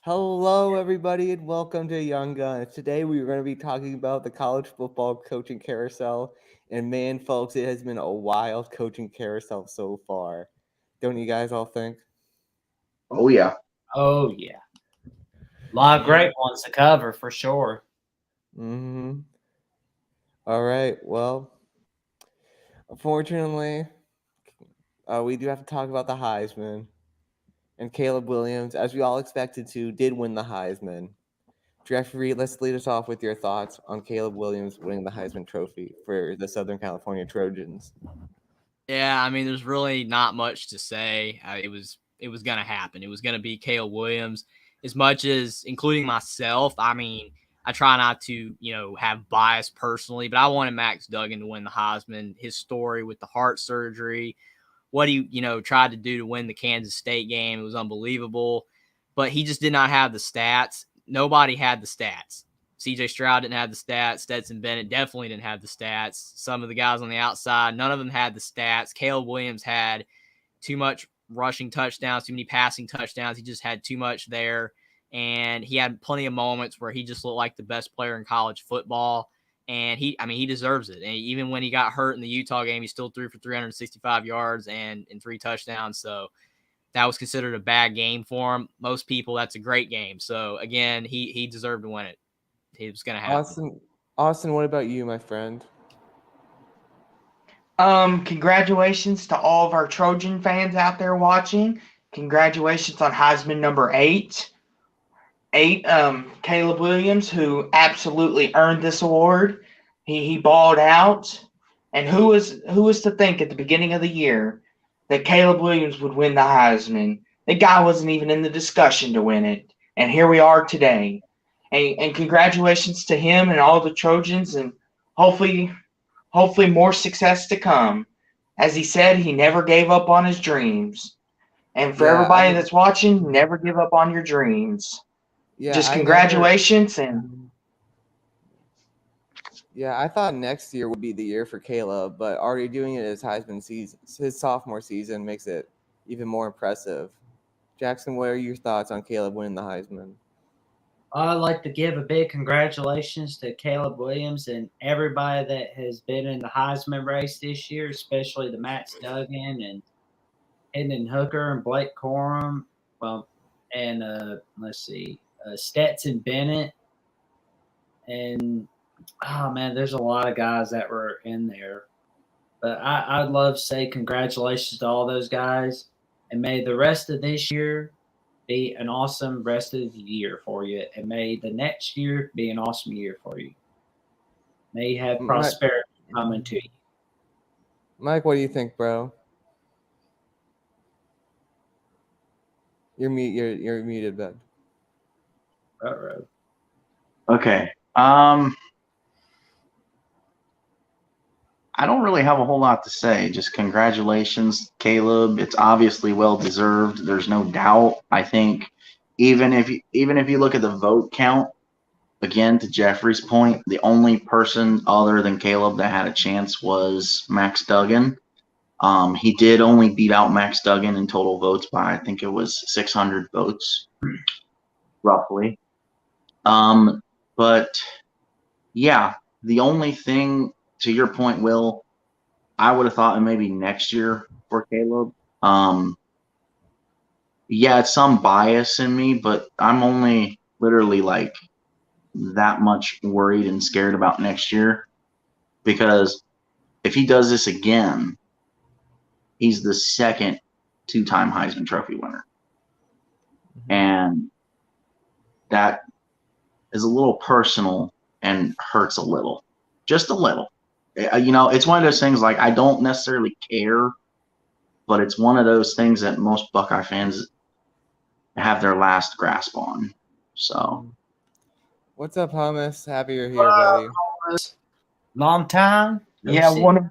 Hello, everybody, and welcome to Young Guns. Today, we are going to be talking about the college football coaching carousel. And man, folks, it has been a wild coaching carousel so far. Don't you guys all think? Oh yeah. Oh yeah, a lot of great ones to cover for sure. Mm-hmm. All right. Well, unfortunately, we do have to talk about the Heisman. And Caleb Williams, as we all expected to, did win the Heisman. Jeffrey, let's lead us off with your thoughts on Caleb Williams winning the Heisman Trophy for the Southern California Trojans. Yeah, I mean, there's really not much to say. It was gonna happen. It was gonna be Caleb Williams. As much as including myself, I mean, I try not to, have bias personally, but I wanted Max Duggan to win the Heisman. His story with the heart surgery, what he, tried to do to win the Kansas State game, it was unbelievable. But he just did not have the stats. Nobody had the stats. CJ Stroud didn't have the stats. Stetson Bennett definitely didn't have the stats. Some of the guys on the outside, none of them had the stats. Caleb Williams had too much rushing touchdowns, too many passing touchdowns. He just had too much there. And he had plenty of moments where he just looked like the best player in college football. And he deserves it. And even when he got hurt in the Utah game, he still threw for 365 yards and 3 touchdowns. So that was considered a bad game for him. Most people, that's a great game. So again, he deserved to win it. It was going to happen. Austin, what about you, my friend? Congratulations to all of our Trojan fans out there watching. Congratulations on Heisman number 8. Caleb Williams, who absolutely earned this award. He balled out. And who was to think at the beginning of the year that Caleb Williams would win the Heisman? The guy wasn't even in the discussion to win it. And here we are today. And congratulations to him and all the Trojans, and hopefully more success to come. As he said, he never gave up on his dreams. And for everybody that's watching, never give up on your dreams. Yeah, just congratulations. I thought next year would be the year for Caleb, but already doing it as Heisman season, his sophomore season, makes it even more impressive. Jackson, what are your thoughts on Caleb winning the Heisman? I'd like to give a big congratulations to Caleb Williams and everybody that has been in the Heisman race this year, especially the Max Duggan and Hendon Hooker and Blake Corum, and Stetson Bennett, and there's a lot of guys that were in there. But I'd love to say congratulations to all those guys, and may the rest of this year be an awesome rest of the year for you, and may the next year be an awesome year for you. May you have prosperity coming to you. Mike, what do you think, bro? You're muted, bud. Okay. I don't really have a whole lot to say. Just congratulations, Caleb. It's obviously well deserved. There's no doubt. I think even if you look at the vote count, again to Jeffrey's point, the only person other than Caleb that had a chance was Max Duggan. He did only beat out Max Duggan in total votes by, I think it was 600 votes, roughly. But yeah, the only thing, to your point, Will, I would have thought maybe next year for Caleb. Yeah, it's some bias in me, but I'm only literally like that much worried and scared about next year, because if he does this again, he's the second 2-time Heisman Trophy winner. And that is a little personal and hurts a little, just a little. It's one of those things, like, I don't necessarily care, but it's one of those things that most Buckeye fans have their last grasp on. So, what's up, Hummus? Happy you're here, buddy. Long time. Yeah, one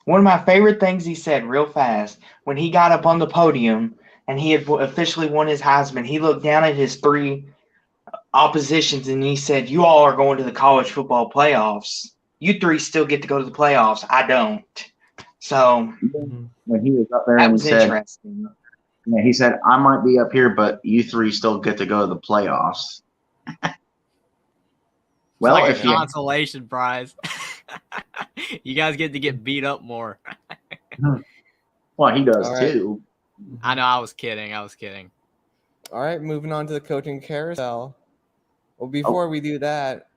of my favorite things he said real fast when he got up on the podium and he had officially won his Heisman. He looked down at his 3 oppositions and he said, "You all are going to the college football playoffs. You 3 still get to go to the playoffs. I don't." So when he was up there, that was interesting. Yeah, he said, I might be up here, but you three still get to go to the playoffs. It's Well, like a if you consolation prize. You guys get to get beat up more. well, he does All right. too. I know. I was kidding. All right, moving on to the coaching carousel. Well, Oh, before we do that,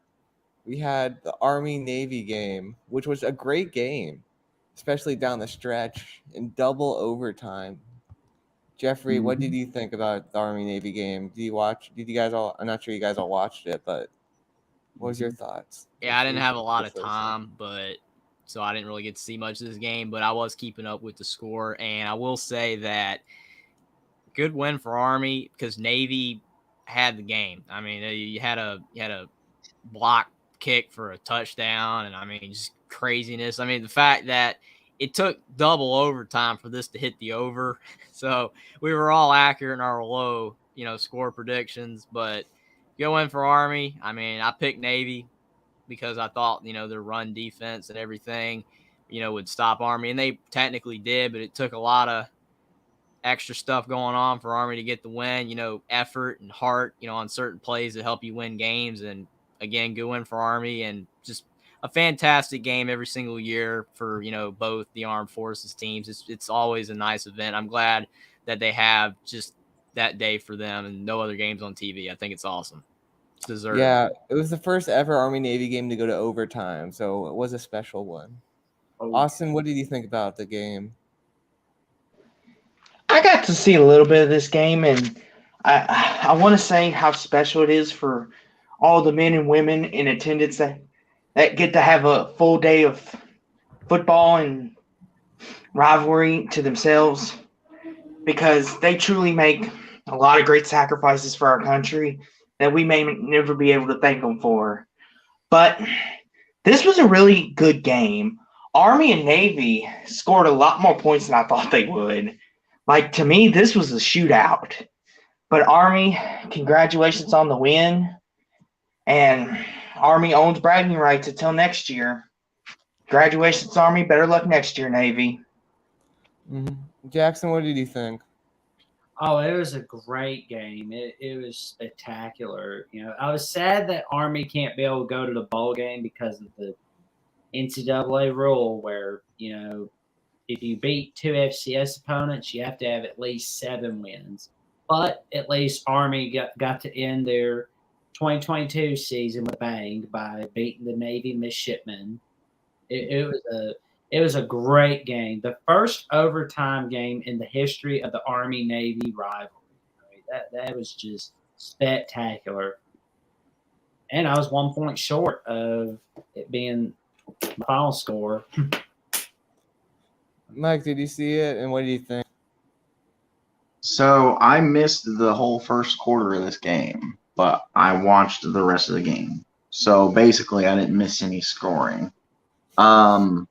we had the Army-Navy game, which was a great game, especially down the stretch in double overtime. Jeffrey, what did you think about the Army-Navy game? Did you guys all? I'm not sure you guys all watched it, but what was your thoughts? Yeah, I didn't have a lot Go of first. time, so I didn't really get to see much of this game, but I was keeping up with the score. And I will say that good win for Army because Navy had the game. I mean, you had a block kick for a touchdown, and I mean, just craziness. I mean, the fact that it took double overtime for this to hit the over, so we were all accurate in our low, score predictions. But go in for Army. I mean, I picked Navy because I thought, their run defense and everything, would stop Army, and they technically did, but it took a lot of extra stuff going on for Army to get the win, effort and heart, on certain plays that help you win games. And again, go in for Army, and just a fantastic game every single year for, both the armed forces teams. It's always a nice event. I'm glad that they have just that day for them and no other games on TV. I think it's awesome. It's deserved. Yeah, it was the first ever Army-Navy game to go to overtime, so it was a special one. Austin, what did you think about the game? I got to see a little bit of this game, and I want to say how special it is for all the men and women in attendance that get to have a full day of football and rivalry to themselves, because they truly make a lot of great sacrifices for our country that we may never be able to thank them for. But this was a really good game. Army and Navy scored a lot more points than I thought they would. Like, to me, this was a shootout. But Army, congratulations on the win. And Army owns bragging rights until next year. Congratulations, Army. Better luck next year, Navy. Jackson, what did you think? Oh, it was a great game. It was spectacular. I was sad that Army can't be able to go to the bowl game because of the NCAA rule where, if you beat two FCS opponents, you have to have at least 7 wins. But at least Army got to end their 2022 season with a bang by beating the Navy midshipmen. It was a great game. The first overtime game in the history of the Army-Navy rivalry. That was just spectacular. And I was 1 point short of it being the final score. Mike, did you see it, and what do you think? So I missed the whole first quarter of this game, but I watched the rest of the game. So basically, I didn't miss any scoring. I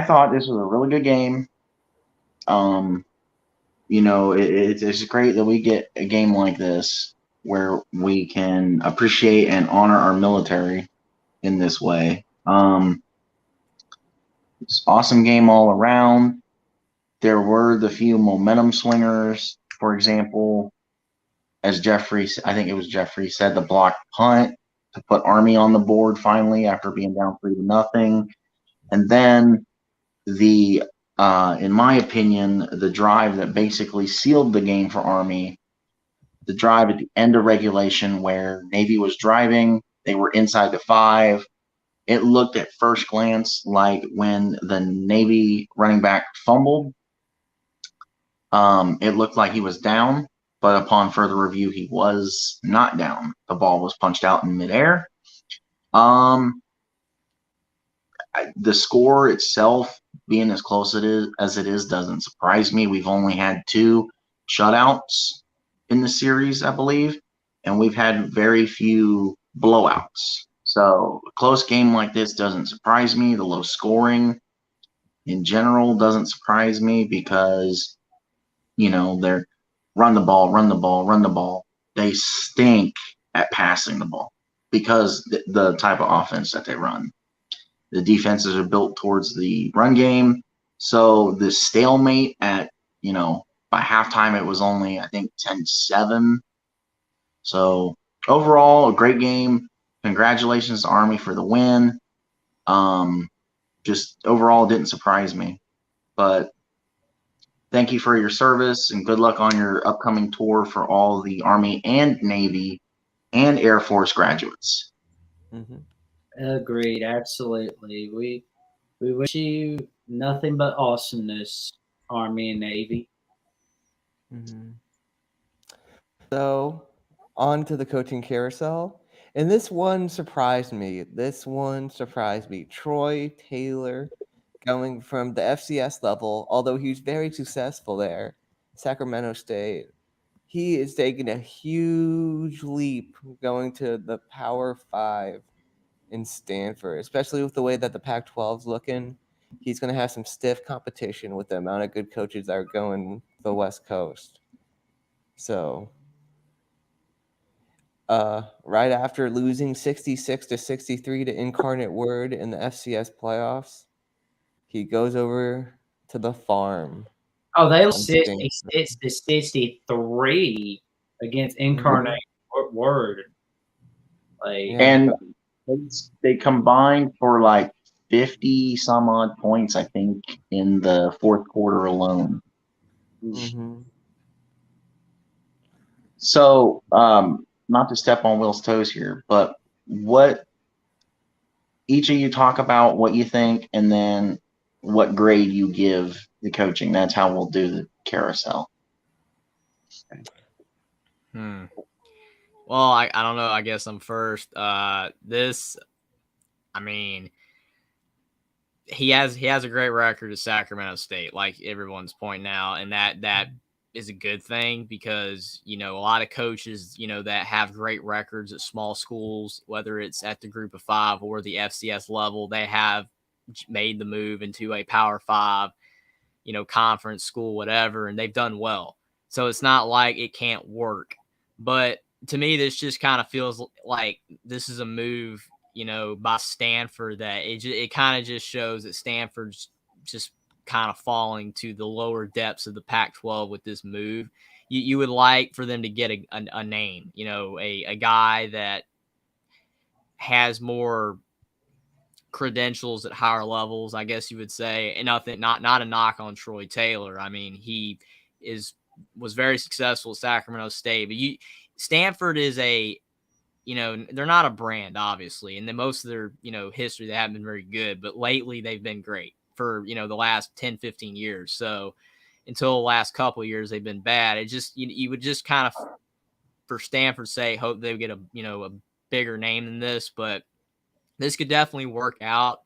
thought this was a really good game. It's great that we get a game like this where we can appreciate and honor our military in this way. It's awesome game all around. There were the few momentum swingers. For example, as Jeffrey, I think it was Jeffrey, said, the blocked punt to put Army on the board finally after being down 3-0. And then in my opinion, the drive that basically sealed the game for Army, the drive at the end of regulation where Navy was driving, they were inside the 5. It looked at first glance like when the Navy running back fumbled, it looked like he was down, but upon further review, he was not down. The ball was punched out in midair. The score itself being as close as it is doesn't surprise me. We've only had 2 shutouts in the series, I believe, and we've had very few blowouts. So a close game like this doesn't surprise me. The low scoring in general doesn't surprise me because, they're run the ball. They stink at passing the ball because the type of offense that they run. The defenses are built towards the run game. So the stalemate at by halftime it was only, I think, 10-7. So overall, a great game. Congratulations to Army for the win. Just overall didn't surprise me. But thank you for your service and good luck on your upcoming tour for all the Army and Navy and Air Force graduates. Mm-hmm. Agreed, absolutely. We wish you nothing but awesomeness, Army and Navy. Mm-hmm. So, on to the coaching carousel. And this one surprised me. Troy Taylor going from the FCS level, although he was very successful there, Sacramento State. He is taking a huge leap going to the Power 5 in Stanford, especially with the way that the Pac-12 is looking. He's going to have some stiff competition with the amount of good coaches that are going the West Coast. So, right after losing 66-63 to Incarnate Word in the FCS playoffs, he goes over to the farm. Oh, they lost Stanford. 66-63 against Incarnate Word. Like, Yeah. And they combined for like 50 some odd points, I think, in the fourth quarter alone. Mm-hmm. So, not to step on Will's toes here, but what each of you talk about what you think and then what grade you give the coaching. That's how we'll do the carousel. Well, I don't know. I guess I'm first. He has a great record at Sacramento State, like everyone's pointing out, and that is a good thing because a lot of coaches that have great records at small schools, whether it's at the Group of Five or the FCS level, they have made the move into a Power 5, conference school, whatever, and they've done well. So it's not like it can't work. But to me, this just kind of feels like this is a move, by Stanford that it kind of just shows that Stanford's just kind of falling to the lower depths of the Pac-12 with this move. You would like for them to get a name, a guy that has more credentials at higher levels, I guess you would say. And not a knock on Troy Taylor. I mean, he was very successful at Sacramento State, but Stanford is they're not a brand, obviously, and then most of their history they haven't been very good, but lately they've been great for the last 10-15 years. So until the last couple of years they've been bad. It just you would just kind of, for Stanford's sake, hope they get a bigger name than this, but this could definitely work out.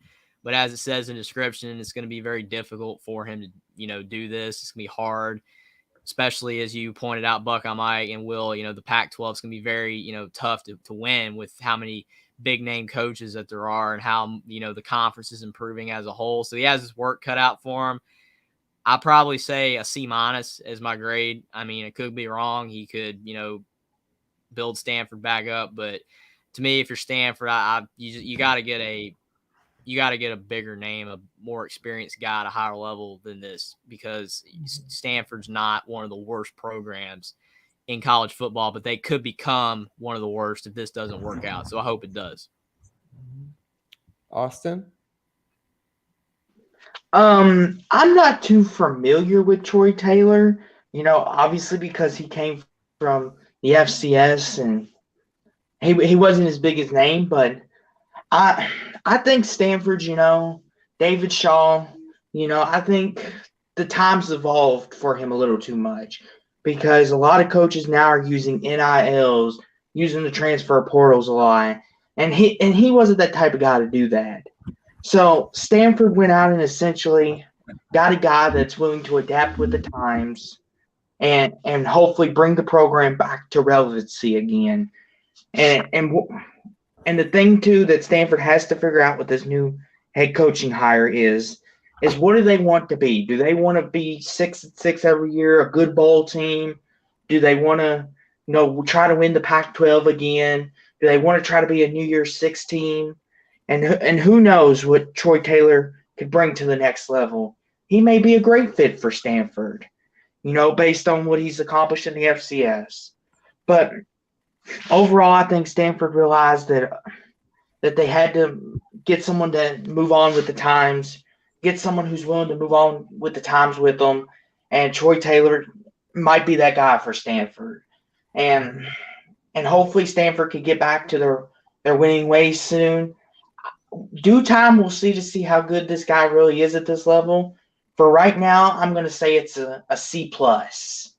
But as it says in the description, it's going to be very difficult for him to do this. It's going to be hard, especially as you pointed out, Buckeye Mike and Will. The Pac-12 is going to be very tough to win with how many big name coaches that there are and how the conference is improving as a whole. So he has his work cut out for him. I'll probably say a C- as my grade. I mean, it could be wrong. He could build Stanford back up, but to me, if you're Stanford, you got to get a bigger name, a more experienced guy at a higher level than this, because Stanford's not one of the worst programs in college football, but they could become one of the worst if this doesn't work out. So I hope it does. Austin? I'm not too familiar with Troy Taylor, obviously because he came from the FCS and he wasn't his biggest name, but I think Stanford, David Shaw, I think the times evolved for him a little too much because a lot of coaches now are using NILs, using the transfer portals a lot, and he wasn't that type of guy to do that. So Stanford went out and essentially got a guy that's willing to adapt with the times and hopefully bring the program back to relevancy again. And the thing too that Stanford has to figure out with this new head coaching hire is what do they want to be? Do they want to be 6-6 every year, a good bowl team? Do they want to try to win the Pac-12 again? Do they want to try to be a New Year's Six team? And who knows what Troy Taylor could bring to the next level? He may be a great fit for Stanford. based on what he's accomplished in the FCS. But overall, I think Stanford realized that they had to get someone to move on with the times, get someone who's willing to move on with the times with them, and Troy Taylor might be that guy for Stanford. And hopefully Stanford can get back to their winning ways soon. Due time, we'll see how good this guy really is at this level. For right now, I'm going to say it's a C plus.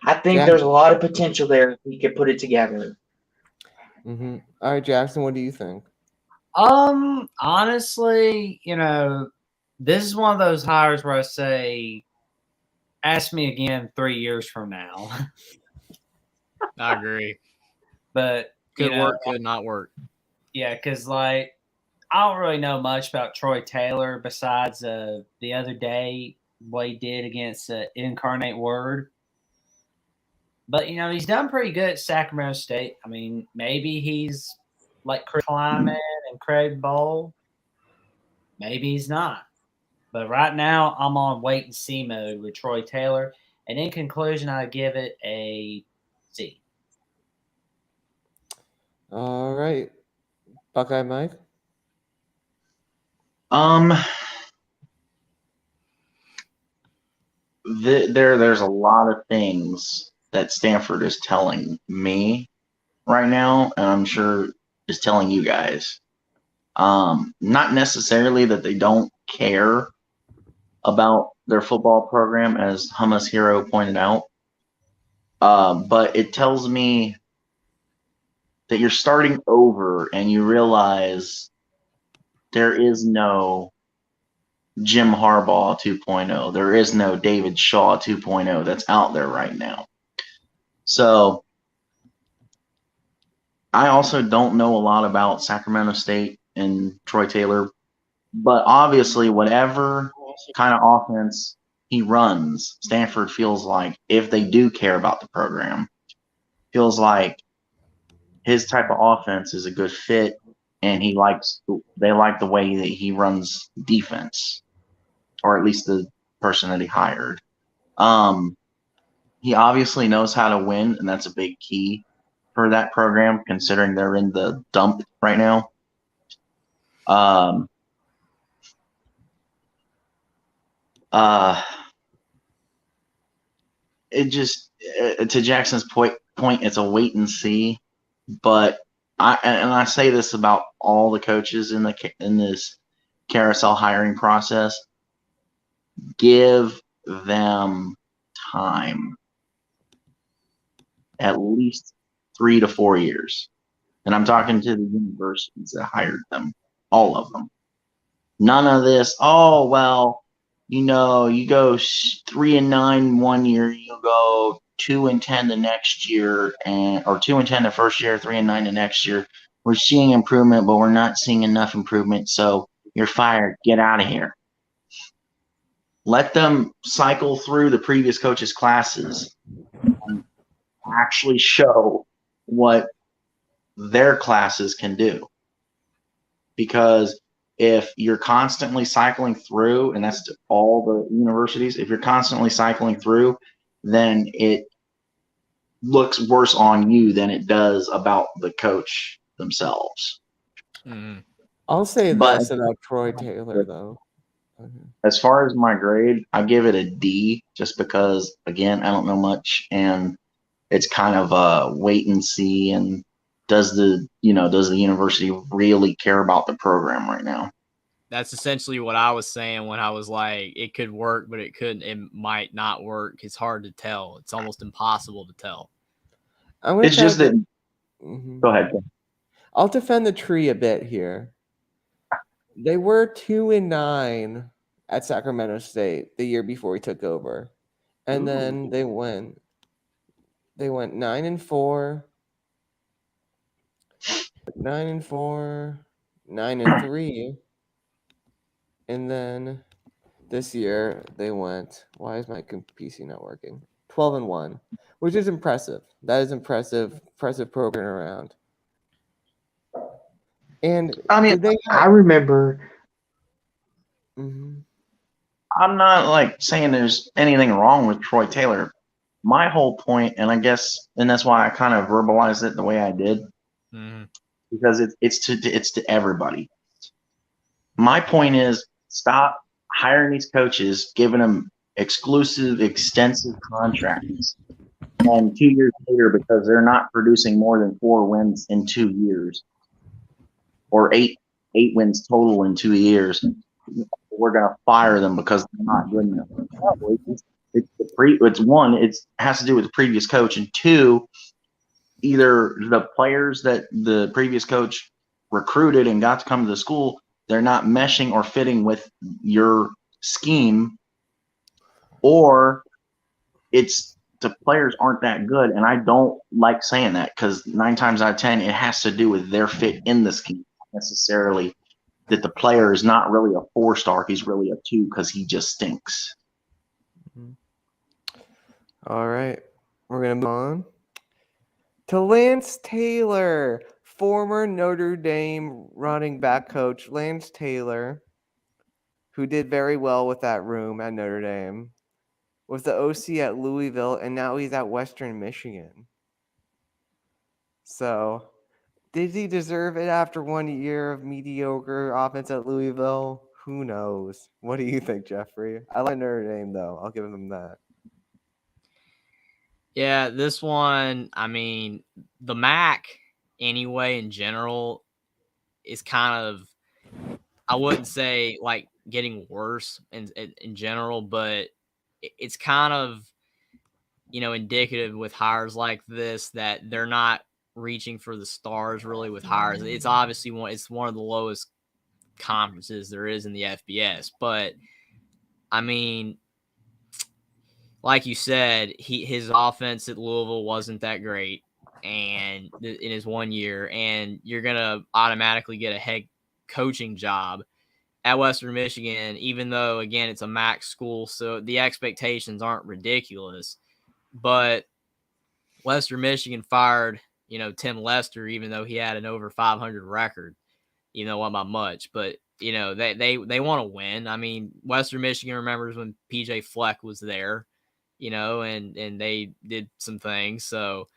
I think there's a lot of potential there if he could put it together. Mm-hmm. All right, Jackson, what do you think? Honestly, this is one of those hires where I say, ask me again 3 years from now. I agree. But Could work, could not work. Yeah, because I don't really know much about Troy Taylor besides the other day what he did against Incarnate Word. But he's done pretty good at Sacramento State. I mean, maybe he's like Chris Kleiman and Craig Bowl. Maybe he's not. But right now, I'm on wait and see mode with Troy Taylor. And in conclusion, I give it a C. All right, Buckeye Mike. There's a lot of things that Stanford is telling me right now, and I'm sure is telling you guys. Not necessarily that they don't care about their football program, as Hummus Hero pointed out, but it tells me that you're starting over and you realize there is no Jim Harbaugh 2.0. There is no David Shaw 2.0 that's out there right now. So I also don't know a lot about Sacramento State and Troy Taylor, but obviously whatever kind of offense he runs, Stanford feels like, if they do care about the program, feels like his type of offense is a good fit, and they like the way that he runs defense, or at least the person that he hired. He obviously knows how to win, and that's a big key for that program, considering they're in the dump right now. It just, to Jackson's point, it's a wait and see. But I say this about all the coaches in this carousel hiring process: give them time, at least 3 to 4 years. And I'm talking to the universities that hired them, all of them. None of this, oh, well, you go 3-9 one year, you go 2-10 the next year, or 2-10 the first year, 3-9 the next year. We're seeing improvement, but we're not seeing enough improvement, so you're fired. Get out of here. Let them cycle through the previous coaches' classes and actually show what their classes can do. Because if you're constantly cycling through, and that's to all the universities, if you're constantly cycling through, then it looks worse on you than it does about the coach themselves. Mm-hmm. I'll say this about Troy Taylor, though. As far as my grade, I give it a D, just because, again, I don't know much, and it's kind of a wait and see. And does the university really care about the program right now? That's essentially what I was saying when I was like, it could work, but it might not work. It's hard to tell. It's almost impossible to tell. It's just that. Mm-hmm. Go ahead. I'll defend the tree a bit here. They were 2-9 at Sacramento State the year before he took over, and then they went 9-4, 9-4, 9-3, and then this year they went. Why is my PC not working? 12-1, which is impressive. That is impressive. Impressive program around. And I mean, I remember. Mm-hmm. I'm not saying there's anything wrong with Troy Taylor my whole point, and I guess, and that's why I kind of verbalized it the way I did, because it's to everybody. My point is, stop hiring these coaches, giving them exclusive, extensive contracts, and 2 years later, because they're not producing more than 4 wins in 2 years, or eight wins total in 2 years, we're going to fire them because they're not good enough. No, it's one, it has to do with the previous coach, and two, either the players that the previous coach recruited and got to come to the school, they're not meshing or fitting with your scheme, or it's the players aren't that good. And I don't like saying that, because 9 times out of 10, it has to do with their fit in the scheme, not necessarily that the player is not really a 4-star. He's really a 2 because he just stinks. All right. We're going to move on to Lance Taylor, former Notre Dame running back coach. Lance Taylor, who did very well with that room at Notre Dame, was the OC at Louisville, and now he's at Western Michigan. So, did he deserve it after 1 year of mediocre offense at Louisville? Who knows? What do you think, Jeffrey? I like Notre Dame, though. I'll give them that. Yeah, this one, I mean, the MAC anyway in general is kind of, I wouldn't say like getting worse in general, but it's kind of, indicative with hires like this that they're not reaching for the stars really with hires. It's obviously one of the lowest conferences there is in the FBS, but I mean, like you said, his offense at Louisville wasn't that great, and in his 1 year, and you're gonna automatically get a head coaching job at Western Michigan, even though again it's a MAC school, so the expectations aren't ridiculous. But Western Michigan fired, Tim Lester, even though he had an over 500 record, not by much, but they want to win. I mean, Western Michigan remembers when PJ Fleck was there, and they did some things, so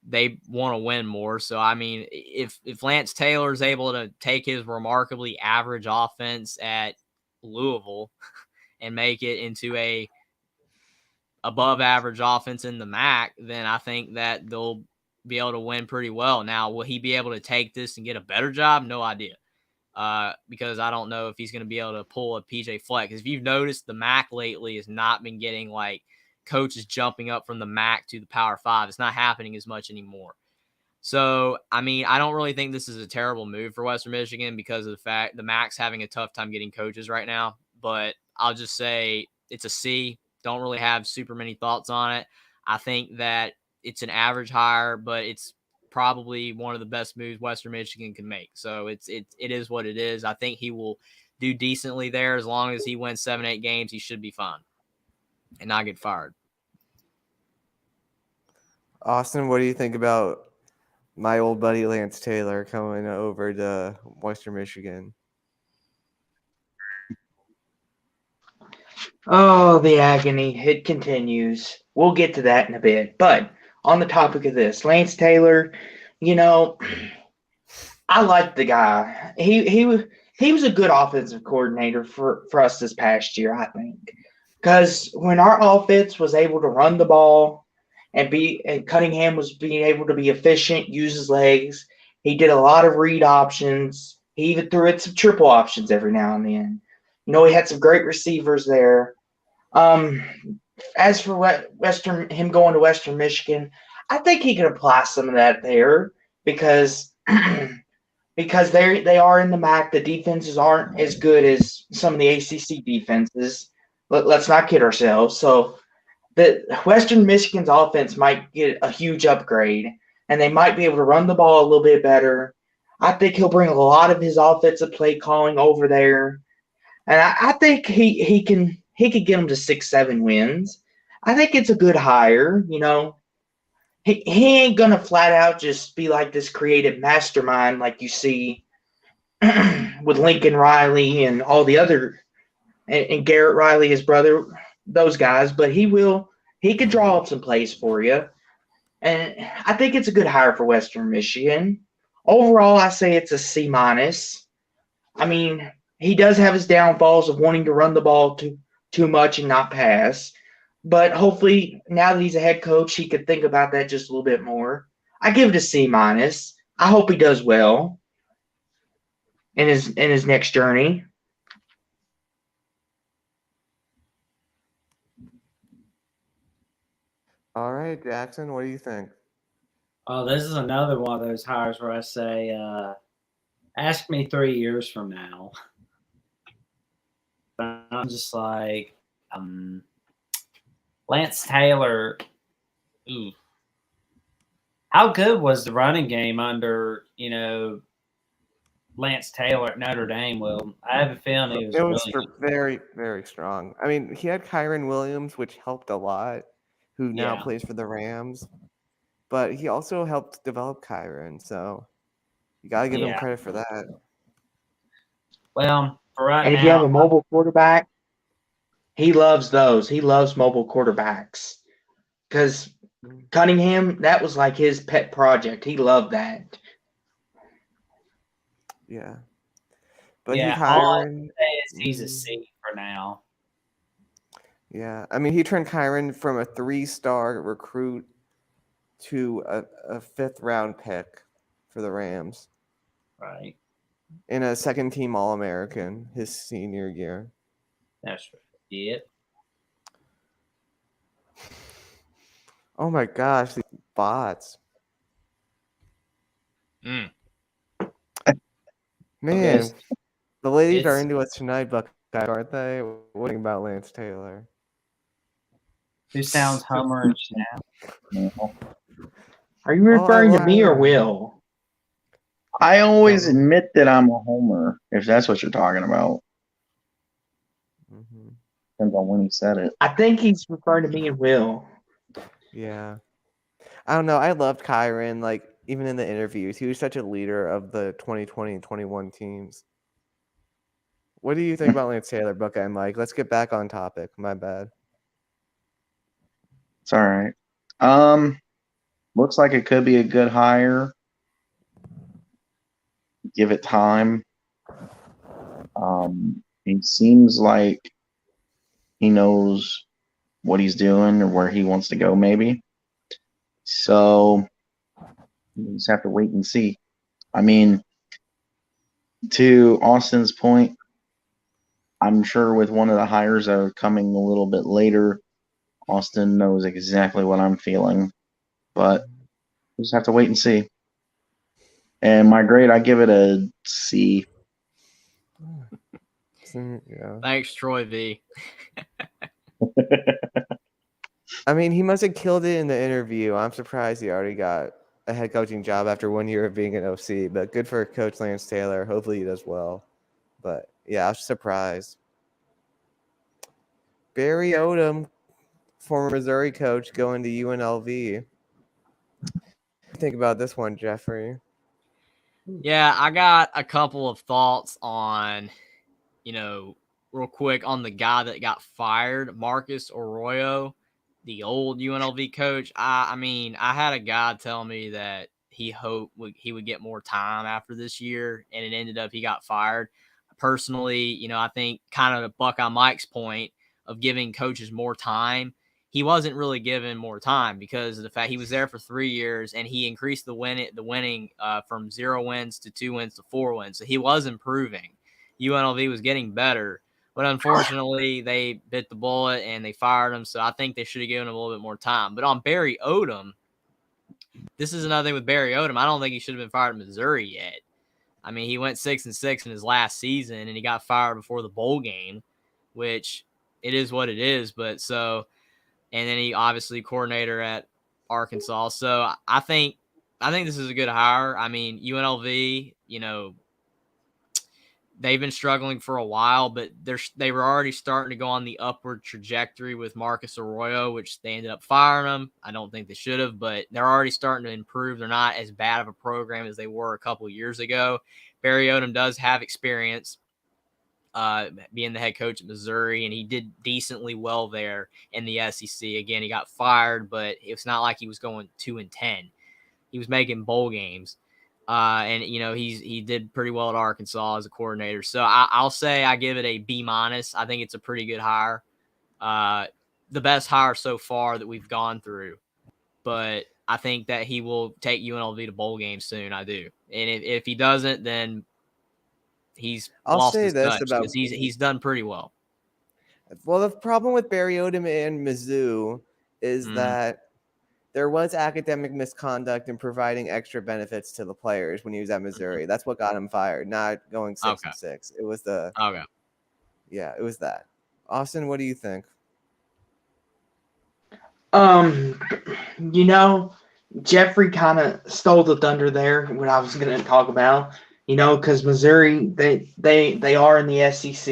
they want to win more. So I mean, if Lance Taylor is able to take his remarkably average offense at Louisville and make it into a above average offense in the MAC, then I think that they'll be able to win pretty well. Now, will he be able to take this and get a better job? No idea. Because I don't know if he's going to be able to pull a PJ Fleck. Because if you've noticed, the MAC lately has not been getting like coaches jumping up from the MAC to the Power 5. It's not happening as much anymore. So, I mean, I don't really think this is a terrible move for Western Michigan because of the fact the MAC's having a tough time getting coaches right now. But I'll just say it's a C. Don't really have super many thoughts on it. I think that it's an average hire, but it's probably one of the best moves Western Michigan can make. So it is what it is. I think he will do decently there. As long as he wins 7-8 games, he should be fine and not get fired. Austin, what do you think about my old buddy Lance Taylor coming over to Western Michigan? Oh, the agony. It continues. We'll get to that in a bit. But on the topic of this, Lance Taylor, I like the guy. He was a good offensive coordinator for us this past year, I think. Because when our offense was able to run the ball and Cunningham was being able to be efficient, use his legs, he did a lot of read options. He even threw in some triple options every now and then. He had some great receivers there. As for him going to Western Michigan, I think he could apply some of that there because they are in the MAC. The defenses aren't as good as some of the ACC defenses. Let's not kid ourselves. So the Western Michigan's offense might get a huge upgrade, and they might be able to run the ball a little bit better. I think he'll bring a lot of his offensive play calling over there. And I think he could get them to 6-7 wins. I think it's a good hire. He ain't gonna flat out just be like this creative mastermind like you see with Lincoln Riley and all the other and Garrett Riley, his brother, those guys. But he'll He could draw up some plays for you. And I think it's a good hire for Western Michigan. Overall, I say it's a C minus. I mean, he does have his downfalls of wanting to run the ball too much and not pass. But hopefully, now that he's a head coach, he could think about that just a little bit more. I give it a C minus. I hope he does well in his next journey. All right, Jackson, what do you think? Oh, this is another one of those hires where I say, ask me 3 years from now. I'm just like, Lance Taylor. Ooh. How good was the running game under, Lance Taylor at Notre Dame? Well, I have a feeling it was really good. Very, very strong. I mean, he had Kyron Williams, which helped a lot, who now Yeah. plays for the Rams. But he also helped develop Kyron, so you got to give him Yeah. credit for that. Well, for right And now, if you have a mobile quarterback, he loves those. He loves mobile quarterbacks. Because Cunningham, that was like his pet project. He loved that. Yeah. But yeah, he all I Kyron. can say is he's a C for now. Yeah, I mean, he turned Kyron from a 3-star recruit to a 5th-round pick for the Rams Right. in a second-team All-American his senior year. That's it. Oh my gosh, these bots. Mm. Man, Okay. the ladies are It's- into us tonight, Buckeye, aren't they? What about Lance Taylor? Who sounds Homer and Snap? Are you Well, referring to me or well, Will? I always Don't know. admit that I'm a homer, if that's what you're talking about. Mhm. Depends on when he said it. I think he's referring to me and Will. Yeah. I don't know. I loved Kyron, like, even in the interviews. He was such a leader of the 2020 and 21 teams. What do you think about Lance Taylor, Buckeye Mike? Let's get back on topic. My bad. It's all right. Looks like it could be a good hire. Give it time. He seems like he knows what he's doing or where he wants to go, maybe. So you just have to wait and see. I mean, to Austin's point, I'm sure with one of the hires that are coming a little bit later, Austin knows exactly what I'm feeling. But we just have to wait and see. And my grade, I give it a C. Yeah. Thanks, Troy V. I mean, he must have killed it in the interview. I'm surprised he already got a head coaching job after 1 year of being an OC. But good for Coach Lance Taylor. Hopefully he does well. But yeah, I was surprised. Barry Odom, former Missouri coach, going to UNLV. What do you think about this one, Jeffrey? Yeah, I got a couple of thoughts on, real quick on the guy that got fired, Marcus Arroyo, the old UNLV coach. I mean, I had a guy tell me that he hoped he would get more time after this year, and it ended up he got fired. Personally, I think kind of Buckeye Mike's point of giving coaches more time. He wasn't really given more time because of the fact he was there for 3 years and he increased the winning from 0 wins to 2 wins to 4 wins. So he was improving. UNLV was getting better, but unfortunately they bit the bullet and they fired him. So I think they should have given him a little bit more time. But on Barry Odom, this is another thing with Barry Odom. I don't think he should have been fired in Missouri yet. I mean, he went 6-6 in his last season and he got fired before the bowl game, which it is what it is. But so, and then he obviously coordinator at Arkansas. So I think this is a good hire. I mean, UNLV, they've been struggling for a while, but they were already starting to go on the upward trajectory with Marcus Arroyo, which they ended up firing him. I don't think they should have, but they're already starting to improve. They're not as bad of a program as they were a couple of years ago. Barry Odom does have experience. being the head coach at Missouri, and he did decently well there in the SEC. Again, he got fired, but it's not like he was going 2-10. He was making bowl games. And he did pretty well at Arkansas as a coordinator. So I'll say I give it a B-. I think it's a pretty good hire. The best hire so far that we've gone through. But I think that he will take UNLV to bowl games soon. I do. And if he doesn't, then he's I'll lost say his this touch about because he's done pretty well. Well, the problem with Barry Odom and Mizzou is that there was academic misconduct in providing extra benefits to the players when he was at Missouri. That's what got him fired, not going 6-6. It was it was that. Austin, what do you think? Jeffrey kind of stole the thunder there when I was going to talk about, because Missouri, they are in the SEC,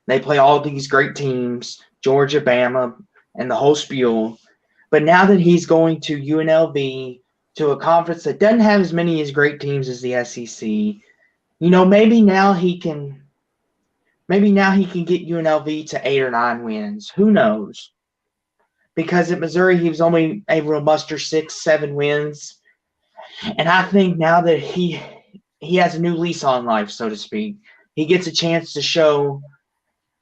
they play all these great teams, Georgia, Bama, and the whole spiel. But now that he's going to UNLV, to a conference that doesn't have as many as great teams as the SEC, maybe now he can get UNLV to 8 or 9 wins. Who knows? Because at Missouri, he was only able to muster 6-7 wins. And I think now that he has a new lease on life, so to speak, he gets a chance to show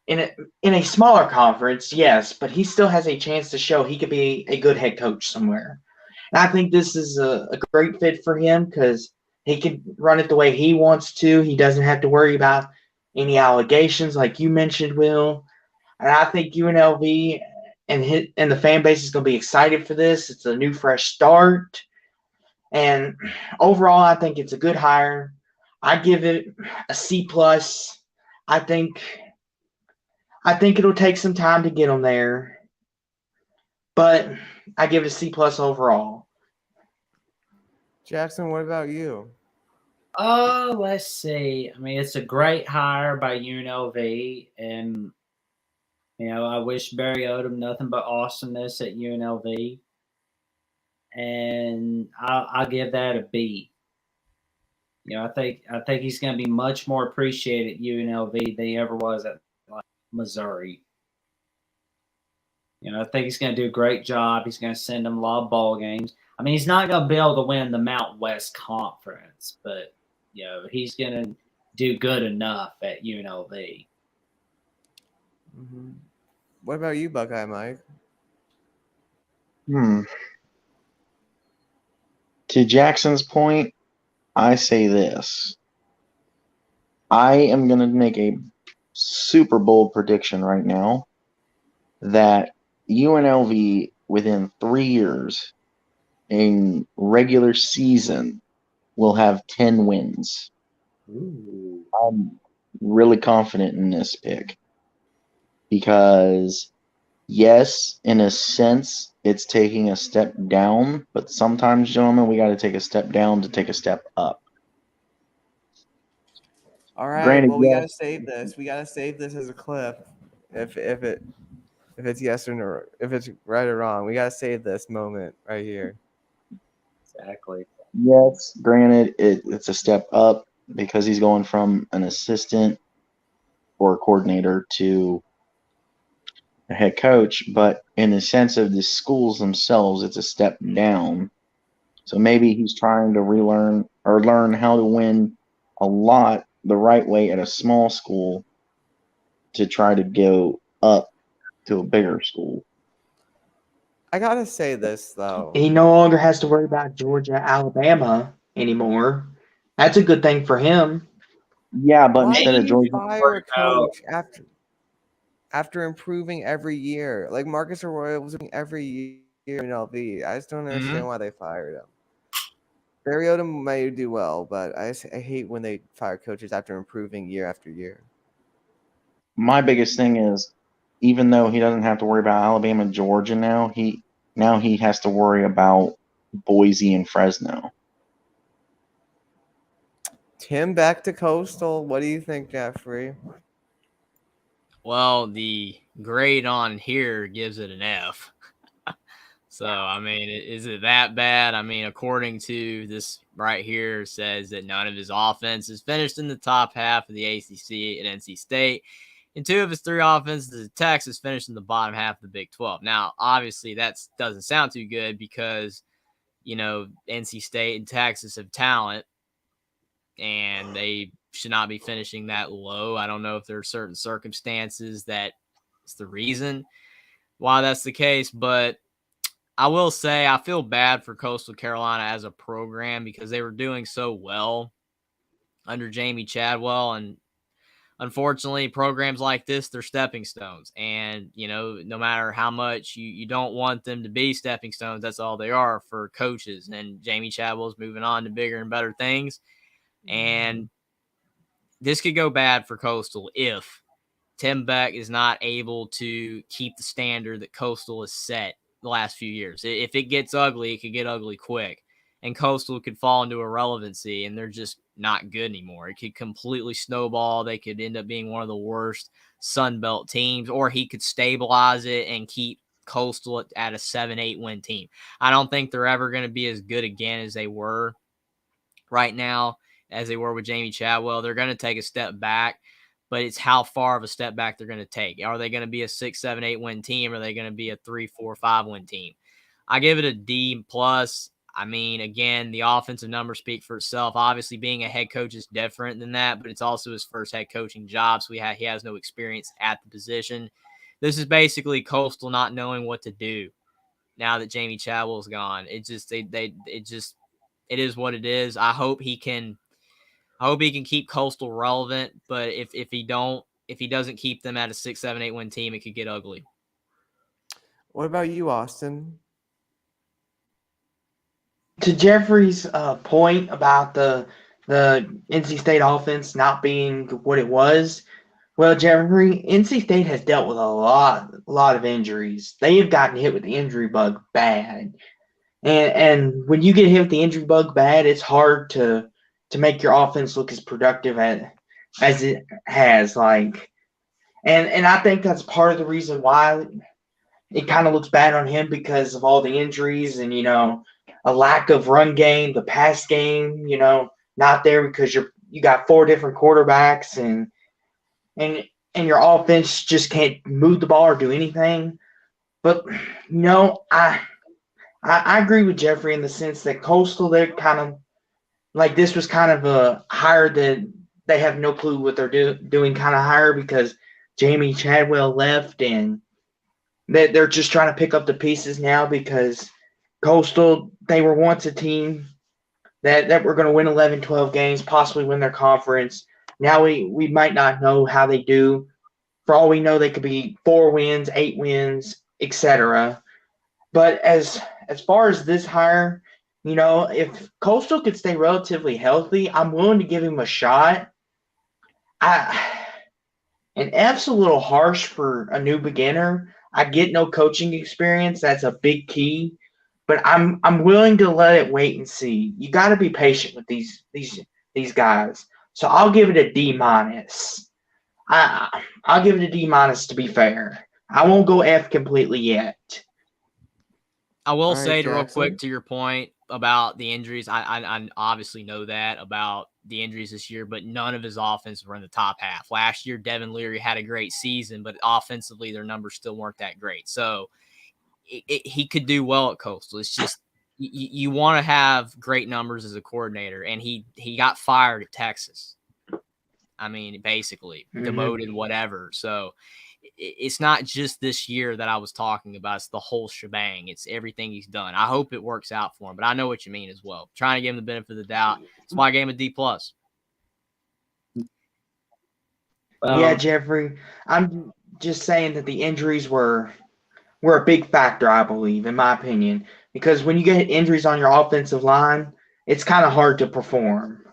in a smaller conference, yes, but he still has a chance to show he could be a good head coach somewhere. And I think this is a great fit for him because he can run it the way he wants to. He doesn't have to worry about any allegations like you mentioned, Will. And I think UNLV and the fan base is going to be excited for this. It's a new, fresh start. And overall, I think it's a good hire. I give it a C+. I think it'll take some time to get him there. But I give it a C+ overall. Jackson, what about you? Let's see. I mean, it's a great hire by UNLV, and I wish Barry Odom nothing but awesomeness at UNLV, and I'll give that a B. I think he's going to be much more appreciated at UNLV than he ever was at Missouri. I think he's going to do a great job. He's going to send them a lot of ball games. I mean, he's not going to be able to win the Mountain West Conference, but he's going to do good enough at UNLV. Mm-hmm. What about you, Buckeye Mike? To Jackson's point, I say this. I am going to make a super bold prediction right now that UNLV within 3 years in regular season will have 10 wins. Ooh. I'm really confident in this pick because, yes, in a sense, it's taking a step down, but sometimes, gentlemen, we got to take a step down to take a step up. All right. Granted, well, we yes. gotta save this. We gotta save this as a clip. If it's yes or no, if it's right or wrong, we gotta save this moment right here. Exactly. Yes, granted, it's a step up because he's going from an assistant or a coordinator to a head coach, but in the sense of the schools themselves, it's a step down. So maybe he's trying to relearn or learn how to win a lot the right way at a small school to try to go up to a bigger school. I gotta say this though. He no longer has to worry about Georgia, Alabama anymore. That's a good thing for him. Yeah, but Why instead do of you Georgia, fire a coach after improving every year? Like Marcus Arroyo was doing every year in LV. I just don't understand why they fired him. Barry Odom may do well, but I hate when they fire coaches after improving year after year. my biggest thing is, even though he doesn't have to worry about Alabama and Georgia now, he has to worry about Boise and Fresno. Tim, back to Coastal. What do you think, Jeffrey? Well, the grade on here gives it an F. So, I mean, is it that bad? I mean, according to this right here, it says that none of his offenses finished in the top half of the ACC at NC State, and 2 of his 3 offenses at Texas finished in the bottom half of the Big 12. Now, obviously, that doesn't sound too good because, NC State and Texas have talent, and they should not be finishing that low. I don't know if there are certain circumstances that is the reason why that's the case, but I will say I feel bad for Coastal Carolina as a program because they were doing so well under Jamie Chadwell. And unfortunately, programs like this, they're stepping stones. And, no matter how much you don't want them to be stepping stones, that's all they are for coaches. And Jamie Chadwell's moving on to bigger and better things. And this could go bad for Coastal if Tim Beck is not able to keep the standard that Coastal has set the last few years. If it gets ugly, it could get ugly quick. And Coastal could fall into irrelevancy, and they're just not good anymore. It could completely snowball. They could end up being one of the worst Sun Belt teams, or he could stabilize it and keep Coastal at a 7-8 win team. I don't think they're ever going to be as good again as they were right now, as they were with Jamie Chadwell. They're going to take a step back, but it's how far of a step back they're going to take. Are they going to be a 6, 7, 8 win team? Or are they going to be a 3, 4, 5 win team? I give it a D plus. I mean, again, the offensive numbers speak for itself. Obviously, being a head coach is different than that, but it's also his first head coaching job, so he has no experience at the position. This is basically Coastal not knowing what to do now that Jamie Chadwell's gone. It is what it is. I hope he can keep Coastal relevant, but if he doesn't keep them at a 6, 7, 8 win team, it could get ugly. What about you, Austin? To Jeffrey's point about the NC State offense not being what it was, well, Jeffrey, NC State has dealt with a lot of injuries. They have gotten hit with the injury bug bad, and when you get hit with the injury bug bad, it's hard to make your offense look as productive as it has. And I think that's part of the reason why it kind of looks bad on him, because of all the injuries and a lack of run game, the pass game, not there because you got 4 different quarterbacks and your offense just can't move the ball or do anything. But I agree with Jeffrey in the sense that Coastal, they're kind of like, this was kind of a hire that they have no clue what they're doing kind of hire, because Jamie Chadwell left and they're just trying to pick up the pieces now, because Coastal, they were once a team that were going to win 11, 12 games, possibly win their conference. Now we might not know how they do. For all we know, they could be 4 wins, 8 wins, etc. But as far as this hire, if Coastal could stay relatively healthy, I'm willing to give him a shot. An F's a little harsh for a new beginner. I get no coaching experience. That's a big key. But I'm willing to let it wait and see. You got to be patient with these guys. So I'll give it a D minus. I'll give it a D minus to be fair. I won't go F completely yet. I will All right, say real Jackson. quick to your point about the injuries. I obviously know that about the injuries this year, but none of his offense were in the top half. Last year, Devin Leary had a great season, but offensively, their numbers still weren't that great. So he could do well at Coastal. It's just you want to have great numbers as a coordinator, and he got fired at Texas. I mean, basically demoted, whatever. So it's not just this year that I was talking about. It's the whole shebang. It's everything he's done. I hope it works out for him, but I know what you mean as well. Trying to give him the benefit of the doubt. That's why I gave him a D plus. Yeah, Jeffrey, I'm just saying that the injuries were a big factor, I believe, in my opinion, because when you get injuries on your offensive line, it's kind of hard to perform.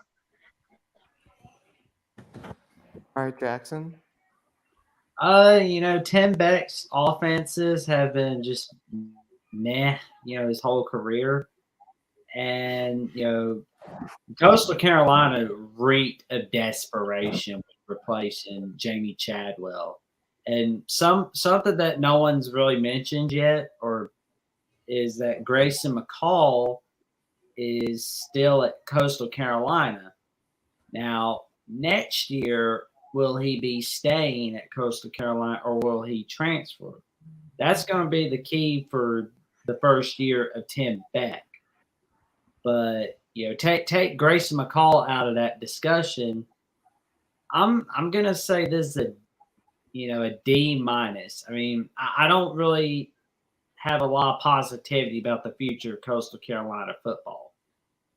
All right, Jackson. Tim Beck's offenses have been just meh, his whole career. And, Coastal Carolina reeked of desperation with replacing Jamie Chadwell. And something that no one's really mentioned yet, or is that Grayson McCall is still at Coastal Carolina. Now, next year, will he be staying at Coastal Carolina or will he transfer? That's going to be the key for the first year of Tim Beck. But take Grayson McCall out of that discussion. I'm gonna say this is a D minus. I mean, I don't really have a lot of positivity about the future of Coastal Carolina football.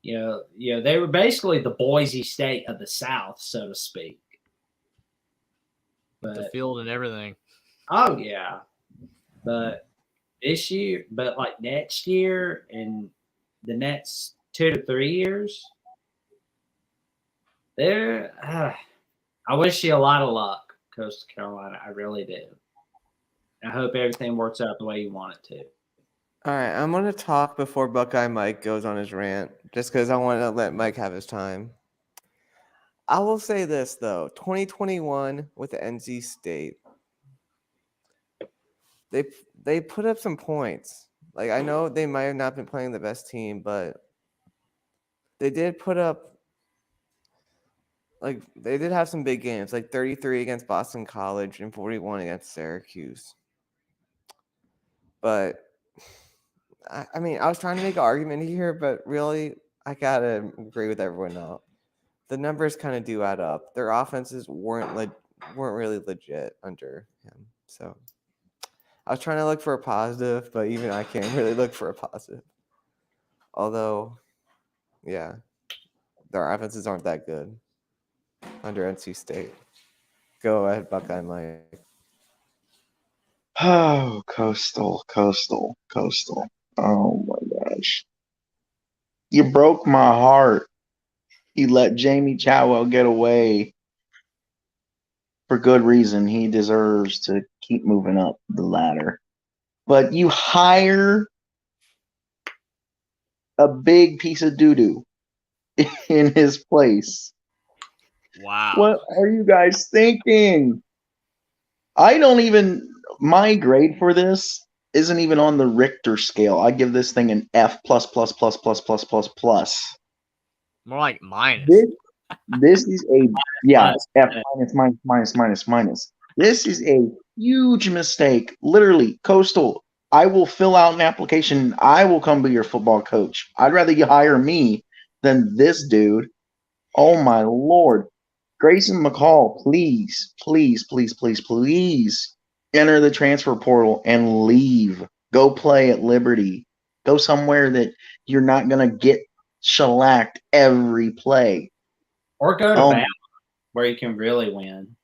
They were basically the Boise State of the South, so to speak. The But field and everything. oh yeah, but this year, but like next year and the next 2 to 3 years, I wish you a lot of luck, Coastal Carolina. I really do. I hope everything works out the way you want it to. All right, I'm going to talk before Buckeye Mike goes on his rant, just because I want to let Mike have his time. I will say this, though. 2021 with NC State, they put up some points. Like, I know they might have not been playing the best team, but they did put up, like, they did have some big games, like 33 against Boston College and 41 against Syracuse. But I mean, I was trying to make an argument here, but really, I gotta agree with everyone else. The numbers kind of do add up. Their offenses weren't really legit under him. So I was trying to look for a positive, but even I can't really look for a positive. Although, yeah, their offenses aren't that good under NC State. Go ahead, Buckeye Mike. Oh, Coastal. Oh my gosh. You broke my heart. You let Jamie Chadwell get away for good reason. He deserves to keep moving up the ladder. But you hire a big piece of doo-doo in his place. Wow. What are you guys thinking? My grade for this isn't even on the Richter scale. I give this thing an F plus plus plus plus plus plus plus. More like minus. This is F minus. This is a huge mistake. Literally, Coastal, I will fill out an application. I will come be your football coach. I'd rather you hire me than this dude. Oh my Lord. Grayson McCall, please enter the transfer portal and leave. Go play at Liberty. Go somewhere that you're not going to get shellacked every play. Or go to Bama, where you can really win.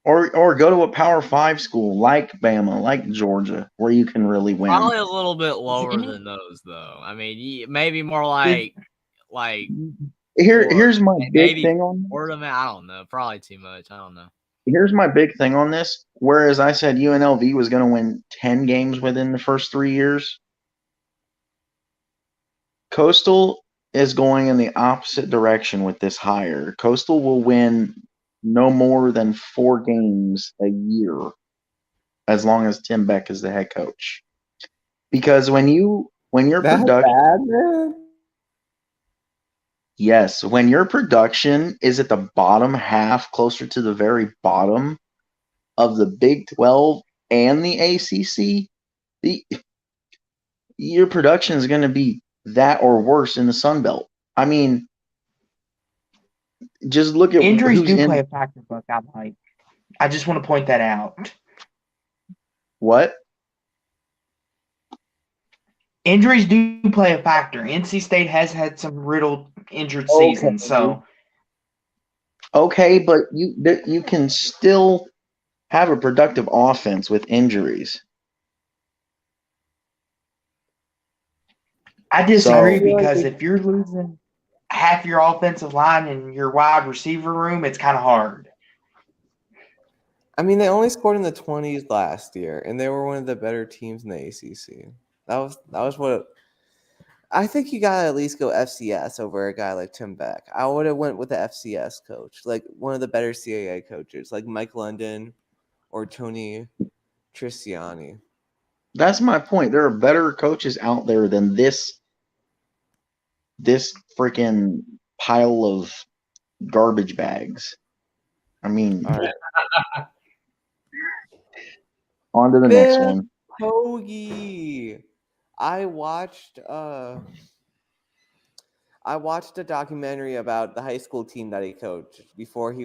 Or go to a Power 5 school like Bama, like Georgia, where you can really win. Probably a little bit lower than those, though. I mean, maybe more like here's my big thing on this. I don't know. Probably too much. I don't know. Here's my big thing on this. Whereas I said UNLV was going to win 10 games within the first 3 years, Coastal is going in the opposite direction with this hire. Coastal will win no more than 4 games a year as long as Tim Beck is the head coach. Because when your production, yes, when your production is at the bottom half, closer to the very bottom of the Big 12 and the ACC, your production is going to be that or worse in the Sun Belt. I mean, just look at injuries do play a factor, Buckeye Mike. I just want to point that out. What? Injuries do play a factor. NC State has had some riddled injured seasons, so. Okay, but you can still have a productive offense with injuries. I disagree because if you're losing half your offensive line and your wide receiver room, it's kind of hard. I mean, they only scored in the 20s last year, and they were one of the better teams in the ACC. That was what I think. You gotta at least go FCS over a guy like Tim Beck. I would have went with the FCS coach, like one of the better CAA coaches, like Mike London or Tony Tristiani. That's my point. There are better coaches out there than this freaking pile of garbage bags. I mean, All right. on to the next Biff one. Hoagie. I watched a documentary about the high school team that he coached before he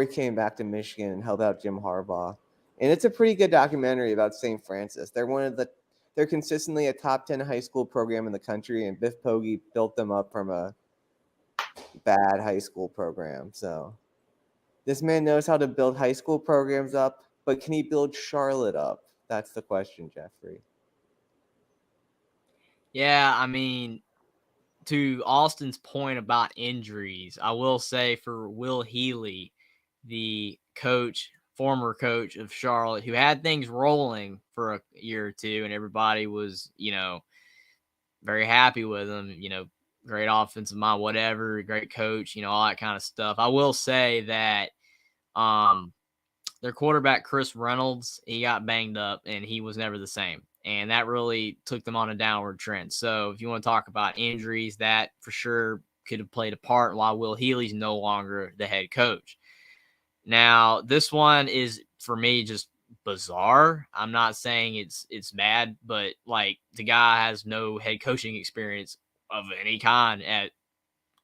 came back to Michigan and helped out Jim Harbaugh. And it's a pretty good documentary about St. Francis. They're consistently a top 10 high school program in the country, and Biff Poggi built them up from a bad high school program. So this man knows how to build high school programs up, but can he build Charlotte up? That's the question, Jeffrey. Yeah, I mean, to Austin's point about injuries, I will say for Will Healy, the former coach of Charlotte, who had things rolling for a year or two, and everybody was, very happy with him, great offensive mind, whatever, great coach, all that kind of stuff. I will say that their quarterback, Chris Reynolds, he got banged up and he was never the same. And that really took them on a downward trend. So if you want to talk about injuries, that for sure could have played a part while Will Healy's no longer the head coach. Now, this one is, for me, just bizarre. I'm not saying it's bad, but like the guy has no head coaching experience of any kind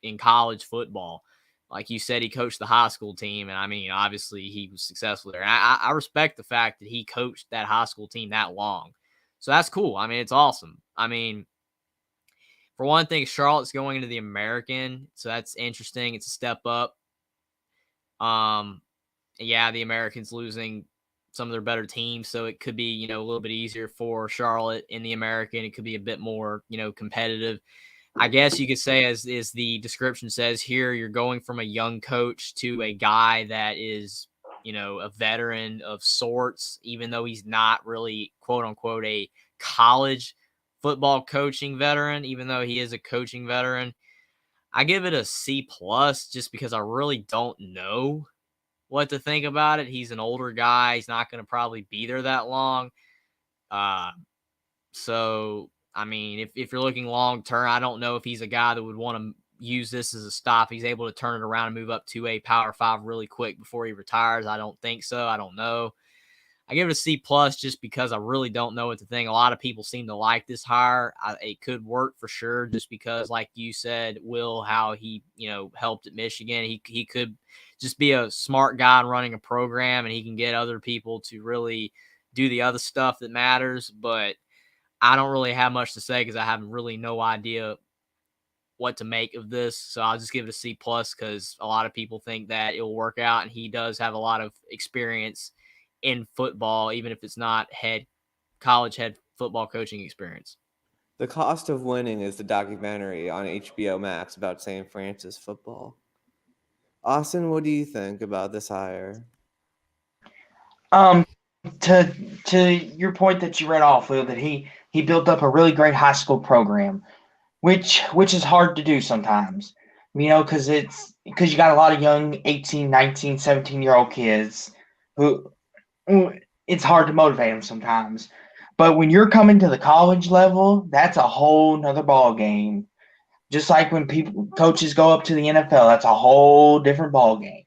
in college football. Like you said, he coached the high school team, and I mean, obviously he was successful there. And I respect the fact that he coached that high school team that long. So that's cool. I mean, it's awesome. I mean, for one thing, Charlotte's going into the American, so that's interesting. It's a step up. Yeah, the Americans losing some of their better teams, so it could be, a little bit easier for Charlotte in the American. It could be a bit more, competitive. I guess you could say, as the description says here, you're going from a young coach to a guy that is, a veteran of sorts, even though he's not really, quote unquote, a college football coaching veteran, even though he is a coaching veteran. I give it a C plus just because I really don't know what to think about it. He's an older guy. He's not going to probably be there that long. So, I mean, if you're looking long term, I don't know if he's a guy that would want to use this as a stop. He's able to turn it around and move up to a Power 5 really quick before he retires. I don't think so. I don't know. I give it a C plus just because I really don't know what to think. A lot of people seem to like this hire. It could work for sure, just because, like you said, Will, how he helped at Michigan. He could just be a smart guy running a program, and he can get other people to really do the other stuff that matters. But I don't really have much to say because I have really no idea what to make of this. So I'll just give it a C plus because a lot of people think that it'll work out, and he does have a lot of experience in football, even if it's not college head football coaching experience. The Cost of Winning is the documentary on HBO Max about St. Francis football. Austin, what do you think about this hire? To your point that you read off, Lou, that he built up a really great high school program, which is hard to do sometimes, because you got a lot of young 18, 19, 17-year-old kids who it's hard to motivate them sometimes. But when you're coming to the college level, that's a whole nother ball game. Just like when coaches go up to the NFL, that's a whole different ball game.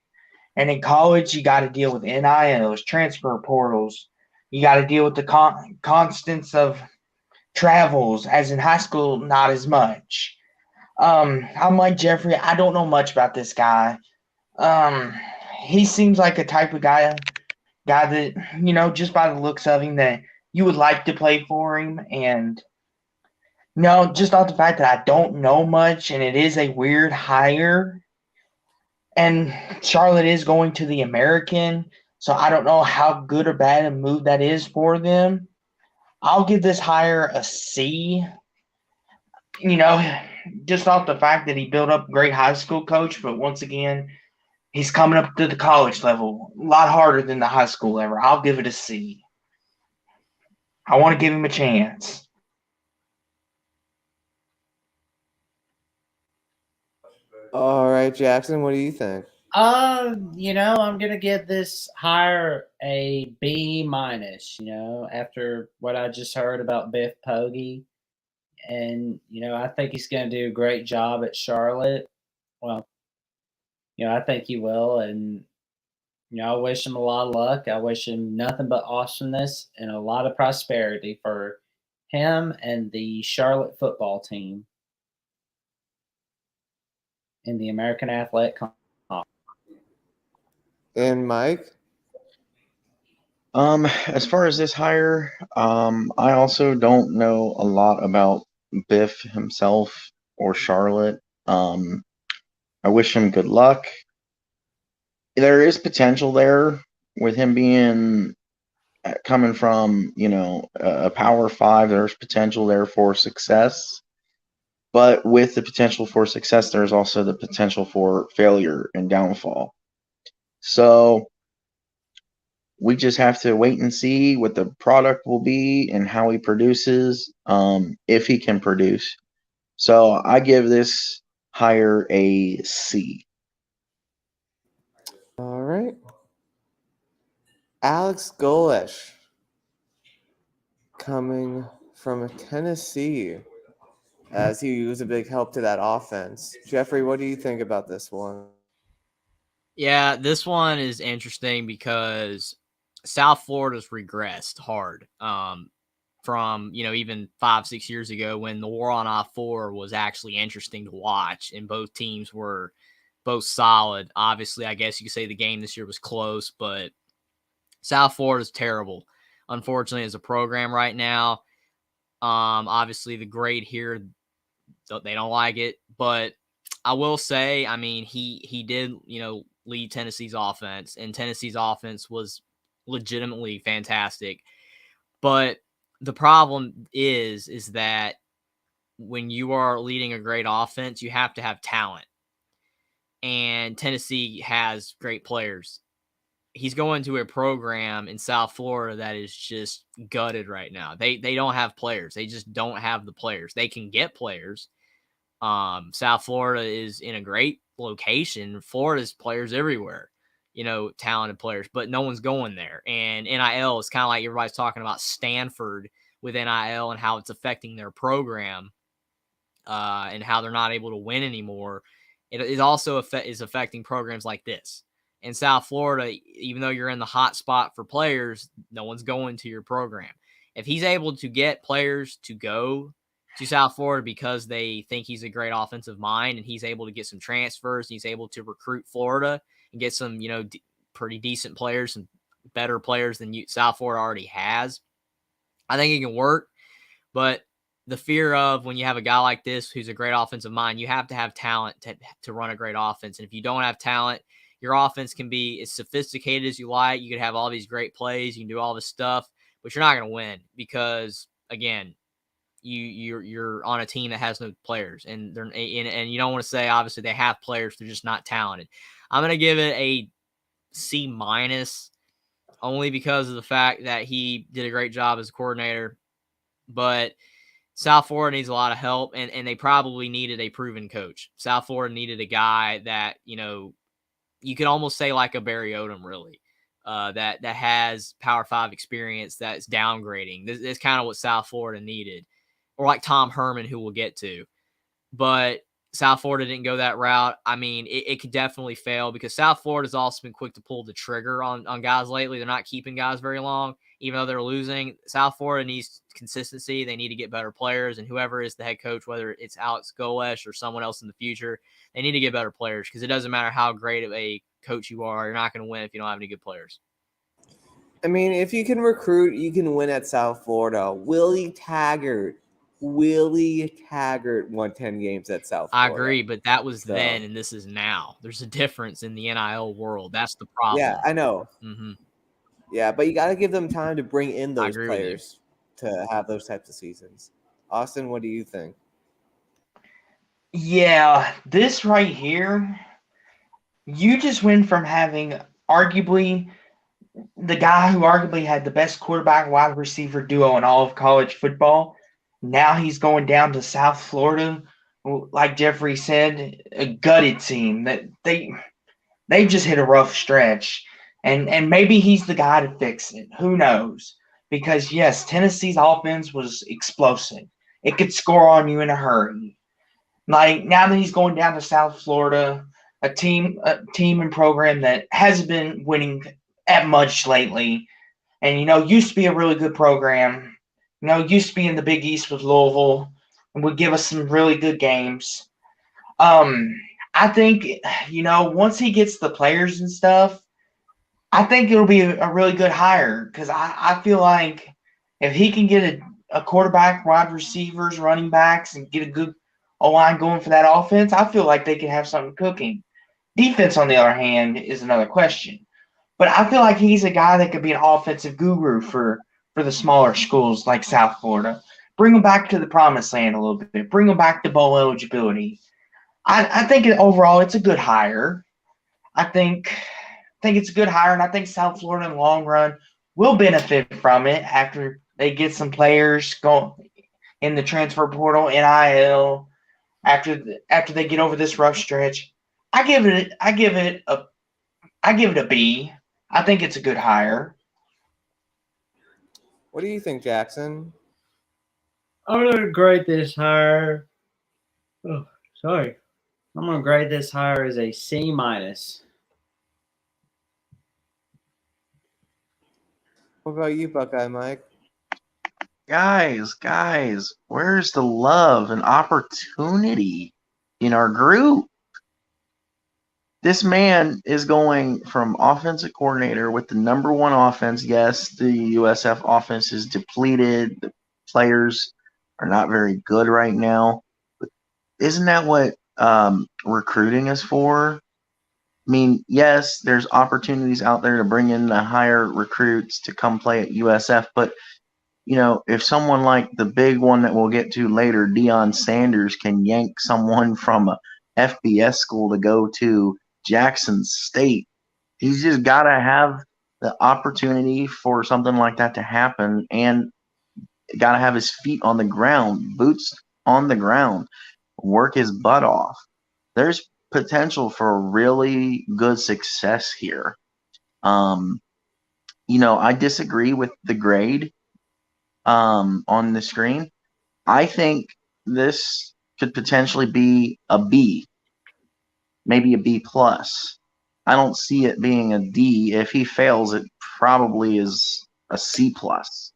And in college, you got to deal with NILs, transfer portals. You got to deal with the constants of travels, as in high school, not as much. I'm like Jeffrey. I don't know much about this guy. He seems like a type of guy that, just by the looks of him, that you would like to play for him. And no, just off the fact that I don't know much, and it is a weird hire. And Charlotte is going to the American, so I don't know how good or bad a move that is for them. I'll give this hire a C. Just off the fact that he built up a great high school coach, but once again, he's coming up to the college level a lot harder than the high school level. I'll give it a C. I want to give him a chance. All right, Jackson, what do you think? I'm gonna give this hire a B minus. After what I just heard about Biff Poggi, and I think he's gonna do a great job at Charlotte. Well, I think he will, and I wish him a lot of luck. I wish him nothing but awesomeness and a lot of prosperity for him and the Charlotte football team in the American Athletic Conference. And Mike? As far as this hire, I also don't know a lot about Biff himself or Charlotte. I wish him good luck. There is potential there with him being coming from, a Power Five. There's potential there for success. But with the potential for success, there's also the potential for failure and downfall. So we just have to wait and see what the product will be and how he produces, if he can produce. So I give this hire a C. All right. Alex Golesh, coming from Tennessee, as he was a big help to that offense. Jeffrey, what do you think about this one? Yeah, this one is interesting because South Florida's regressed hard. From even 5-6 years ago when the war on I-4 was actually interesting to watch and both teams were both solid. Obviously, I guess you could say the game this year was close, but South Florida is terrible, unfortunately, as a program right now. Obviously, the grade here, they don't like it, but I will say, I mean, he did lead Tennessee's offense, and Tennessee's offense was legitimately fantastic. But the problem is that when you are leading a great offense, you have to have talent. And Tennessee has great players. He's going to a program in South Florida that is just gutted right now. They don't have players. They just don't have the players. They can get players. South Florida is in a great location. Florida's players everywhere, talented players, but no one's going there. And NIL is kind of like everybody's talking about Stanford with NIL and how it's affecting their program, and how they're not able to win anymore. It also is affecting programs like this. In South Florida, even though you're in the hot spot for players, no one's going to your program. If he's able to get players to go to South Florida because they think he's a great offensive mind and he's able to get some transfers, he's able to recruit Florida and get some, pretty decent players, some better players than South Florida already has, I think it can work. But the fear of when you have a guy like this who's a great offensive mind, you have to have talent to run a great offense. And if you don't have talent, your offense can be as sophisticated as you like. You could have all these great plays. You can do all this stuff, but you're not going to win because, again, you're on a team that has no players, and and you don't want to say obviously they have players, they're just not talented. I'm going to give it a C minus, only because of the fact that he did a great job as a coordinator, but South Florida needs a lot of help, and they probably needed a proven coach. South Florida needed a guy that, you could almost say like a Barry Odom, really, that has Power 5 experience that's downgrading. This is kind of what South Florida needed. Or like Tom Herman, who we'll get to. But South Florida didn't go that route. I mean, it could definitely fail because South Florida's also been quick to pull the trigger on guys lately. They're not keeping guys very long, even though they're losing. South Florida needs consistency. They need to get better players, and whoever is the head coach, whether it's Alex Golesh or someone else in the future, they need to get better players because it doesn't matter how great of a coach you are. You're not going to win if you don't have any good players. I mean, if you can recruit, you can win at South Florida. Willie Taggart won 10 games at South Florida. I agree, but that was then and this is now. There's a difference in the NIL world. That's the problem. Yeah, I know. Mm-hmm. Yeah, but you got to give them time to bring in those players to have those types of seasons. Austin, what do you think? Yeah, this right here, you just went from having arguably the guy who arguably had the best quarterback wide receiver duo in all of college football. Now he's going down to South Florida, like Jeffrey said, a gutted team that they've just hit a rough stretch, and maybe he's the guy to fix it. Who knows? Because yes, Tennessee's offense was explosive. It could score on you in a hurry. Like now that he's going down to South Florida, a team and program that hasn't been winning at much lately, and used to be a really good program. Used to be in the Big East with Louisville and would give us some really good games. I think once he gets the players and stuff, I think it'll be a really good hire because I feel like if he can get a quarterback, wide receivers, running backs, and get a good O-line going for that offense, I feel like they can have something cooking. Defense, on the other hand, is another question. But I feel like he's a guy that could be an offensive guru for the smaller schools like South Florida. Bring them back to the promised land a little bit. Bring them back to bowl eligibility. I think overall it's a good hire. I think it's a good hire, and I think South Florida in the long run will benefit from it after they get some players going in the transfer portal, NIL, after they get over this rough stretch. I give it a B. I think it's a good hire. What do you think, Jackson? I'm gonna grade this hire. Oh, sorry. I'm gonna grade this hire as a C minus. What about you, Buckeye Mike? Guys, where's the love and opportunity in our group? This man is going from offensive coordinator with the number one offense. Yes, the USF offense is depleted. The players are not very good right now. But isn't that what recruiting is for? I mean, yes, there's opportunities out there to bring in the higher recruits to come play at USF, but if someone like the big one that we'll get to later, Deion Sanders, can yank someone from a FBS school to go to Jackson State, he's just got to have the opportunity for something like that to happen, and got to have his feet on the ground, boots on the ground, work his butt off. There's potential for really good success here. I disagree with the grade on the screen. I think this could potentially be a B, maybe a B plus. I don't see it being a D. If he fails, it probably is a C plus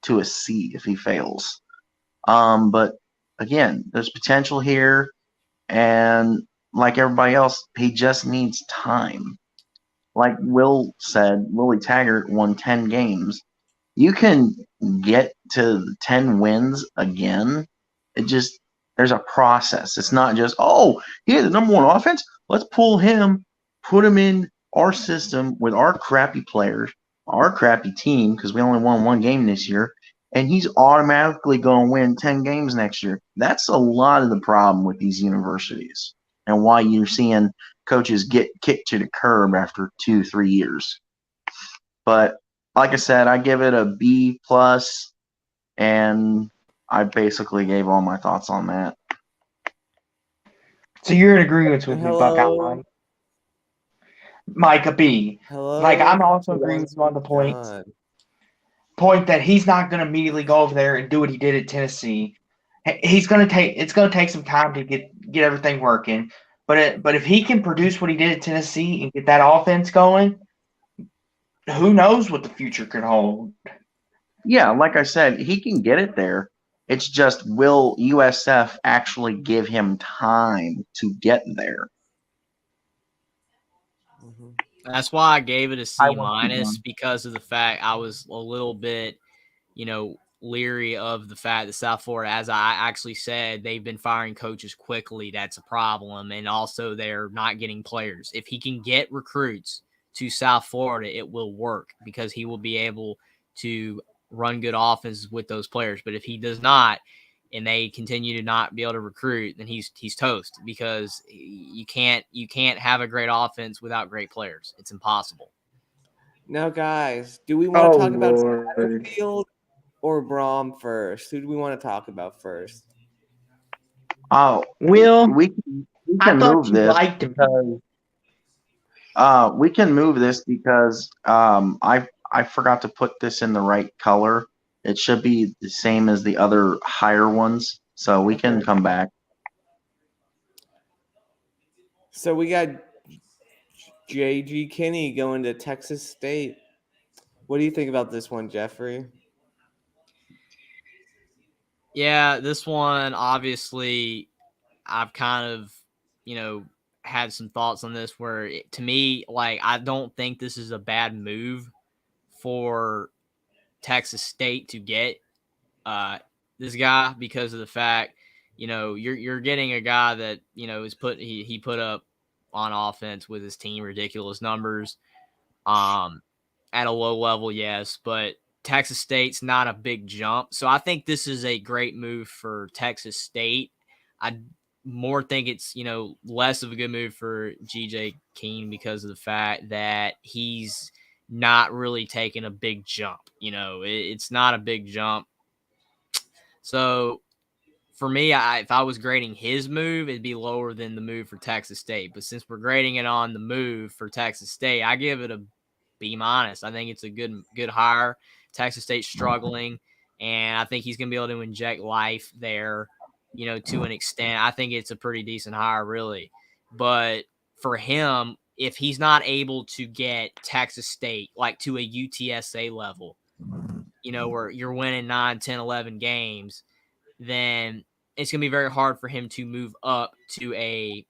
to a C if he fails. But again, there's potential here, and like everybody else, he just needs time. Like Will said, Willie Taggart won 10 games. You can get to 10 wins again. There's a process. It's not just, he had the number one offense. Let's pull him, put him in our system with our crappy players, our crappy team, because we only won one game this year, and he's automatically going to win 10 games next year. That's a lot of the problem with these universities and why you're seeing coaches get kicked to the curb after 2-3 years. But like I said, I give it a B plus, and I basically gave all my thoughts on that. So you're in agreement with me, Buckeye Hello. Mike. Mike, a B. Hello. Like, I'm also agreeing with you on the point that he's not going to immediately go over there and do what he did at Tennessee. It's going to take some time to get everything working. But if he can produce what he did at Tennessee and get that offense going, who knows what the future could hold? Yeah, like I said, he can get it there. It's just, will USF actually give him time to get there? Mm-hmm. That's why I gave it a C minus, because of the fact I was a little bit, leery of the fact that South Florida, as I actually said, they've been firing coaches quickly. That's a problem. And also they're not getting players. If he can get recruits to South Florida, it will work because he will be able to run good offenses with those players. But if he does not, and they continue to not be able to recruit, then he's toast, because you can't have a great offense without great players. It's impossible. Now, guys, do we want to talk about Lord. Satterfield or Brom first? Who do we want to talk about first? Oh, Will, we can I thought move you this liked him. because We can move this because I forgot to put this in the right color. It should be the same as the other higher ones, so we can Okay. come back. So we got J.G. Kinney going to Texas State. What do you think about this one, Jeffrey? Yeah, this one obviously I've kind of, had some thoughts on this where to me, like, I don't think this is a bad move for Texas State to get this guy because of the fact, you're getting a guy that, is he put up on offense with his team ridiculous numbers. At a low level, yes, but Texas State's not a big jump. So I think this is a great move for Texas State. I more think it's, less of a good move for GJ Keene because of the fact that he's not really taking a big jump. It's not a big jump. So for me, if I was grading his move, it'd be lower than the move for Texas State. But since we're grading it on the move for Texas State, I give it a B minus. I think it's a good hire. Texas State's struggling, and I think he's going to be able to inject life there, to an extent. I think it's a pretty decent hire, really. But for him, if he's not able to get Texas State like to a UTSA level, where you're winning 9, 10, 11 games, then it's going to be very hard for him to move up to a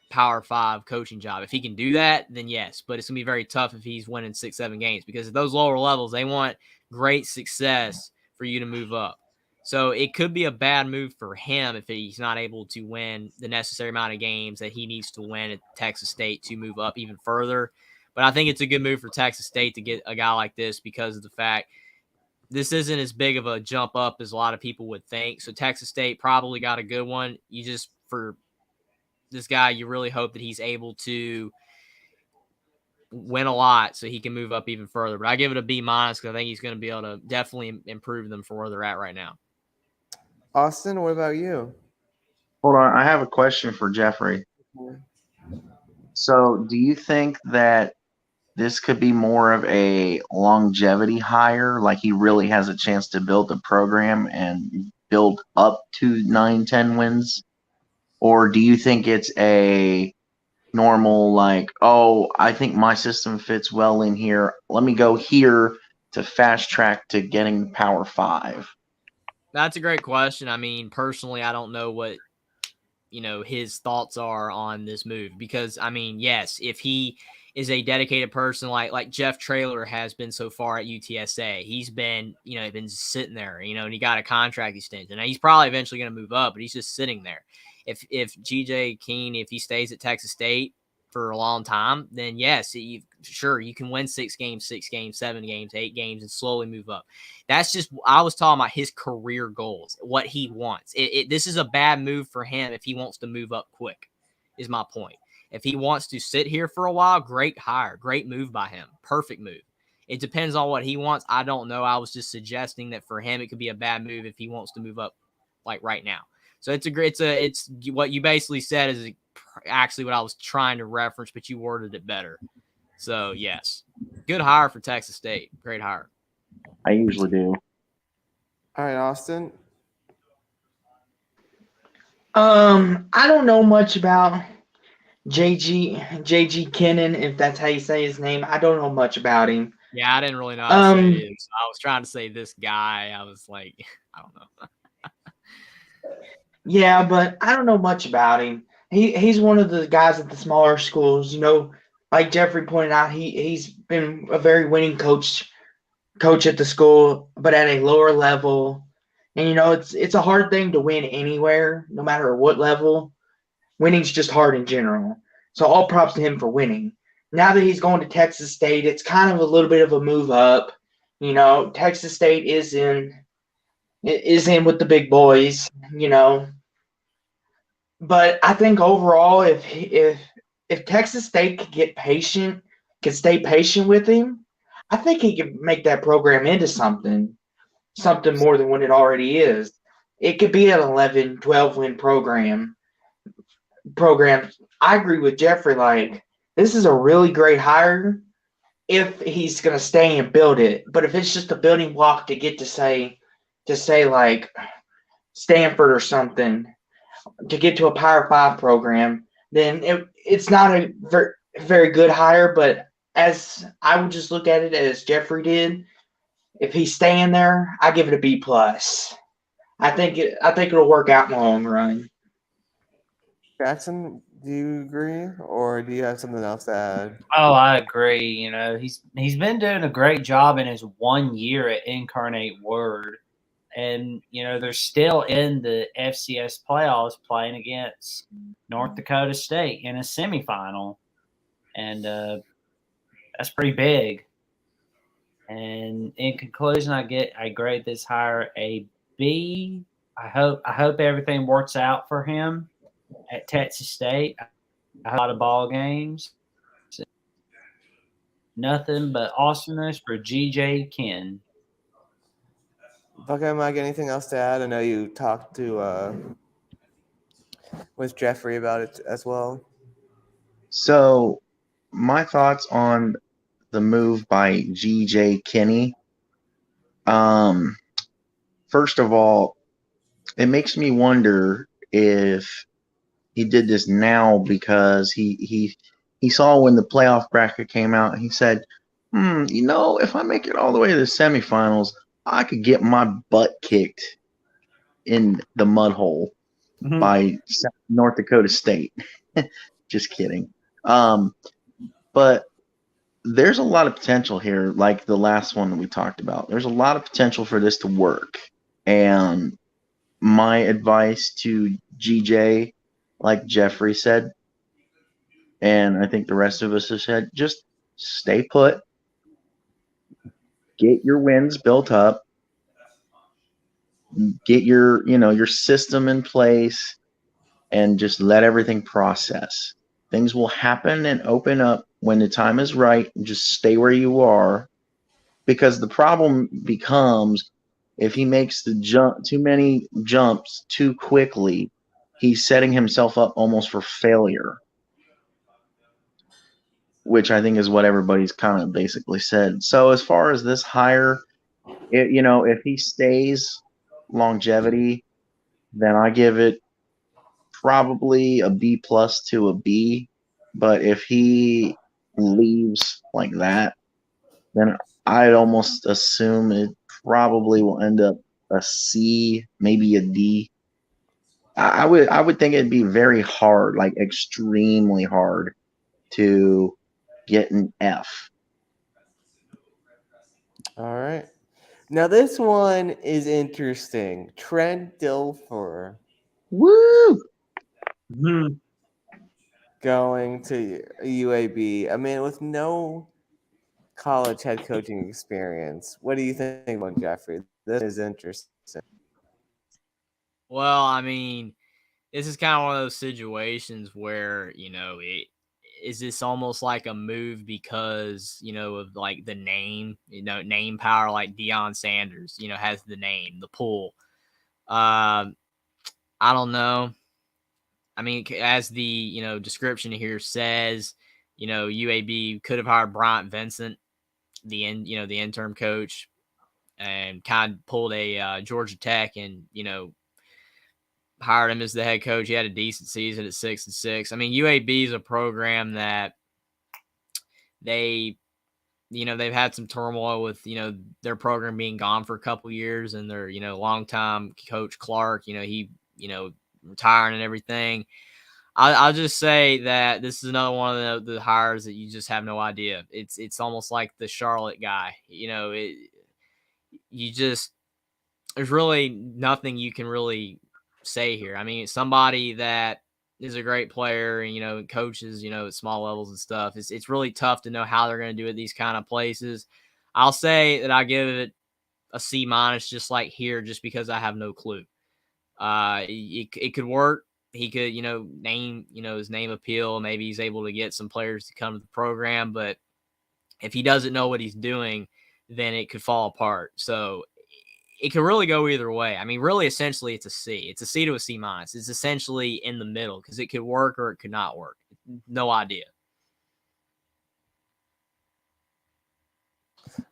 Power 5 coaching job. If he can do that, then yes, but it's going to be very tough if he's winning 6, 7 games because at those lower levels, they want great success for you to move up. So it could be a bad move for him if he's not able to win the necessary amount of games that he needs to win at Texas State to move up even further. But I think it's a good move for Texas State to get a guy like this because of the fact this isn't as big of a jump up as a lot of people would think. So Texas State probably got a good one. You just, for this guy, you really hope that he's able to win a lot so he can move up even further. But I give it a B minus because I think he's going to be able to definitely improve them from where they're at right now. Austin, what about you? Hold on, I have a question for Jeffrey. So, do you think that this could be more of a longevity hire, like he really has a chance to build the program and build up to 9, 10 wins? Or do you think it's a normal, like, oh, I think my system fits well in here. Let me go here to fast track to getting Power 5? That's a great question. I mean, personally, I don't know what, his thoughts are on this move because, I mean, yes, if he is a dedicated person like Jeff Traylor has been so far at UTSA, he's been, been sitting there, and he got a contract extension. Now, he's probably eventually going to move up, but he's just sitting there. If GJ Keene, if he stays at Texas State for a long time, then yes, sure, you can win 6 games, 7 games, 8 games, and slowly move up. That's just, I was talking about his career goals, what he wants. This is a bad move for him if he wants to move up quick, is my point. If he wants to sit here for a while, great hire, great move by him, perfect move. It depends on what he wants. I don't know. I was just suggesting that for him, it could be a bad move if he wants to move up like right now. So it's what you basically said is actually what I was trying to reference, but you worded it better. So yes, good hire for Texas State. Great hire. I usually do. All right, Austin. I don't know much about JG Kennan, if that's how you say his name. I don't know much about him. Yeah, I didn't really know how to say it. So I was trying to say this guy. I was like, I don't know. Yeah, but I don't know much about him. He's one of the guys at the smaller schools. Like Jeffrey pointed out, he's been a very winning coach at the school, but at a lower level. And it's a hard thing to win anywhere, no matter what level. Winning's just hard in general. So all props to him for winning. Now that he's going to Texas State, it's kind of a little bit of a move up. Texas State is in with the big boys. But I think overall, if Texas State could stay patient with him, I think he could make that program into something more than what it already is. It could be an 11, 12 win program. I agree with Jeffrey. Like, this is a really great hire if he's going to stay and build it. But if it's just a building block to get to say like Stanford or something, to get to a Power 5 program, then it's not a very, very good hire. But as I would just look at it as Jeffrey did, if he's staying there, I give it a B plus. I think it'll work out in the long run. Jackson, do you agree, or do you have something else to add? Oh, I agree. You know, he's been doing a great job in his 1 year at Incarnate Word, and you know they're still in the FCS playoffs playing against North Dakota State in a semifinal, and that's pretty big. And in conclusion, I grade this hire a B. I hope everything works out for him at Texas State. I had a lot of ball games. Nothing but awesomeness for GJ Ken. Buckeye Mike, anything else to add? I know you talked to with Jeffrey about it as well. So, my thoughts on the move by GJ Kinney. First of all, it makes me wonder if he did this now because he saw when the playoff bracket came out and he said, if I make it all the way to the semifinals, I could get my butt kicked in the mud hole by North Dakota State. Just kidding. But there's a lot of potential here, like the last one that we talked about. There's a lot of potential for this to work. And my advice to GJ, like Jeffrey said, and I think the rest of us have said, just stay put, get your wins built up, get your system in place, and just let everything process. Things will happen and open up when the time is right. Just stay where you are, because the problem becomes if he makes too many jumps too quickly, he's setting himself up almost for failure, which I think is what everybody's kind of basically said. So as far as this hire, if he stays longevity, then I give it probably a B plus to a B. But if he leaves like that, then I'd almost assume it probably will end up a C, maybe a D. I would think it'd be very hard, like extremely hard, to get an F. All right. Now this one is interesting. Trent Dilfer Woo! going to UAB. I mean, with no college head coaching experience. What do you think about Jeffrey? This is interesting. Well, I mean, this is kind of one of those situations where, is this almost like a move because, of like the name, name power, like Deion Sanders, has the name, the pull. I don't know. I mean, as the, description here says, UAB could have hired Bryant Vincent, the interim coach, and kind of pulled a Georgia Tech and, hired him as the head coach. He had a decent season at 6-6. I mean, UAB is a program that they've had some turmoil with, their program being gone for a couple years, and their, longtime coach Clark, he, retiring and everything. I'll just say that this is another one of the hires that you just have no idea. It's almost like the Charlotte guy, there's really nothing you can really say here. I mean, it's somebody that is a great player and, coaches, at small levels and stuff. It's really tough to know how they're going to do it at these kind of places. I'll say that I give it a C minus, just like here, just because I have no clue. It could work. He could, name, his name appeal. Maybe he's able to get some players to come to the program, but if he doesn't know what he's doing, then it could fall apart. So it could really go either way. I mean, really, essentially, it's a C. It's a C to a C minus. It's essentially in the middle because it could work or it could not work. No idea.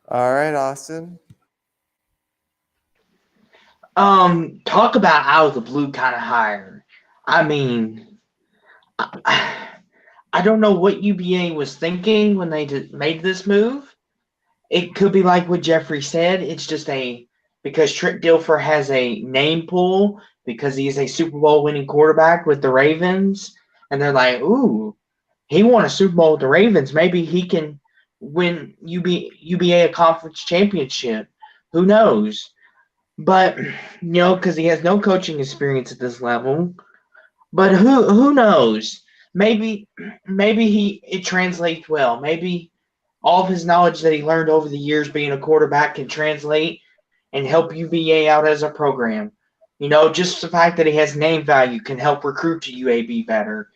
All right, Austin. Talk about out of the blue kind of hire. I mean, I don't know what UBA was thinking when they made this move. It could be like what Jeffrey said. It's just because Trent Dilfer has a name pool because he's a Super Bowl winning quarterback with the Ravens, and they're like, ooh, he won a Super Bowl with the Ravens. Maybe he can win UBA a conference championship. Who knows? But because he has no coaching experience at this level. But who knows? Maybe it translates well. Maybe all of his knowledge that he learned over the years being a quarterback can translate and help UVA out as a program. Just the fact that he has name value can help recruit to UAB better.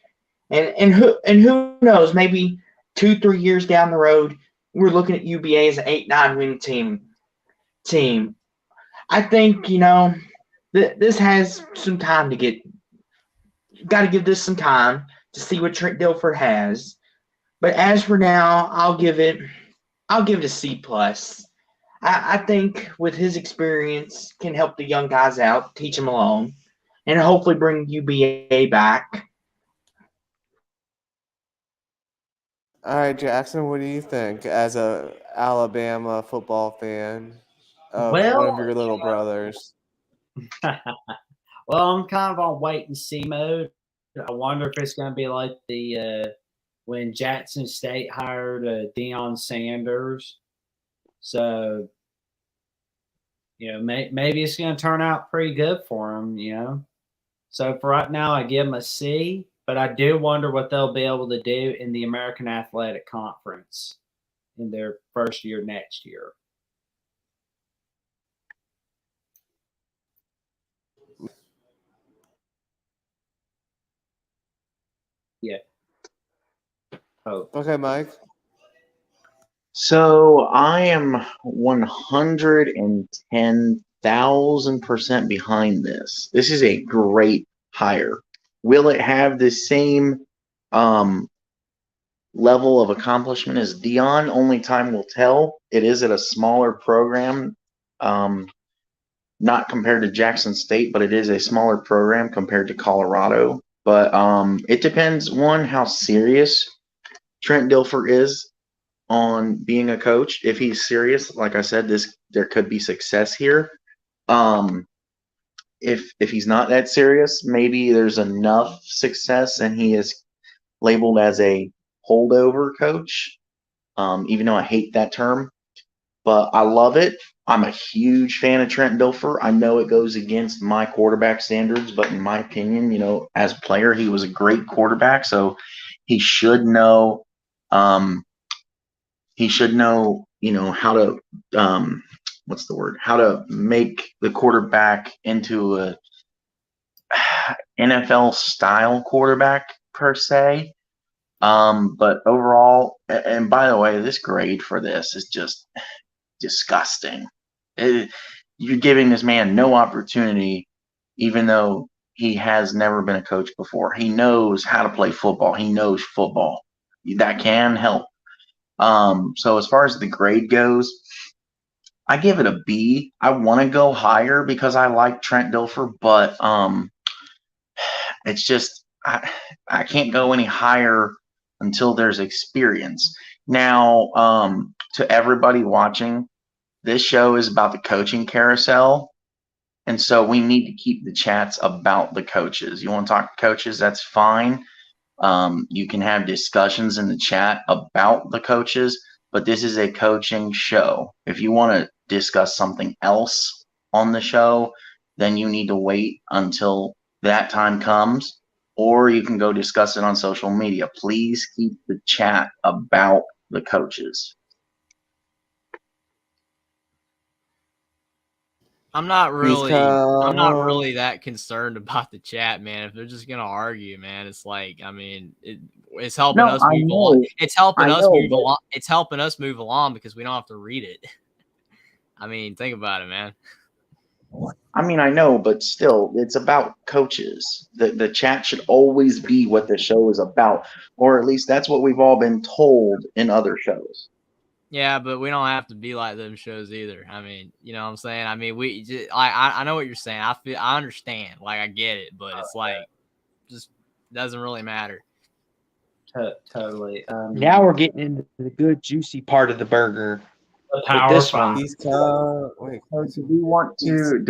And who knows? Maybe 2-3 years down the road, we're looking at UBA as an 8-9 win team. I think this has some time to get. Got to give this some time to see what Trent Dilfer has. But as for now, I'll give it a C plus. I think with his experience can help the young guys out, teach them along, and hopefully bring UBA back. All right, Jackson, what do you think as a Alabama football fan of one of Well, your little brothers? well, I'm kind of on wait and see mode. I wonder if it's going to be like the when Jackson State hired Deion Sanders. So, maybe it's going to turn out pretty good for him. So for right now, I give him a C. But I do wonder what they'll be able to do in the American Athletic Conference in their first year next year. Yeah. Oh. Okay, Mike. So I am 110,000% behind this. This is a great hire. Will it have the same level of accomplishment as Dion? Only time will tell. It is at a smaller program, not compared to Jackson State, but it is a smaller program compared to Colorado. But it depends, one, how serious Trent Dilfer is on being a coach. If he's serious, like I said, there could be success here. If he's not that serious, maybe there's enough success and he is labeled as a holdover coach. Even though I hate that term, but I love it. I'm a huge fan of Trent Dilfer. I know it goes against my quarterback standards, but in my opinion, as a player, he was a great quarterback. So he should know. How to what's the word? How to make the quarterback into a NFL style quarterback per se. But overall, and by the way, this grade for this is just disgusting. You're giving this man no opportunity, even though he has never been a coach before. He knows how to play football. He knows football. That can help. So as far as the grade goes, I give it a B. I want to go higher because I like Trent Dilfer, but it's just I can't go any higher until there's experience. Now, to everybody watching, this show is about the coaching carousel. And so we need to keep the chats about the coaches. You want to talk to coaches? That's fine. You can have discussions in the chat about the coaches, but this is a coaching show. If you want to discuss something else on the show, then you need to wait until that time comes, or you can go discuss it on social media. Please keep the chat about the coaches. I'm not really that concerned about the chat, man. If they're just gonna argue, man, it's like, I mean, it's helping us move along. It's helping us move along. It's helping us move along because we don't have to read it. I mean, think about it, man. I mean, I know, but still, it's about coaches. The chat should always be what the show is about, or at least that's what we've all been told in other shows. Yeah, but we don't have to be like them shows either. I mean, you know what I'm saying? I mean, I know what you're saying. I understand. Like, I get it, but it's like, just doesn't really matter. Totally. Now we're getting into the good juicy part of the burger The with Power this Five. one. Wait. Do we want to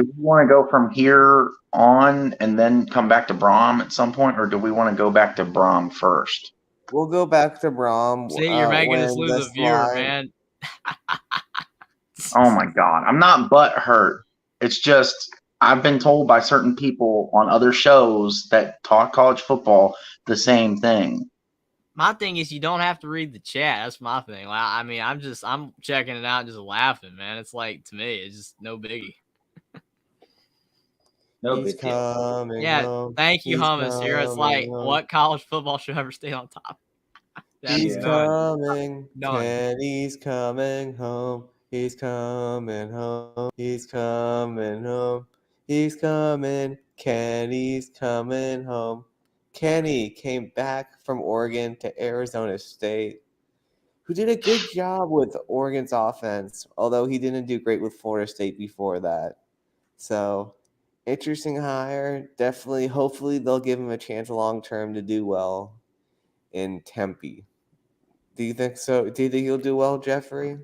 go from here on and then come back to Braum at some point, or do we want to go back to Braum first? We'll go back to Braum See, you're making us when lose the a viewer, slime. man. Oh my God, I'm not butthurt. It's just I've been told by certain people on other shows that talk college football the same thing. My thing is, you don't have to read the chat. That's my thing. Like, I mean, I'm checking it out and just laughing, man. It's like, to me, it's just no biggie. No He's big deal. coming Yeah, home. thank you, He's hummus. Here, it's like, coming home. what college football should ever stay on top? That's He's none. coming. None. Kenny's coming home. He's coming home. He's coming home. He's coming. Kenny's coming home. Kenny came back from Oregon to Arizona State, who did a good job with Oregon's offense, although he didn't do great with Florida State before that. So, interesting hire. Definitely, hopefully, they'll give him a chance long term to do well in Tempe. Do you think so? Do you think he'll do well, Jeffrey?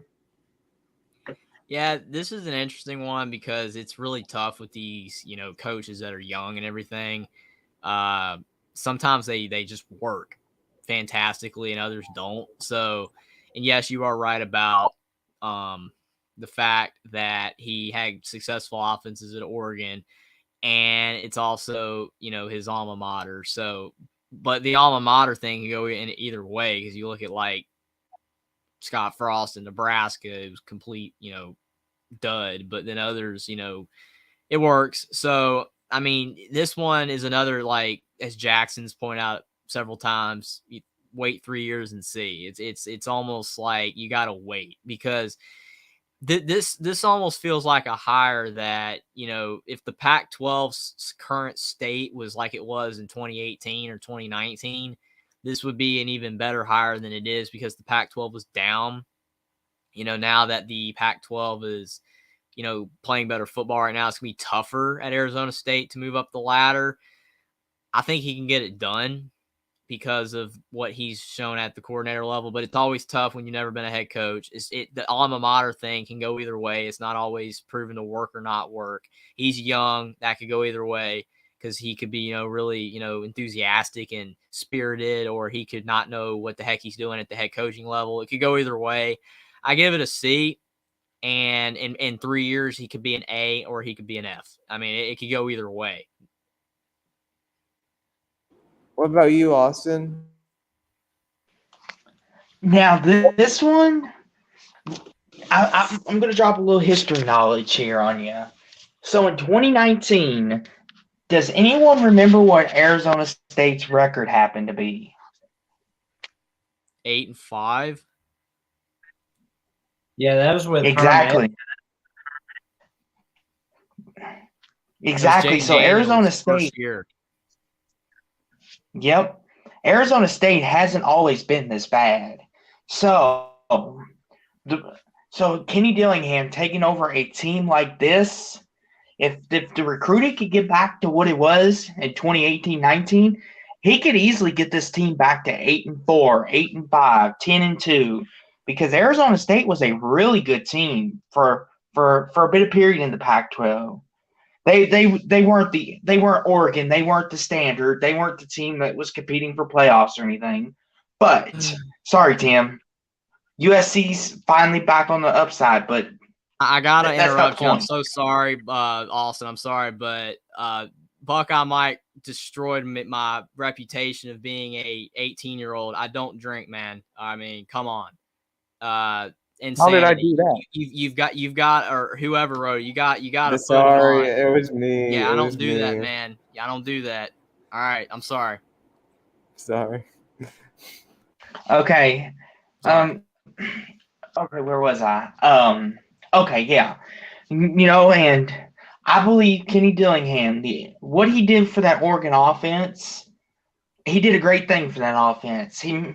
Yeah, this is an interesting one because it's really tough with these, you know, coaches that are young and everything. Uh, Sometimes they just work fantastically and others don't. So, and yes, you are right about the fact that he had successful offenses at Oregon, and it's also, you know, his alma mater. So, but the alma mater thing can go in either way because you look at like Scott Frost in Nebraska, it was complete, you know, dud, but then others, you know, it works. So, I mean, this one is another, like, as Jackson's pointed out several times, you wait 3 years and see. It's almost like you got to wait because this almost feels like a hire that, you know, if the Pac-12's current state was like it was in 2018 or 2019, this would be an even better hire than it is because the Pac-12 was down. You know, now that the Pac-12 is, you know, playing better football right now, it's going to be tougher at Arizona State to move up the ladder. I think he can get it done because of what he's shown at the coordinator level, but it's always tough when you've never been a head coach. The alma mater thing can go either way. It's not always proven to work or not work. He's young. That could go either way because he could be, you know, really, you know, enthusiastic and spirited, or he could not know what the heck he's doing at the head coaching level. It could go either way. I give it a C, and in 3 years, he could be an A or he could be an F. I mean, it could go either way. What about you, Austin? Now this one, I'm going to drop a little history knowledge here on you. So in 2019, does anyone remember what Arizona State's record happened to be? 8-5. Yeah, that was with Exactly. Exactly. Jane So Arizona Daniels' State. first year. Yep. Arizona State hasn't always been this bad. So Kenny Dillingham taking over a team like this, if the recruiting could get back to what it was in 2018-19, he could easily get this team back to 8-4, 8-5, 10-2, because Arizona State was a really good team for a bit of period in the Pac-12. They weren't Oregon, they weren't the standard, they weren't the team that was competing for playoffs or anything. But sorry, Tim, USC's finally back on the upside, but I gotta that's not interrupt the you. I'm point. so sorry, Austin. I'm sorry, but Buckeye Mike destroyed my reputation of being a 18-year-old. I don't drink, man. I mean, come on. Insanity. How did I do that? You've got, or whoever wrote it, you got to put it Sorry, on. it was me. Yeah, it I was don't do me. that, man. Yeah, I don't do that. All right, I'm sorry. Sorry. Okay. Sorry. Okay, where was I? Okay, yeah. You know, and I believe Kenny Dillingham, what he did for that Oregon offense, he did a great thing for that offense. He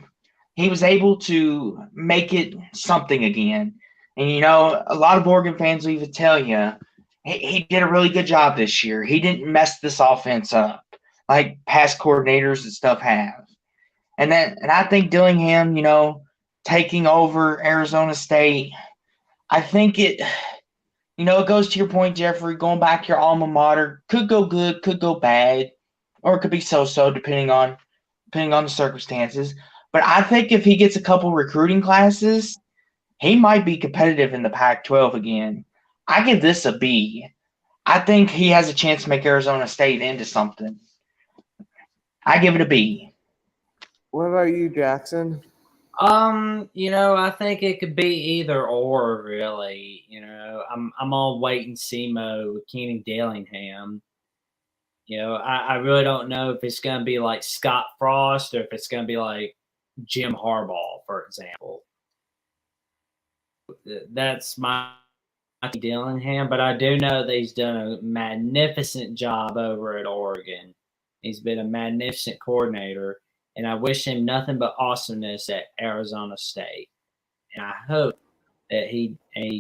he was able to make it something again. And a lot of Oregon fans will even tell you he did a really good job this year. He didn't mess this offense up like past coordinators and stuff have. And I think Dillingham, taking over Arizona State, I think it goes to your point, Jeffrey, going back to your alma mater, could go good, could go bad, or it could be so-so depending on the circumstances. But I think if he gets a couple recruiting classes, he might be competitive in the Pac-12 again. I give this a B. I think he has a chance to make Arizona State into something. I give it a B. What about you, Jackson? I think it could be either or, really. I'm on wait and see mode with Kenny Dillingham. I really don't know if it's going to be like Scott Frost or if it's going to be like Jim Harbaugh, for example. That's my Dillingham, but I do know that he's done a magnificent job over at Oregon. He's been a magnificent coordinator, and I wish him nothing but awesomeness at Arizona State. And I hope that he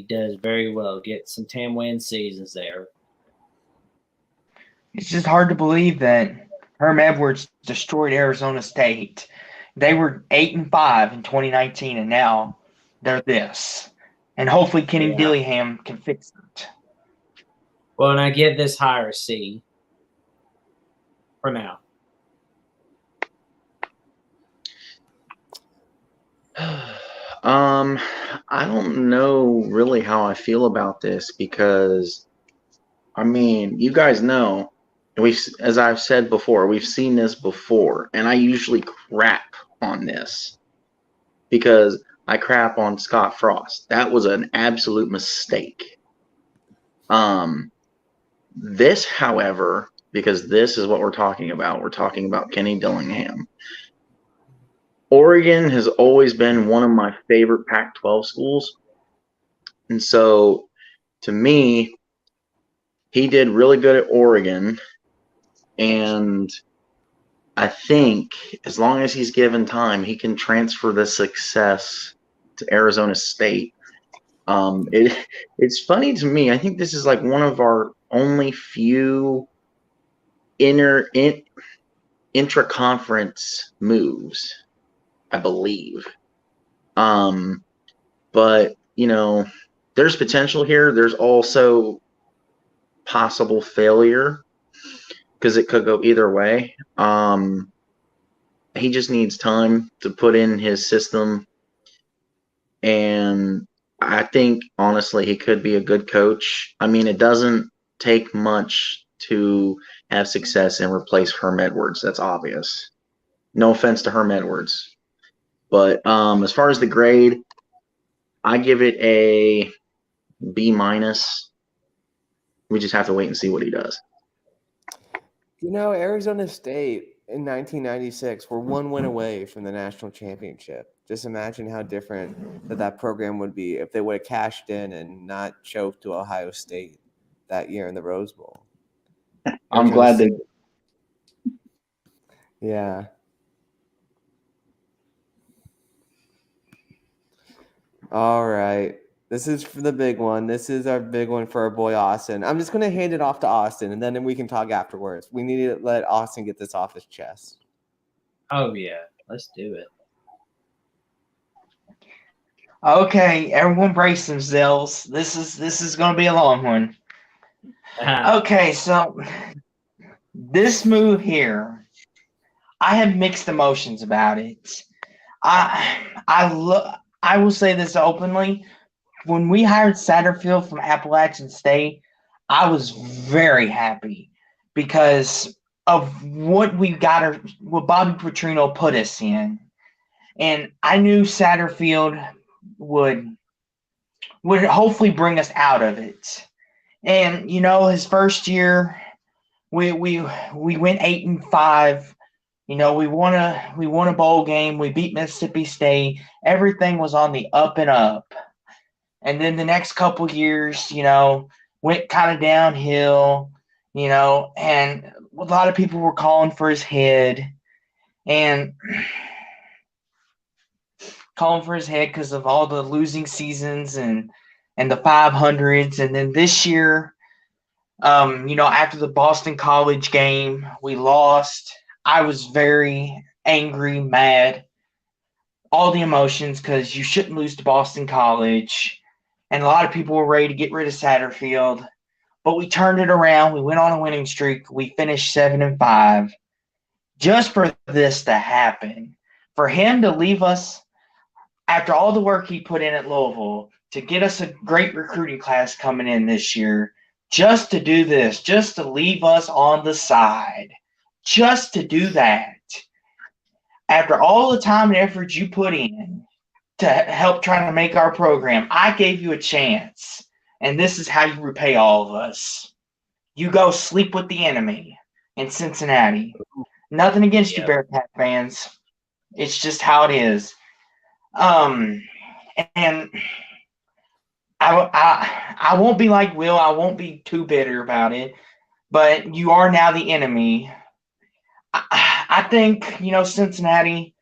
does very well, get some 10-win seasons there. It's just hard to believe that Herm Edwards destroyed Arizona State. They were 8-5 in 2019, and now they're this. And hopefully Kenny Dillingham can fix it. Well, and I give this hire a C for now. I don't know really how I feel about this because, you guys know, as I've said before, we've seen this before, and I usually crap on this because I crap on Scott Frost. That was an absolute mistake. This, however, because this is what we're talking about Kenny Dillingham. Oregon has always been one of my favorite Pac-12 schools. And so, to me, he did really good at Oregon. And I think as long as he's given time, he can transfer the success to Arizona State. It's funny to me. I think this is like one of our only few intra-conference moves, I believe. But there's potential here. There's also possible failure because it could go either way. He just needs time to put in his system, and I think honestly he could be a good coach. It doesn't take much to have success and replace Herm Edwards. That's obvious. No offense to Herm Edwards. But as far as the grade, I give it a B-. We just have to wait and see what he does. Arizona State in 1996 were one win away from the national championship. Just imagine how different that program would be if they would have cashed in and not choked to Ohio State that year in the Rose Bowl. I'm glad they. Yeah. All right. This is for the big one. This is our big one for our boy Austin. I'm just going to hand it off to Austin, and then we can talk afterwards. We need to let Austin get this off his chest. Oh, yeah. Let's do it. Okay, everyone brace themselves. This is going to be a long one. Okay, so this move here, I have mixed emotions about it. I will say this openly. When we hired Satterfield from Appalachian State, I was very happy because of what Bobby Petrino put us in. And I knew Satterfield would hopefully bring us out of it. And his first year, we went 8-5. We won a bowl game. We beat Mississippi State. Everything was on the up and up. And then the next couple years, went kind of downhill, and a lot of people were calling for his head. And calling for his head because of all the losing seasons and the 500s. And then this year, after the Boston College game, we lost. I was very angry, mad, all the emotions because you shouldn't lose to Boston College. And a lot of people were ready to get rid of Satterfield. But we turned it around. We went on a winning streak. We finished 7-5. Just for this to happen, for him to leave us after all the work he put in at Louisville, to get us a great recruiting class coming in this year, just to do this, just to leave us on the side, just to do that, after all the time and effort you put in to help try to make our program, I gave you a chance, and this is how you repay all of us. You go sleep with the enemy in Cincinnati. Nothing against you, Bearcat fans. It's just how it is. And I won't be like Will. I won't be too bitter about it. But you are now the enemy. I think, Cincinnati,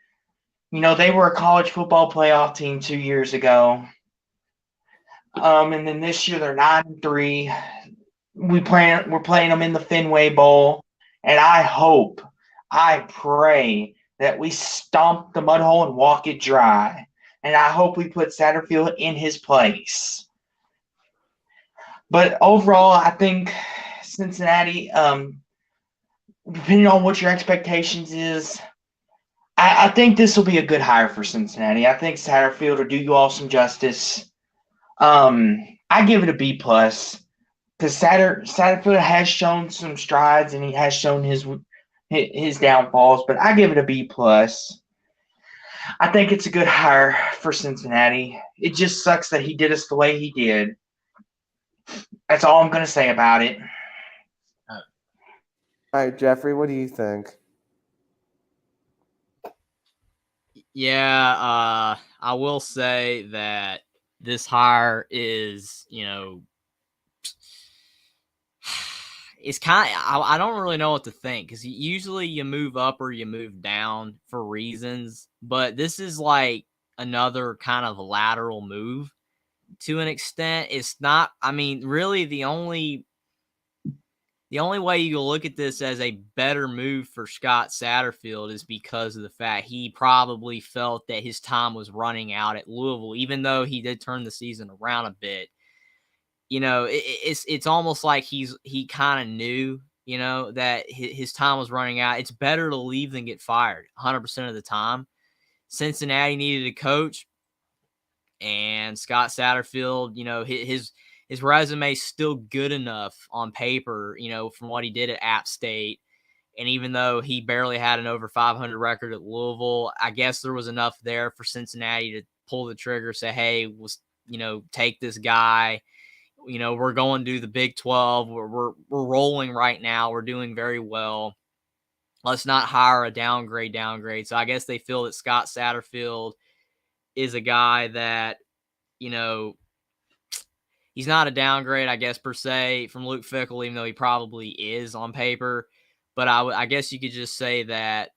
they were a college football playoff team 2 years ago. And then this year they're 9-3. We're playing them in the Fenway Bowl. And I pray that we stomp the mud hole and walk it dry. And I hope we put Satterfield in his place. But overall, I think Cincinnati, depending on what your expectations is, I think this will be a good hire for Cincinnati. I think Satterfield will do you all some justice. I give it a B+, because Satterfield has shown some strides and he has shown his downfalls, but I give it a B+. I think it's a good hire for Cincinnati. It just sucks that he did us the way he did. That's all I'm going to say about it. All right, Jeffrey, what do you think? Yeah, I will say that this hire is, it's kind of, I don't really know what to think, because usually you move up or you move down for reasons, but this is like another kind of lateral move to an extent. It's not, really the only way you can look at this as a better move for Scott Satterfield is because of the fact he probably felt that his time was running out at Louisville, even though he did turn the season around a bit. It's almost like he kind of knew, that his time was running out. It's better to leave than get fired 100% of the time. Cincinnati needed a coach, and Scott Satterfield, his resume is still good enough on paper, from what he did at App State. And even though he barely had an over 500 record at Louisville, I guess there was enough there for Cincinnati to pull the trigger, say, hey, take this guy. We're going to the Big 12. We're rolling right now. We're doing very well. Let's not hire a downgrade. So I guess they feel that Scott Satterfield is a guy that, he's not a downgrade, I guess, per se, from Luke Fickell, even though he probably is on paper. But I guess you could just say that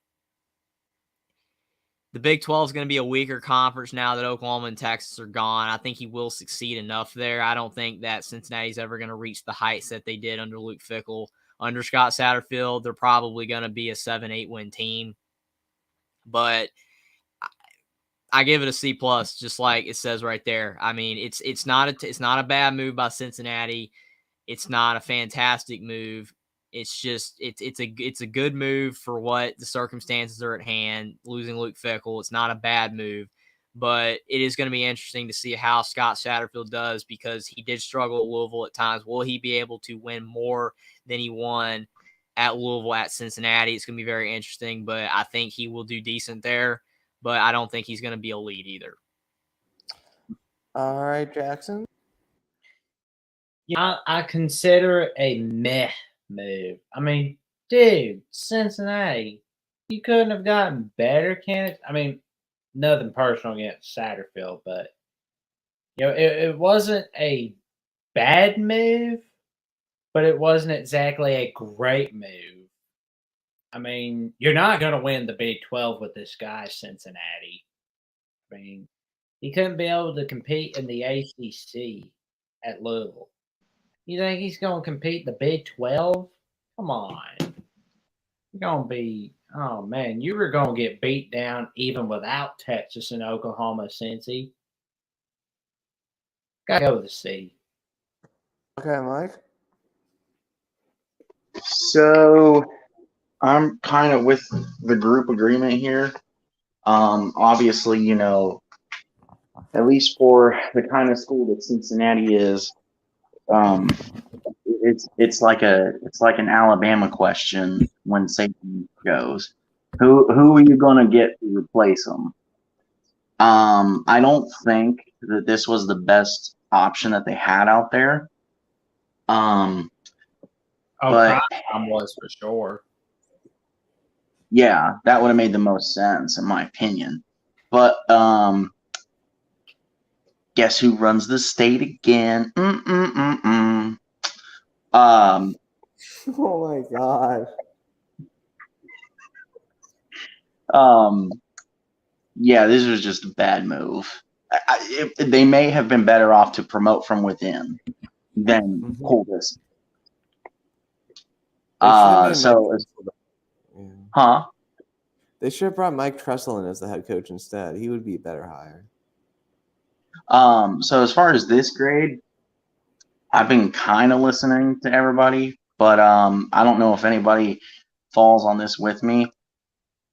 the Big 12 is going to be a weaker conference now that Oklahoma and Texas are gone. I think he will succeed enough there. I don't think that Cincinnati's ever going to reach the heights that they did under Luke Fickell. Under Scott Satterfield, they're probably going to be a 7-8 win team. But I give it a C+, just like it says right there. It's not a bad move by Cincinnati. It's not a fantastic move. It's just it's a good move for what the circumstances are at hand. Losing Luke Fickell, it's not a bad move, but it is going to be interesting to see how Scott Satterfield does, because he did struggle at Louisville at times. Will he be able to win more than he won at Louisville at Cincinnati? It's going to be very interesting, but I think he will do decent there. But I don't think he's going to be elite either. All right, Jackson. Yeah, I consider it a meh move. Dude, Cincinnati, you couldn't have gotten better candidates. Nothing personal against Satterfield, but it wasn't a bad move, but it wasn't exactly a great move. You're not going to win the Big 12 with this guy, Cincinnati. I mean, he couldn't be able to compete in the ACC at Louisville. You think he's going to compete the Big 12? Come on. You're going to be, oh man, you were going to get beat down even without Texas and Oklahoma, Cincy. Got to go with the C. Okay, Mike. So I'm kind of with the group agreement here. Obviously, you know, at least for the kind of school that Cincinnati is, it's like an Alabama question when Saban goes. Who are you gonna get to replace him? I don't think that this was the best option that they had out there. But Prime was for sure. yeah, that would have made the most sense in my opinion. But guess who runs the state again? Oh my god. Yeah, this was just a bad move. They may have been better off to promote from within than pull this. Huh? They should have brought Mike Tressel in as the head coach instead. He would be a better hire. So as far as this grade, I've been kind of listening to everybody, but I don't know if anybody falls on this with me.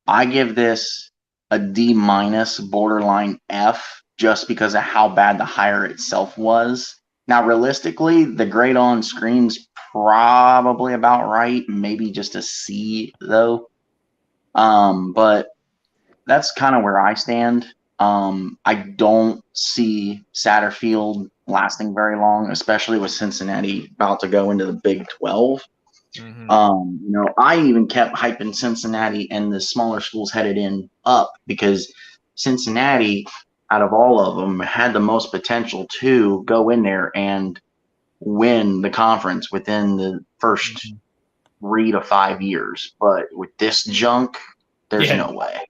I give this a D minus, borderline F, just because of how bad the hire itself was. Now, realistically, the grade on screen's probably about right, maybe just a C though. But that's kind of where I stand. I don't see Satterfield lasting very long, especially with Cincinnati about to go into the Big 12. You know, I even kept hyping Cincinnati and the smaller schools headed in up because Cincinnati, out of all of them, had the most potential to go in there and win the conference within the first 3 to 5 years. But with this junk, there's no way.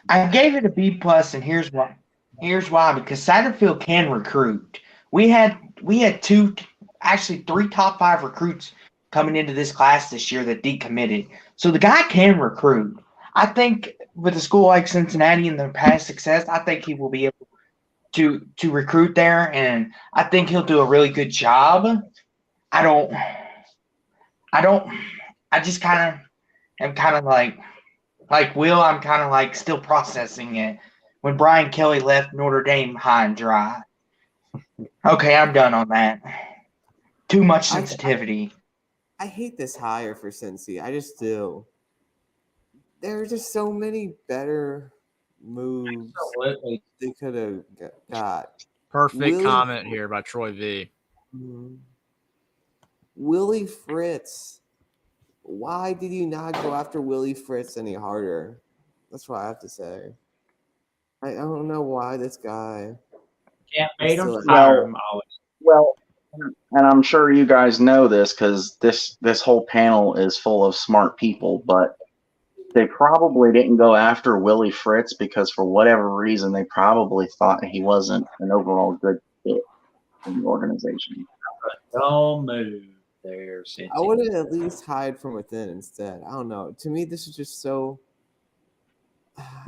I gave it a B plus, and here's why. Because Satterfield can recruit. We had three top 5 recruits coming into this class this year that decommitted. So the guy can recruit. I think with a school like Cincinnati and their past success, I think he will be able to recruit there, and I think he'll do a really good job. I just kind of am kind of like Will, I'm kind of like still processing it. When Brian Kelly left Notre Dame high and dry. Okay, I'm done on that. Too much sensitivity. I hate this hire for Cincy. I just do. There are just so many better moves they could have got. Perfect comment here by Troy V. Willie Fritz. Why did you not go after Willie Fritz any harder? That's what I have to say. I don't know why this guy can't beat him. Well, and I'm sure you guys know this because this whole panel is full of smart people, but they probably didn't go after Willie Fritz because for whatever reason they probably thought he wasn't an overall good fit in the organization. Don't move there, Cincy. I would have at least hired from within instead. I don't know. To me, this is just so.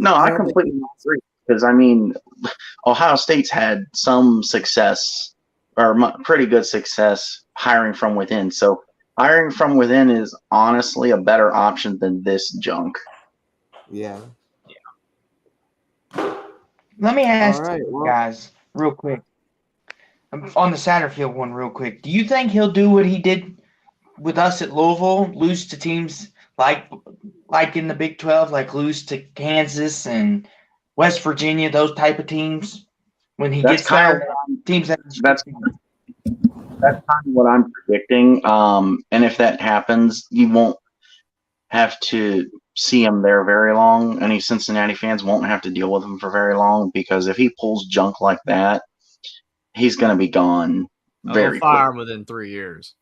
No, I completely agree because I mean, Ohio State's had some success or pretty good success hiring from within. So hiring from within is honestly a better option than this junk. Yeah. Let me ask you guys real quick. On the Satterfield one real quick. Do you think he'll do what he did with us at Louisville, lose to teams like in the Big 12, like lose to Kansas and West Virginia, those type of teams when he gets there? Teams that's kind of what I'm predicting. And if that happens, you won't have to see him there very long. Any Cincinnati fans won't have to deal with him for very long because if he pulls junk like that, he's going to be gone very quick. Fire him within 3 years.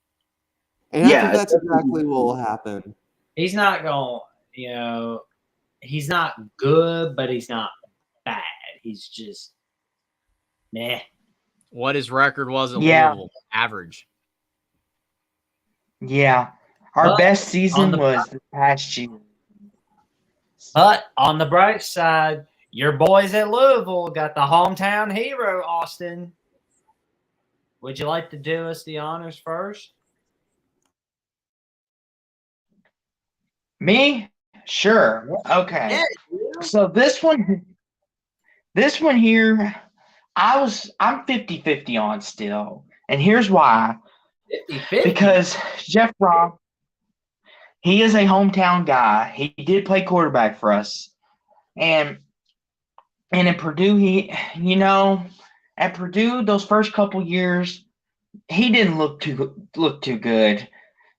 And I think that's exactly what will happen. He's not going, you know, he's not good, but he's not bad. He's just meh. What his record was at Yeah. Louisville, average. Yeah. Our But best on season the was this past year. But on the bright side, your boys at Louisville got the hometown hero, Austin. Would you like to do us the honors first? Me? Sure. Okay. So this one here, I'm 50-50 on still. And here's why. 50-50. Because Jeff Brom, he is a hometown guy. He did play quarterback for us. And at Purdue, at Purdue those first couple years, he didn't look too good.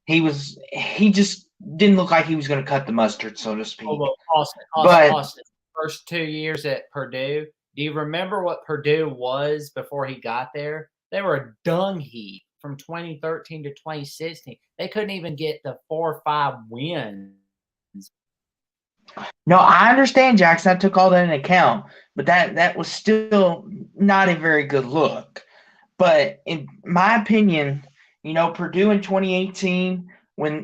He just didn't look like he was going to cut the mustard, so to speak. Well, Austin, first 2 years at Purdue, do you remember what Purdue was before he got there? They were a dung heap from 2013 to 2016. They couldn't even get the 4 or 5 wins. No, I understand, Jackson. I took all that into account, but that was still not a very good look. But in my opinion, Purdue in 2018,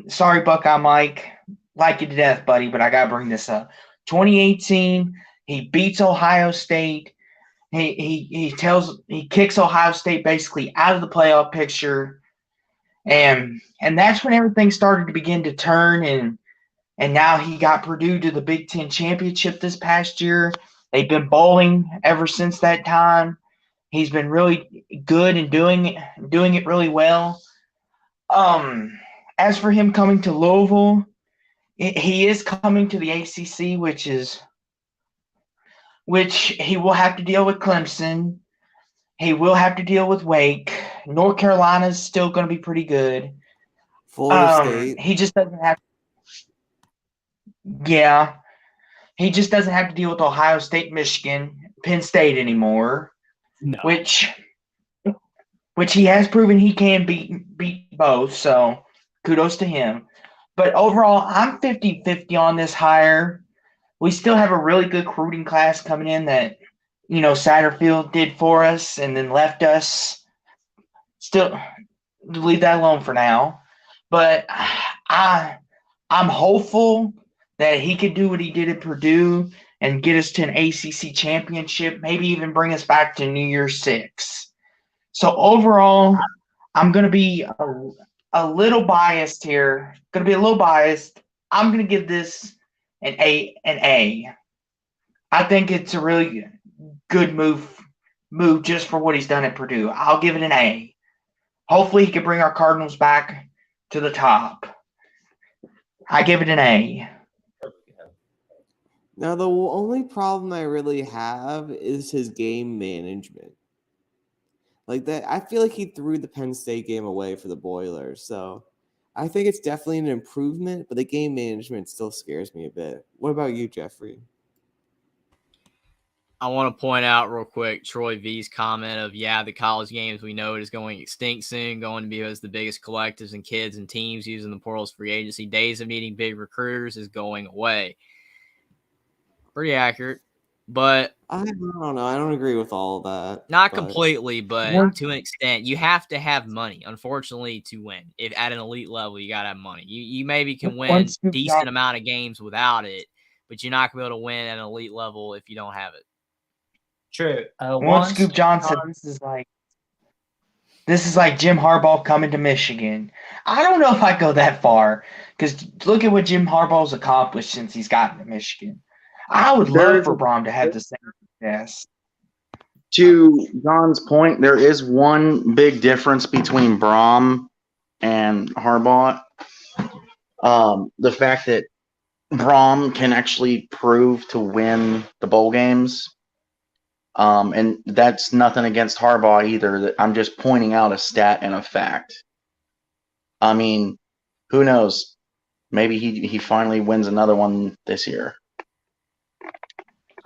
sorry, Buckeye Mike, like you to death, buddy, but I got to bring this up. 2018, he beats Ohio State. He kicks Ohio State basically out of the playoff picture. And that's when everything started to begin to turn, and now he got Purdue to the Big Ten championship this past year. They've been bowling ever since that time. He's been really good and doing it really well. As for him coming to Louisville, he is coming to the ACC, which he will have to deal with Clemson. He will have to deal with Wake. North Carolina is still going to be pretty good. Florida State. He just doesn't have. Yeah, he just doesn't have to deal with Ohio State, Michigan, Penn State anymore. No. Which he has proven he can beat both, so kudos to him. But overall, I'm 50-50 on this hire. We still have a really good recruiting class coming in that, Satterfield did for us and then left us. Still, leave that alone for now. But I'm hopeful that he could do what he did at Purdue and get us to an ACC championship, maybe even bring us back to New Year's 6. So overall, I'm going to be a little biased here. I'm going to give this an A. I think it's a really good move just for what he's done at Purdue. I'll give it an A. Hopefully he can bring our Cardinals back to the top. I give it an A. Now, the only problem I really have is his game management. Like that, I feel like he threw the Penn State game away for the Boilers. So I think it's definitely an improvement, but the game management still scares me a bit. What about you, Jeffrey? I want to point out real quick Troy V's comment of, the college games, we know it is going extinct soon, going to be as the biggest collectives and kids and teams using the portal as free agency. Days of needing big recruiters is going away. Pretty accurate, but I don't know. I don't agree with all of that. Not completely, but to an extent, you have to have money, unfortunately, to win. If at an elite level, you got to have money. You maybe can win a decent amount of games without it, but you're not going to be able to win at an elite level if you don't have it. True. One Scoop John said this is like Jim Harbaugh coming to Michigan. I don't know if I go that far, because look at what Jim Harbaugh's accomplished since he's gotten to Michigan. I would love for Brom to have the same success. To John's point, there is one big difference between Brom and Harbaugh. The fact that Brom can actually prove to win the bowl games. And that's nothing against Harbaugh either. I'm just pointing out a stat and a fact. I mean, who knows? Maybe he finally wins another one this year.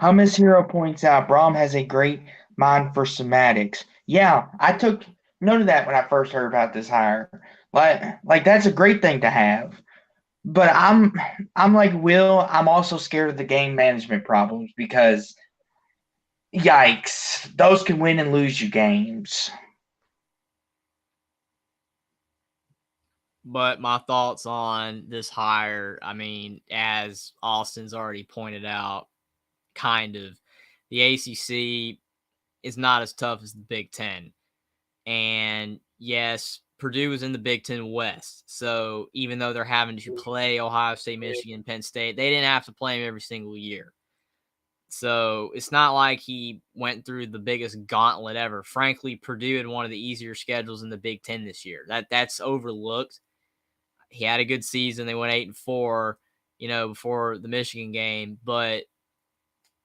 Hummus Hero points out Brom has a great mind for semantics. Yeah, I took note of that when I first heard about this hire. Like that's a great thing to have. But I'm like Will. I'm also scared of the game management problems because yikes, those can win and lose you games. But my thoughts on this hire, I mean, as Austin's already pointed out, kind of, the ACC is not as tough as the Big Ten. And yes, Purdue is in the Big Ten West. So even though they're having to play Ohio State, Michigan, Penn State, they didn't have to play them every single year. So it's not like he went through the biggest gauntlet ever. Frankly, Purdue had one of the easier schedules in the Big Ten this year. That's overlooked. He had a good season. They went 8-4, before the Michigan game, but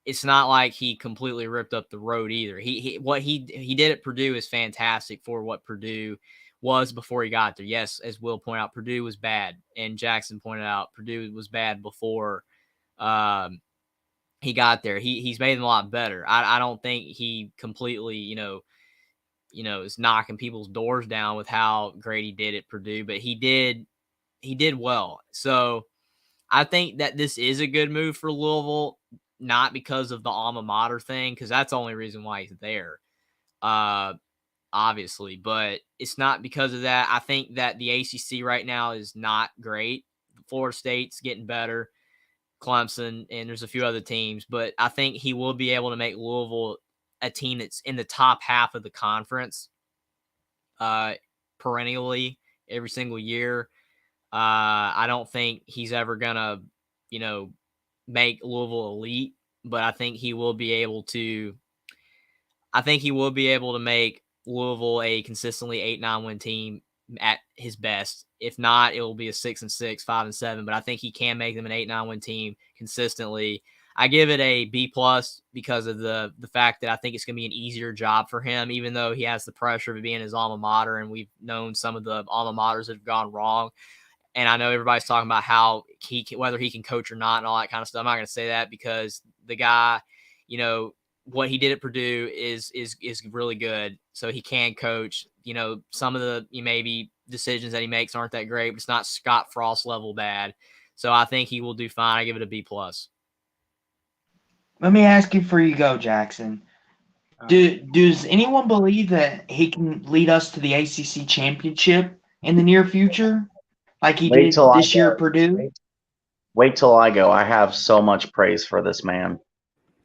it's not like he completely ripped up the road either. What he did at Purdue is fantastic for what Purdue was before he got there. Yes, as Will pointed out, Purdue was bad, and Jackson pointed out Purdue was bad before he got there. He's made them a lot better. I don't think he completely is knocking people's doors down with how great he did at Purdue, but he did well. So I think that this is a good move for Louisville, not because of the alma mater thing, because that's the only reason why he's there, obviously. But it's not because of that. I think that the ACC right now is not great. Florida State's getting better, Clemson, and there's a few other teams. But I think he will be able to make Louisville a team that's in the top half of the conference perennially every single year. I don't think he's ever gonna, make Louisville elite, but I think he will be able to. I think he will be able to make Louisville a consistently 8-9 win team at his best. If not, it will be a 6-6, 5-7. But I think he can make them an 8-9 win team consistently. I give it a B+ because of the fact that I think it's going to be an easier job for him, even though he has the pressure of being his alma mater, and we've known some of the alma maters that have gone wrong. And I know everybody's talking about how whether he can coach or not and all that kind of stuff. I'm not going to say that because the guy, what he did at Purdue is really good. So he can coach. Some of the maybe decisions that he makes aren't that great, but it's not Scott Frost level bad. So I think he will do fine. I give it a B+. Let me ask you before you go, Jackson. Does anyone believe that he can lead us to the ACC championship in the near future, like he Wait did till I this year go. at Purdue? Wait till I go. I have so much praise for this man.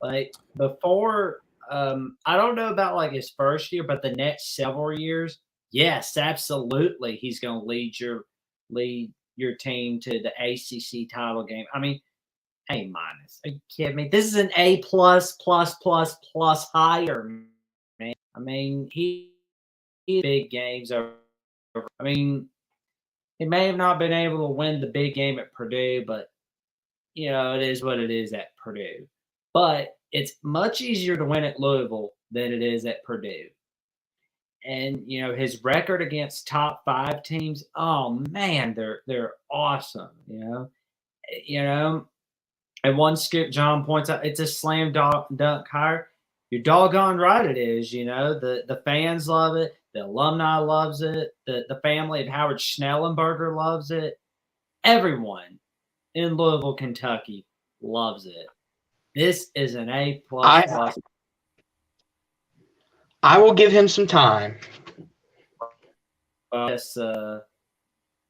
Like before, I don't know about like his first year, but the next several years, yes, absolutely, he's going to lead your team to the ACC title game. I mean, A-. Are you kidding me? This is an A++++ higher, man. I mean, he big games over. I mean, he may have not been able to win the big game at Purdue, but it is what it is at Purdue. But it's much easier to win at Louisville than it is at Purdue. And his record against top 5 teams, oh man, they're awesome. And one Skip John points out it's a slam dunk hire. You're doggone right it is. The fans love it. The alumni loves it. The family of Howard Schnellenberger loves it. Everyone in Louisville, Kentucky loves it. This is an A++. I will give him some time. Yes, no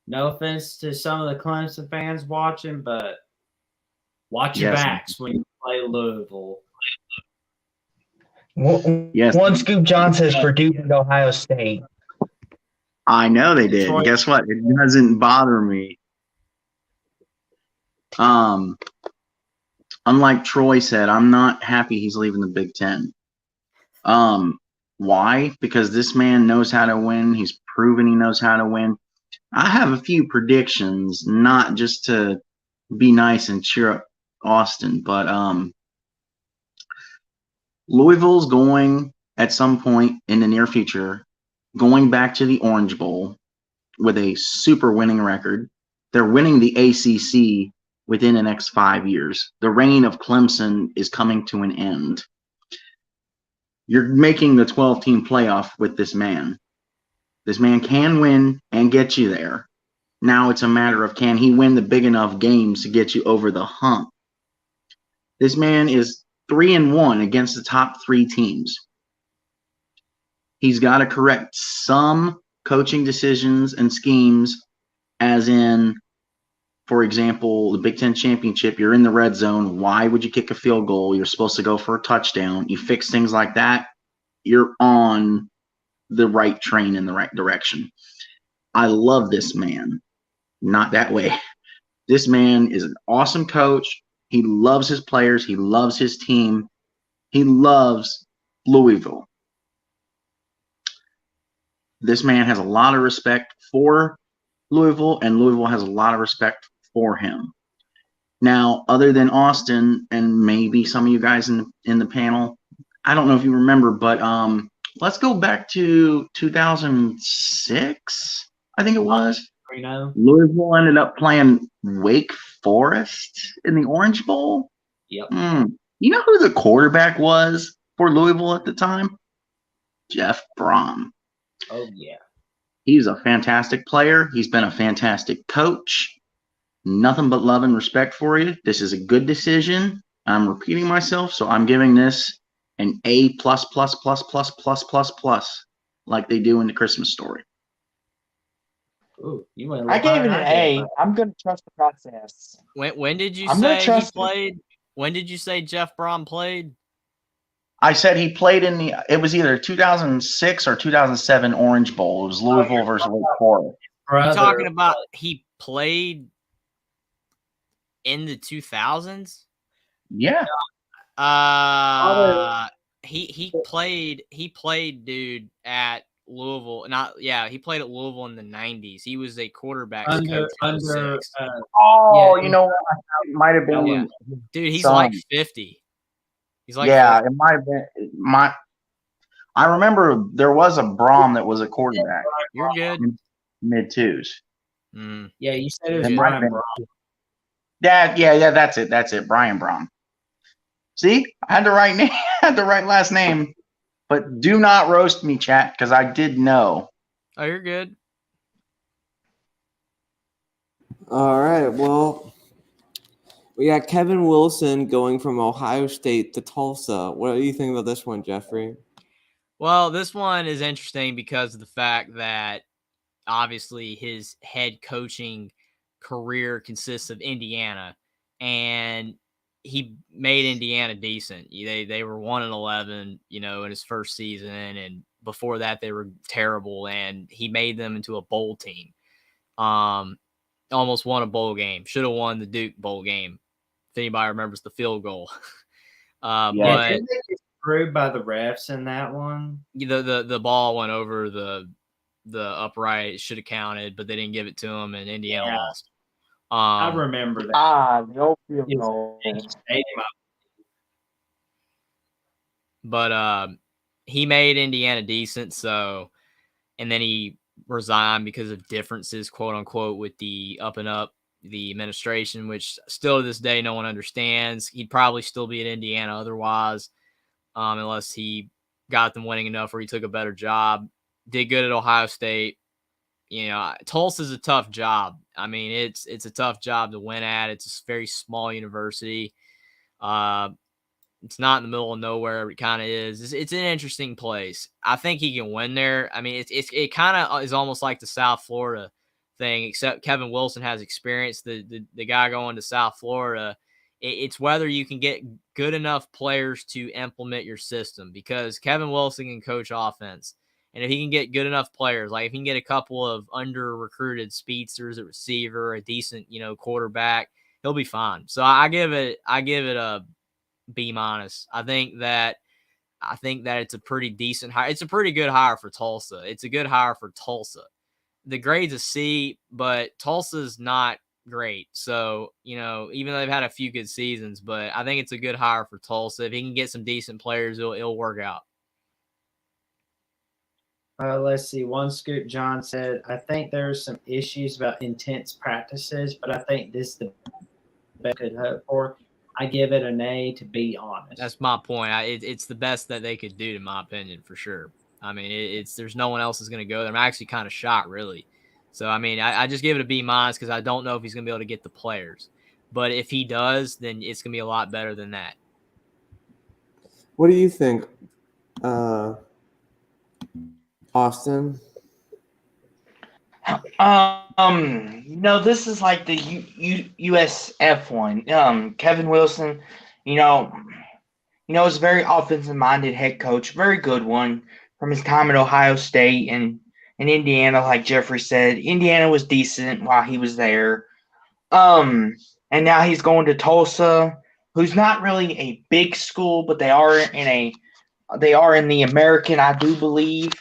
offense to some of the Clemson fans watching, but watch your backs when you play Louisville. Yes. One Scoop John says Purdue and Ohio State. I know they did. Detroit. Guess what? It doesn't bother me. Unlike Troy said, I'm not happy he's leaving the Big Ten. Why? Because this man knows how to win. He's proven he knows how to win. I have a few predictions, not just to be nice and cheer up Austin, but Louisville's going at some point in the near future, going back to the Orange Bowl with a super winning record. They're winning the ACC within the next 5 years. The reign of Clemson is coming to an end. You're making the 12-team playoff with this man. This man can win and get you there. Now it's a matter of can he win the big enough games to get you over the hump. This man is 3-1 against the top 3 teams. He's got to correct some coaching decisions and schemes, as in, for example, the Big Ten championship, you're in the red zone. Why would you kick a field goal? You're supposed to go for a touchdown. You fix things like that, you're on the right train in the right direction. I love this man. Not that way. This man is an awesome coach. He loves his players. He loves his team. He loves Louisville. This man has a lot of respect for Louisville, and Louisville has a lot of respect for him. Now, other than Austin and maybe some of you guys in the panel, I don't know if you remember, but let's go back to 2006, I think it was. Louisville ended up playing Wake Forest in the Orange Bowl. Yep. You know who the quarterback was for Louisville at the time? Jeff Brom. Oh, yeah. He's a fantastic player. He's been a fantastic coach. Nothing but love and respect for you. This is a good decision. I'm repeating myself, so I'm giving this an A++++++++, like they do in the Christmas Story. Ooh, you went I gave it an A. but I'm going to trust the process. When did you I'm gonna say he trust him. played? When did you say Jeff Brom played? I said he played it was either 2006 or 2007 Orange Bowl. It was Louisville versus Wake Forest. You're talking about he played in the 2000s? Yeah. He played, dude, at Louisville. He played at Louisville in the 90s. He was a quarterback coach in 06. You know what? It might have been. Yeah. Dude, he's some. like 50. He's like 50. It might have been I remember there was a Brom that was a quarterback. You're good. Mid-2s. Mm. Yeah, you said it was It Brian Brom. Yeah, that's it. Brian Brom. See, I had the right name, had the right last name, but do not roast me, chat, because I did know. Oh, you're good. All right. Well, we got Kevin Wilson going from Ohio State to Tulsa. What do you think about this one, Jeffrey? Well, this one is interesting because of the fact that obviously his head coaching career consists of Indiana, and he made Indiana decent. They were 1-11, in his first season, and before that they were terrible, and he made them into a bowl team. Almost won a bowl game. Should have won the Duke bowl game, if anybody remembers the field goal. But didn't they get screwed by the refs in that one? The ball went over the upright. It should have counted, but they didn't give it to him, and Indiana lost. I remember that. No field goal. But he made Indiana decent, and then he resigned because of differences, quote unquote, with the the administration, which still to this day no one understands. He'd probably still be at Indiana otherwise, unless he got them winning enough where he took a better job. Did good at Ohio State. Tulsa's a tough job. I mean, it's a tough job to win at. It's a very small university. It's not in the middle of nowhere. It kind of is. It's an interesting place. I think he can win there. I mean, it kind of is almost like the South Florida thing, except Kevin Wilson has experience. The guy going to South Florida, it's whether you can get good enough players to implement your system, because Kevin Wilson can coach offense. And if he can get good enough players, like if he can get a couple of under-recruited speedsters at receiver, a decent, quarterback, he'll be fine. So I give it a B-. I think that it's a pretty decent hire. It's a pretty good hire for Tulsa. It's a good hire for Tulsa. The grade's a C, but Tulsa's not great. So, even though they've had a few good seasons, but I think it's a good hire for Tulsa. If he can get some decent players, it'll work out. Let's see. One Scoop John said, I think there's some issues about intense practices, but I think this is the best I could hope for. I give it an A, to be honest. That's my point. It's the best that they could do, in my opinion, for sure. I mean, there's no one else is going to go there. I'm actually kind of shocked, really, So, I mean, I just give it a B- because I don't know if he's going to be able to get the players. But if he does, then it's going to be a lot better than that. What do you think, Austin? This is like the USF one. Kevin Wilson, is a very offensive-minded head coach, very good one from his time at Ohio State and Indiana. Like Jeffrey said, Indiana was decent while he was there. And now he's going to Tulsa, who's not really a big school, but they are in the American, I do believe,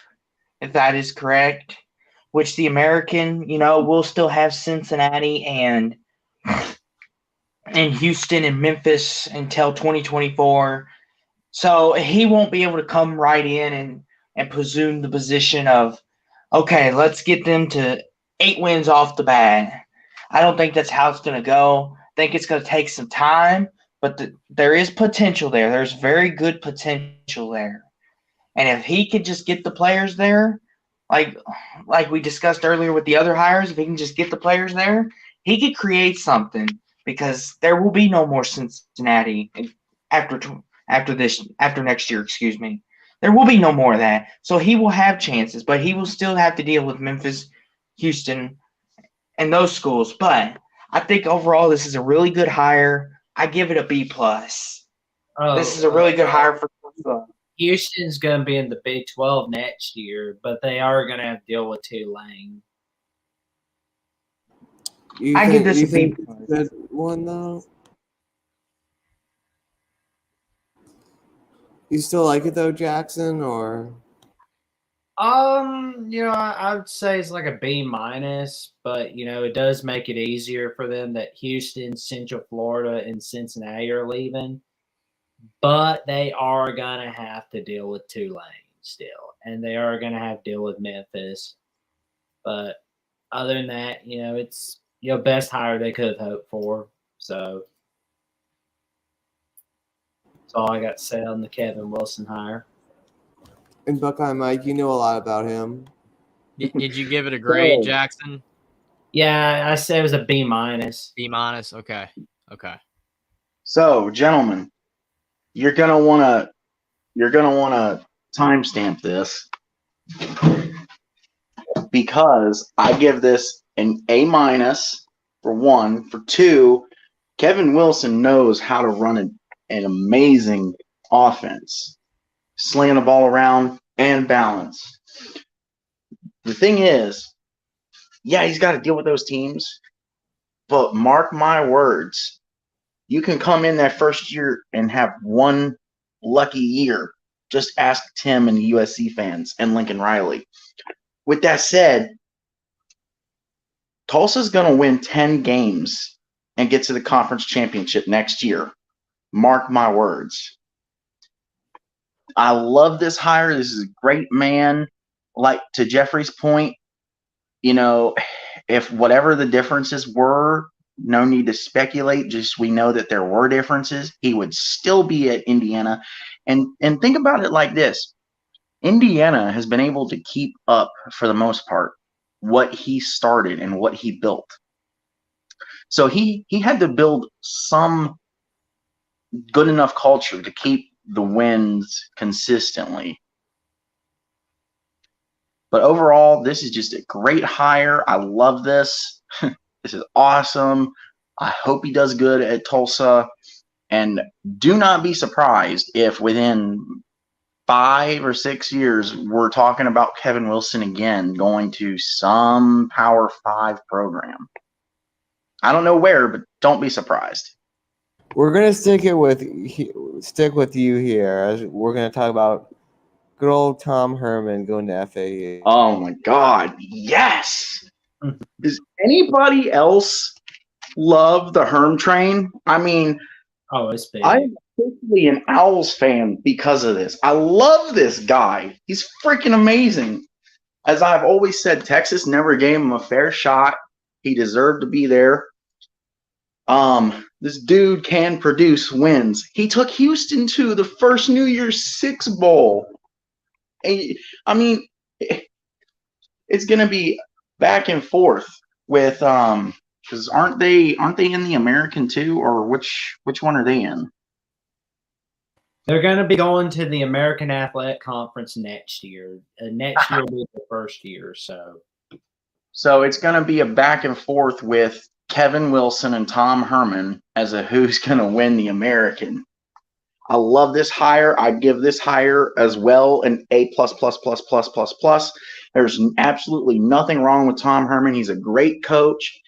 if that is correct. Which the American, will still have Cincinnati and Houston and Memphis until 2024. So he won't be able to come right in and presume the position of, okay, let's get them to 8 wins off the bat. I don't think that's how it's going to go. I think it's going to take some time, but there is potential there. There's very good potential there. And if he could just get the players there, like we discussed earlier with the other hires, if he can just get the players there, he could create something because there will be no more Cincinnati after next year, excuse me. There will be no more of that. So he will have chances, but he will still have to deal with Memphis, Houston, and those schools. But I think overall this is a really good hire. I give it a B+. This is a really good hire for Houston's going to be in the Big 12 next year, but they are going to have to deal with Tulane. I give this a B+. Good one though. You still like it though, Jackson, or? I would say it's like a B-, but it does make it easier for them that Houston, Central Florida, and Cincinnati are leaving. But they are going to have to deal with Tulane still, and they are going to have to deal with Memphis. But other than that, it's best hire they could have hoped for. So that's all I got to say on the Kevin Wilson hire. And Buckeye Mike, you know a lot about him. Did you give it a grade, Jackson? Yeah, I said it was a B-. B-. Okay. So, gentlemen, you're gonna wanna timestamp this because I give this an A- for one. For two, Kevin Wilson knows how to run an amazing offense, slinging the ball around and balance. The thing is, yeah, he's got to deal with those teams, but mark my words, you can come in that first year and have one lucky year. Just ask Tim and the USC fans and Lincoln Riley. With that said, Tulsa's going to win 10 games and get to the conference championship next year. Mark my words. I love this hire. This is a great man. Like, to Jeffrey's point, if whatever the differences were, no need to speculate. Just we know that there were differences. He would still be at Indiana. And think about it like this. Indiana has been able to keep up, for the most part, what he started and what he built. So he had to build some good enough culture to keep the wins consistently. But overall, this is just a great hire. I love this. This is awesome. I hope he does good at Tulsa. And do not be surprised if within 5 or 6 years, we're talking about Kevin Wilson again going to some Power 5 program. I don't know where, but don't be surprised. We're gonna stick with you here, as we're gonna talk about good old Tom Herman going to FAU. Oh my God, yes! Does anybody else love the Herm train? I mean, it's big. I'm officially an Owls fan because of this. I love this guy. He's freaking amazing. As I've always said, Texas never gave him a fair shot. He deserved to be there. This dude can produce wins. He took Houston to the first New Year's Six Bowl. I mean, it's going to be back and forth with because aren't they in the American too, or which one are they in? They're going to be going to the American Athletic Conference next year. Next year will be the first year, so. So it's going to be a back and forth with Kevin Wilson and Tom Herman as a who's going to win the American. I love this hire. I'd give this hire as well an A+++++++. There's absolutely nothing wrong with Tom Herman. He's a great coach.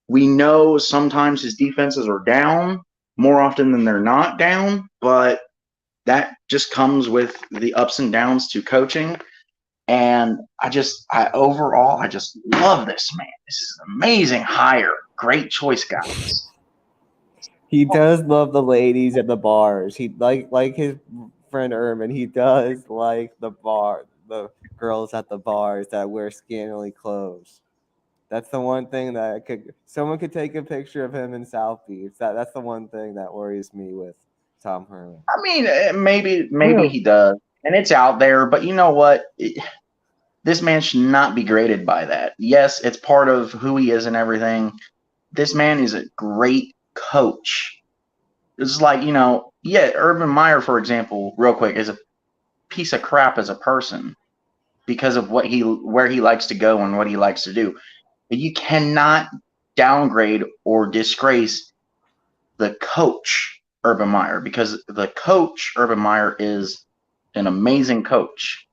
We know sometimes his defenses are down more often than they're not down, but that just comes with the ups and downs to coaching. And overall, I just love this man. This is an amazing hire. Great choice, guys. He does love the ladies at the bars. He like his friend Erman. He does like the girls at the bars that wear scantily clothes. That's the one thing that someone could take a picture of him in South Beach. That's the one thing that worries me with Tom Herman. I mean, maybe he does, and it's out there. But you know what? This man should not be graded by that. Yes, it's part of who he is and everything. This man is a great coach. It's like, Urban Meyer, for example, real quick, is a piece of crap as a person because of where he likes to go and what he likes to do. But you cannot downgrade or disgrace the coach, Urban Meyer, because the coach, Urban Meyer, is an amazing coach.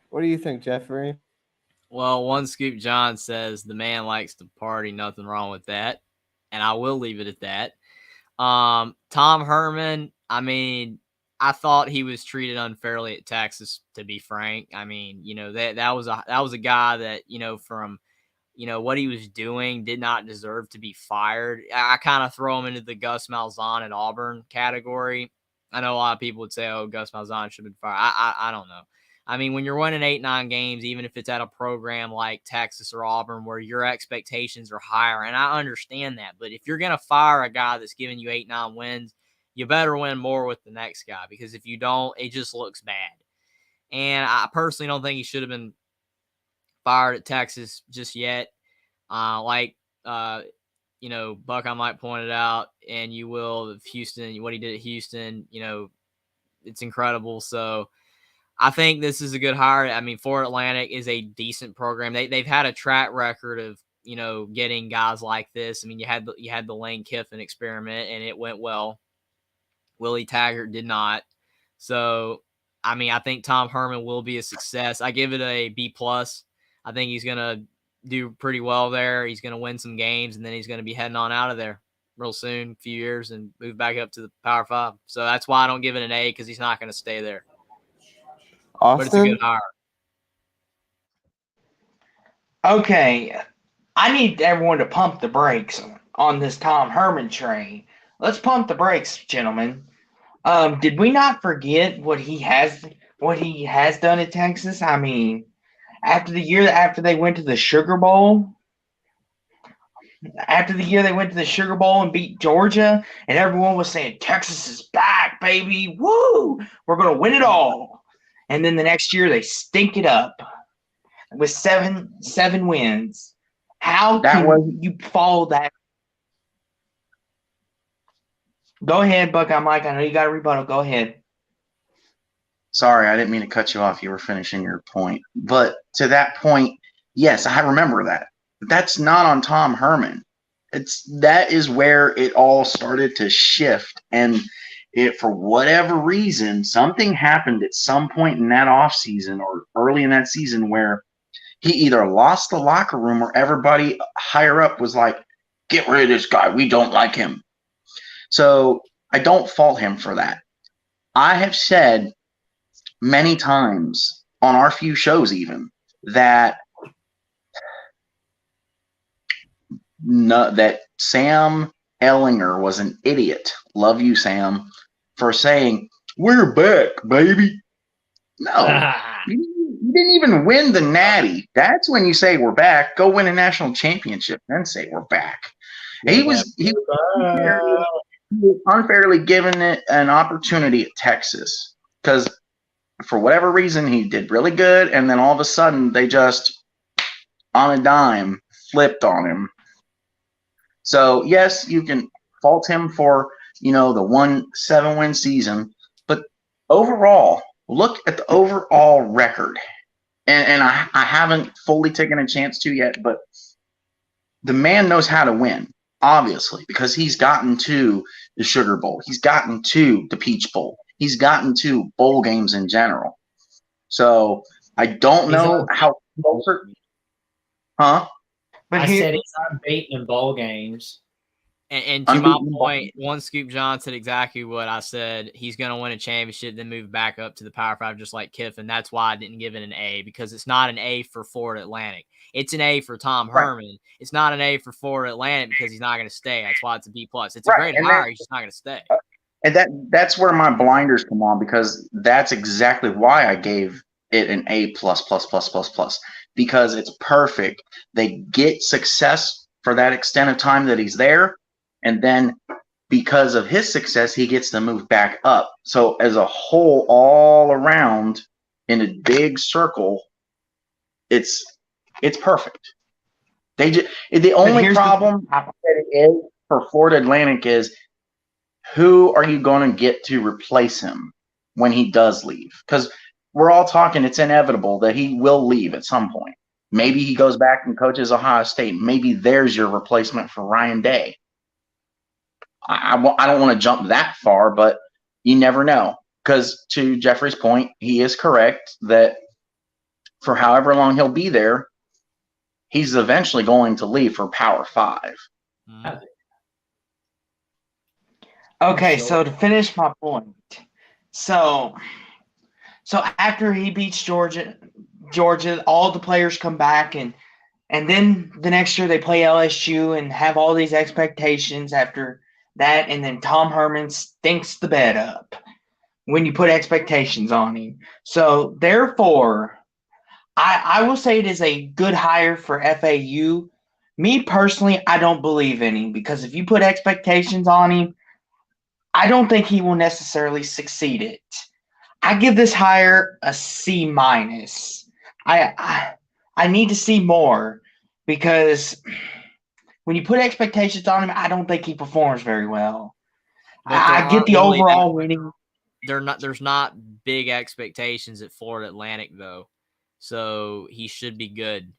What do you think, Jeffrey? Well, One Scoop John says the man likes to party. Nothing wrong with that. And I will leave it at that. Tom Herman, I mean, I thought he was treated unfairly at Texas, to be frank. I mean, that was a guy that, from what he was doing did not deserve to be fired. I kind of throw him into the Gus Malzahn at Auburn category. I know a lot of people would say, oh, Gus Malzahn should have been fired. I don't know. I mean, when you're winning 8-9 games, even if it's at a program like Texas or Auburn where your expectations are higher, and I understand that, but if you're going to fire a guy that's giving you 8-9 wins, you better win more with the next guy, because if you don't, it just looks bad. And I personally don't think he should have been fired at Texas just yet. Buckeye might point it out, and you will, of Houston, what he did at Houston, it's incredible. So I think this is a good hire. I mean, Florida Atlantic is a decent program. They've had a track record of, getting guys like this. I mean, you had the Lane Kiffin experiment, and it went well. Willie Taggart did not. So, I mean, I think Tom Herman will be a success. I give it a B+. I think he's going to do pretty well there. He's going to win some games, and then he's going to be heading on out of there real soon, a few years, and move back up to the Power 5. So that's why I don't give it an A, because he's not going to stay there. Austin? But it's a good hire. Okay, I need everyone to pump the brakes on this Tom Herman train. Let's pump the brakes, gentlemen. Did we not forget what he has done at Texas? I mean, after they went to the Sugar Bowl, and beat Georgia, and everyone was saying, Texas is back, baby. Woo! We're going to win it all. And then the next year, they stink it up with seven wins. How can you follow that? Go ahead, Buckeye Mike. I know you got a rebuttal. Go ahead. Sorry, I didn't mean to cut you off. You were finishing your point. But to that point, yes, I remember that. That's not on Tom Herman. That is where it all started to shift. And for whatever reason, something happened at some point in that offseason or early in that season where he either lost the locker room or everybody higher up was like, get rid of this guy. We don't like him. So I don't fault him for that. I have said many times on our few shows even that that Sam Ellinger was an idiot. Love you, Sam, for saying, we're back, baby. No, you didn't even win the Natty. That's when you say we're back. Go win a national championship, then say we're back. He was unfairly given it an opportunity at Texas because for whatever reason he did really good, and then all of a sudden they just on a dime flipped on him. So yes, you can fault him for, the 7-win season, but overall, look at the overall record. And I haven't fully taken a chance to yet, but the man knows how to win, obviously, because he's gotten to the Sugar Bowl. He's gotten to the Peach Bowl. He's gotten to bowl games in general. So I don't know how closer. Huh? But I here, said he's unbeaten in bowl games. And to my Unbeaten point, One Scoop John said exactly what I said. He's going to win a championship, then move back up to the Power 5 just like Kiffin. That's why I didn't give it an A, because it's not an A for Florida Atlantic. It's an A for Tom Right. Herman. It's not an A for Florida Atlantic because he's not going to stay. That's why it's a B+. It's a Right, great and hire. He's just not going to stay. And that's where my blinders come on, because that's exactly why I gave it an A+++++, because it's perfect. They get success for that extent of time that he's there, and then because of his success, he gets to move back up. So as a whole, all around in a big circle, it's perfect. The only problem that it is for Florida Atlantic is, who are you going to get to replace him when he does leave? Because we're all talking, it's inevitable that he will leave at some point. Maybe he goes back and coaches Ohio State. Maybe there's your replacement for Ryan Day. I don't want to jump that far, but you never know. Because to Jeffrey's point, he is correct that for however long he'll be there, he's eventually going to leave for Power 5. Mhm. okay, Sure. so to finish my point, so after he beats Georgia, all the players come back, and then the next year they play LSU and have all these expectations after that, and then Tom Herman stinks the bed up when you put expectations on him. So therefore, I will say it is a good hire for FAU. Me personally, I don't believe in him, because if you put expectations on him, I don't think he will necessarily succeed it. I give this hire a C minus. I need to see more, because when you put expectations on him, I don't think he performs very well. But I get the overall winning. There's not big expectations at Florida Atlantic, though. So he should be good.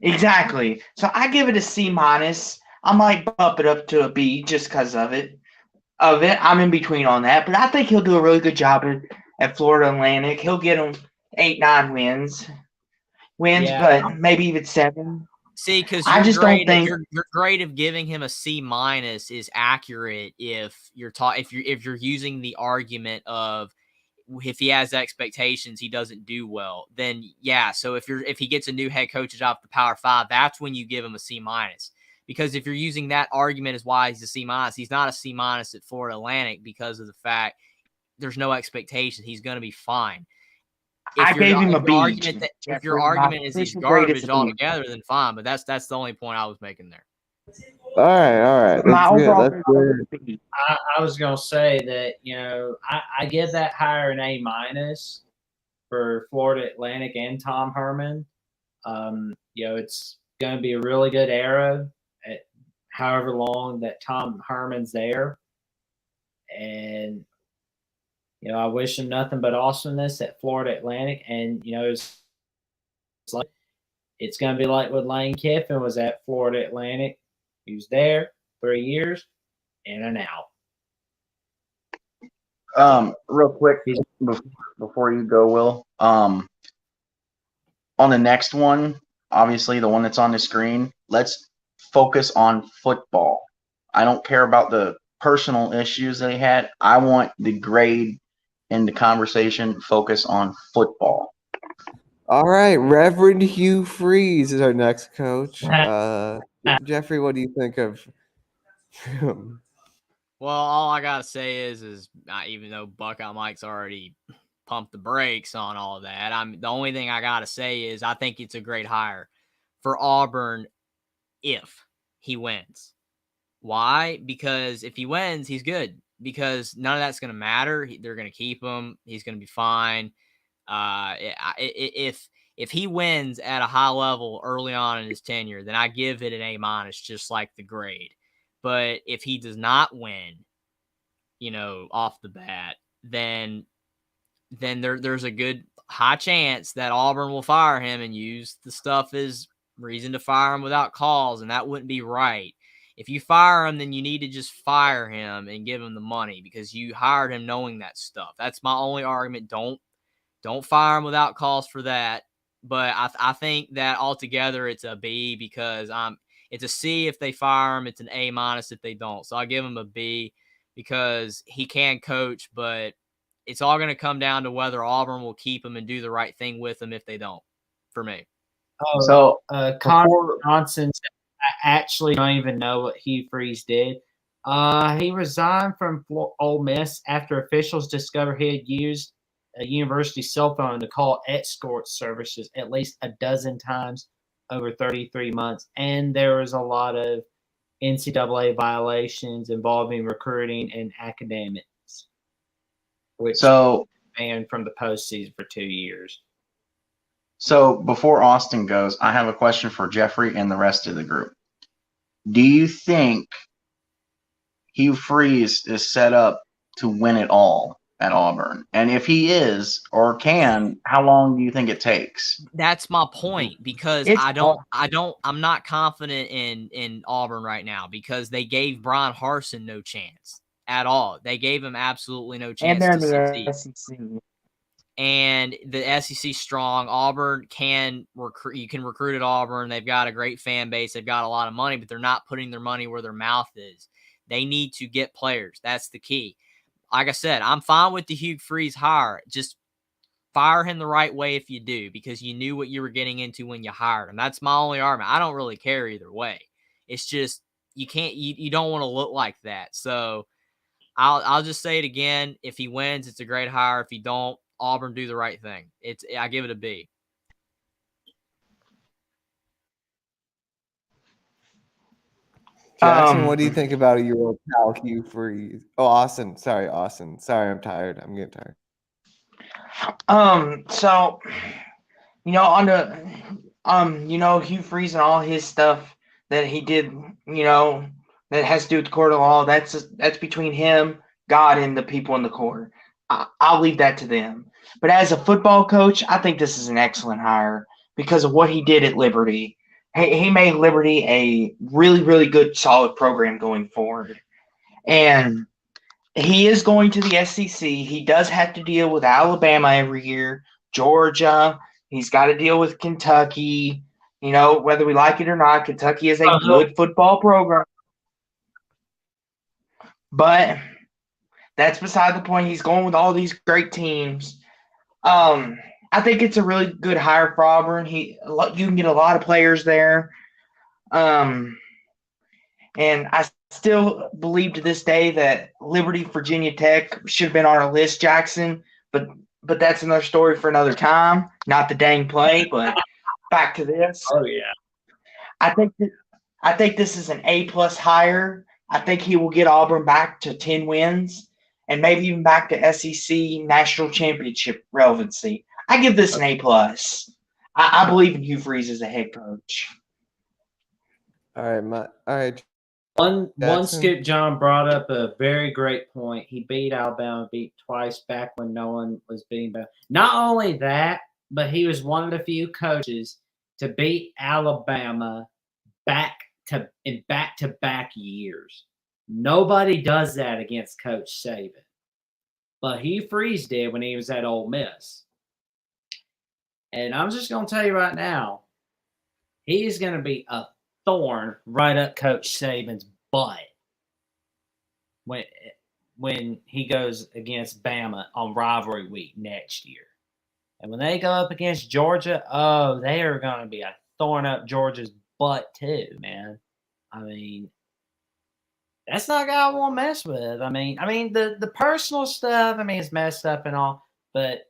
Exactly. So I give it a C minus. I might bump it up to a B just because of it. I'm in between on that, but I think he'll do a really good job at Florida Atlantic. He'll get them 8-9 wins, Yeah. but maybe even 7. See, because I just don't think your grade of giving him a C minus is accurate if you're if you're using the argument of, if he has expectations, he doesn't do well. Then yeah, so if he gets a new head coach off the Power 5, that's when you give him a C minus. Because if you're using that argument as why he's a C minus, he's not a C minus at Florida Atlantic because of the fact there's no expectation. He's going to be fine. I gave him a B. If your argument is he's garbage altogether, then fine. But that's the only point I was making there. All right. My overall That's good. B. I was going to say that, I give that hire an A minus for Florida Atlantic and Tom Herman. It's going to be a really good era at however long that Tom Herman's there. And, I wish him nothing but awesomeness at Florida Atlantic. And, it's going to be like when Lane Kiffin was at Florida Atlantic. He was there 3 years, in and out. Real quick before you go, Will. On the next one, obviously the one that's on the screen, let's focus on football. I don't care about the personal issues that he had. I want the grade and the conversation focus on football. All right, Reverend Hugh Freeze is our next coach. Jeffrey, what do you think of him? Well, all I gotta say is even though Buckeye Mike's already pumped the brakes on all of that, the only thing I gotta say is I think it's a great hire for Auburn if he wins. Why? Because if he wins, he's good. Because none of that's gonna matter. They're gonna keep him. He's gonna be fine. If If he wins at a high level early on in his tenure, then I give it an A-, just like the grade. But if he does not win, off the bat, then there's a good high chance that Auburn will fire him and use the stuff as reason to fire him without cause, and that wouldn't be right. If you fire him, then you need to just fire him and give him the money because you hired him knowing that stuff. That's my only argument. Don't fire him without cause for that. But I think that altogether it's a B because it's a C if they fire him. It's an A- if they don't. So I give him a B because he can coach, but it's all going to come down to whether Auburn will keep him and do the right thing with him if they don't, for me. Oh, So Connor before Johnson, I actually don't even know what Hugh Freeze did. He resigned from Ole Miss after officials discovered he had used a university cell phone to call escort services at least a dozen times over 33 months. And there was a lot of NCAA violations involving recruiting and academics, which so banned from the postseason for 2 years. so before Austin goes, I have a question for Jeffrey and the rest of the group. Do you think Hugh Freeze is set up to win it all at Auburn? And if he is or can, how long do you think it takes? That's my point because It's I'm not confident in Auburn right now because they gave Brian Harsin no chance at all. They gave him absolutely no and chance they're to in the succeed. SEC. And the SEC strong. Auburn can recruit. You can recruit at Auburn. They've got a great fan base. They've got a lot of money, but they're not putting their money where their mouth is. They need to get players. That's the key. Like I said, I'm fine with the Hugh Freeze hire. Just fire him the right way if you do, because you knew what you were getting into when you hired him. That's my only argument. I don't really care either way. It's just you don't want to look like that. So I'll just say it again. If he wins, it's a great hire. If he don't, Auburn do the right thing. I give it a B. Jackson, what do you think about your old pal Hugh Freeze? Oh, Austin. Sorry, Austin. Sorry, I'm tired. I'm getting tired. So on the Hugh Freeze and all his stuff that he did, that has to do with the court of law. That's between him, God, and the people in the court. I'll leave that to them. But as a football coach, I think this is an excellent hire because of what he did at Liberty. He made Liberty a really, really good, solid program going forward. And he is going to the SEC. He does have to deal with Alabama every year, Georgia. He's got to deal with Kentucky. Whether we like it or not, Kentucky is a good football program. But that's beside the point. He's going with all these great teams. I think it's a really good hire for Auburn. You can get a lot of players there. And I still believe to this day that Liberty, Virginia Tech should have been on our list, Jackson. But that's another story for another time. Not the dang play, but back to this. Oh yeah. I think this is an A+ hire. I think he will get Auburn back to 10 wins and maybe even back to SEC national championship relevancy. I give this an A+. I believe in Hugh Freeze as a head coach. All right. One Jackson? Skip John brought up a very great point. He beat Alabama, beat twice back when no one was beating back. Not only that, but he was one of the few coaches to beat Alabama in back-to-back years. Nobody does that against Coach Saban. But Hugh Freeze did when he was at Ole Miss. And I'm just going to tell you right now, he's going to be a thorn right up Coach Saban's butt when he goes against Bama on rivalry week next year. And when they go up against Georgia, they are going to be a thorn up Georgia's butt too, man. I mean, that's not a guy I want to mess with. I mean, the personal stuff, it's messed up and all, but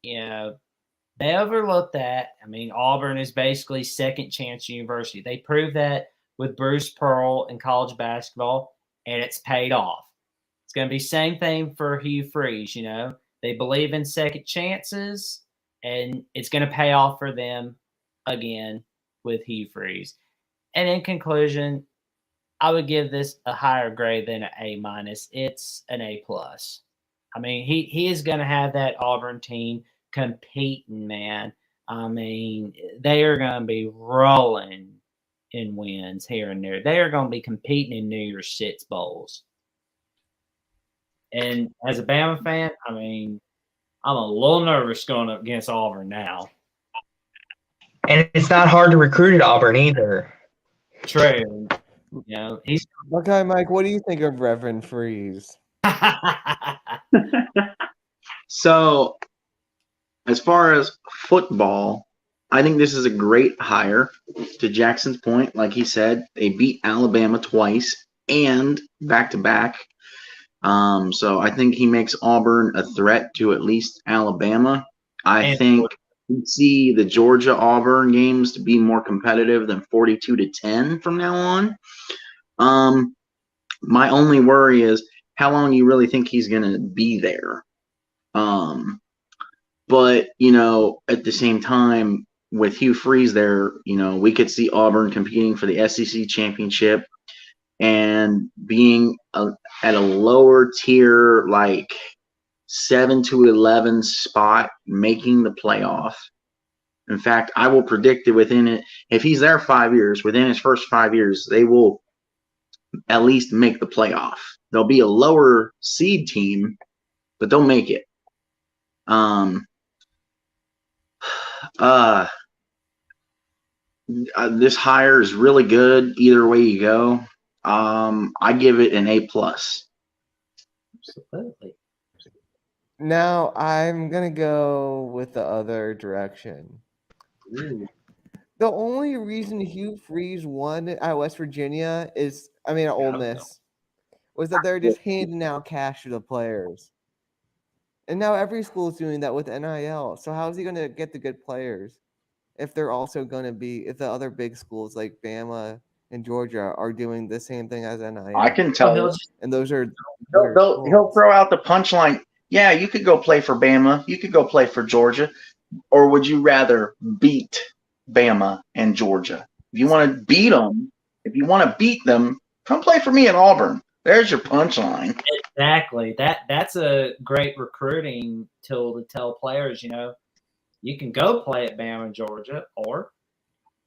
they overlooked that. Auburn is basically second chance university. They proved that with Bruce Pearl in college basketball, and it's paid off. It's going to be same thing for Hugh Freeze. They believe in second chances. and it's going to pay off for them again with Hugh Freeze. And in conclusion, I would give this a higher grade than an A minus. It's an A plus. I mean, he is going to have that Auburn team competing, man. I mean, they are going to be rolling in wins here and there. They are going to be competing in New Year's Six bowls. And as a Bama fan, I mean, I'm a little nervous going up against Auburn now. And it's not hard to recruit at Auburn either. True. You know, he's Okay, Mike, what do you think of Reverend Freeze? So, as far as football, I think this is a great hire. To Jackson's point, like he said, they beat Alabama twice and back to back. So I think he makes Auburn a threat to at least Alabama. I think we see the Georgia Auburn games to be more competitive than 42-10 from now on. My only worry is how long you really think he's going to be there. But, you know, at the same time, with Hugh Freeze there, you know, we could see Auburn competing for the SEC championship and being at a lower tier, like 7-11 spot, making the playoff. In fact, I will predict it within it. If he's there 5 years, within his first 5 years, they will at least make the playoff. They'll be a lower seed team, but they'll make it. This hire is really good either way you go. I give it an A plus. Absolutely. Now I'm gonna go with the other direction. Ooh. The only reason Hugh Freeze won at West Virginia at Ole Miss, was that they're just handing out cash to the players. And now every school is doing that with NIL. So how is he going to get the good players if they're also going to be, if the other big schools like Bama and Georgia are doing the same thing as NIL? I can tell you. And those are He'll throw out the punchline. Yeah, you could go play for Bama. You could go play for Georgia. Or would you rather beat Bama and Georgia? If you want to beat them, come play for me at Auburn. There's your punchline. Exactly. That's a great recruiting tool to tell players, you know, you can go play at Bama and Georgia, or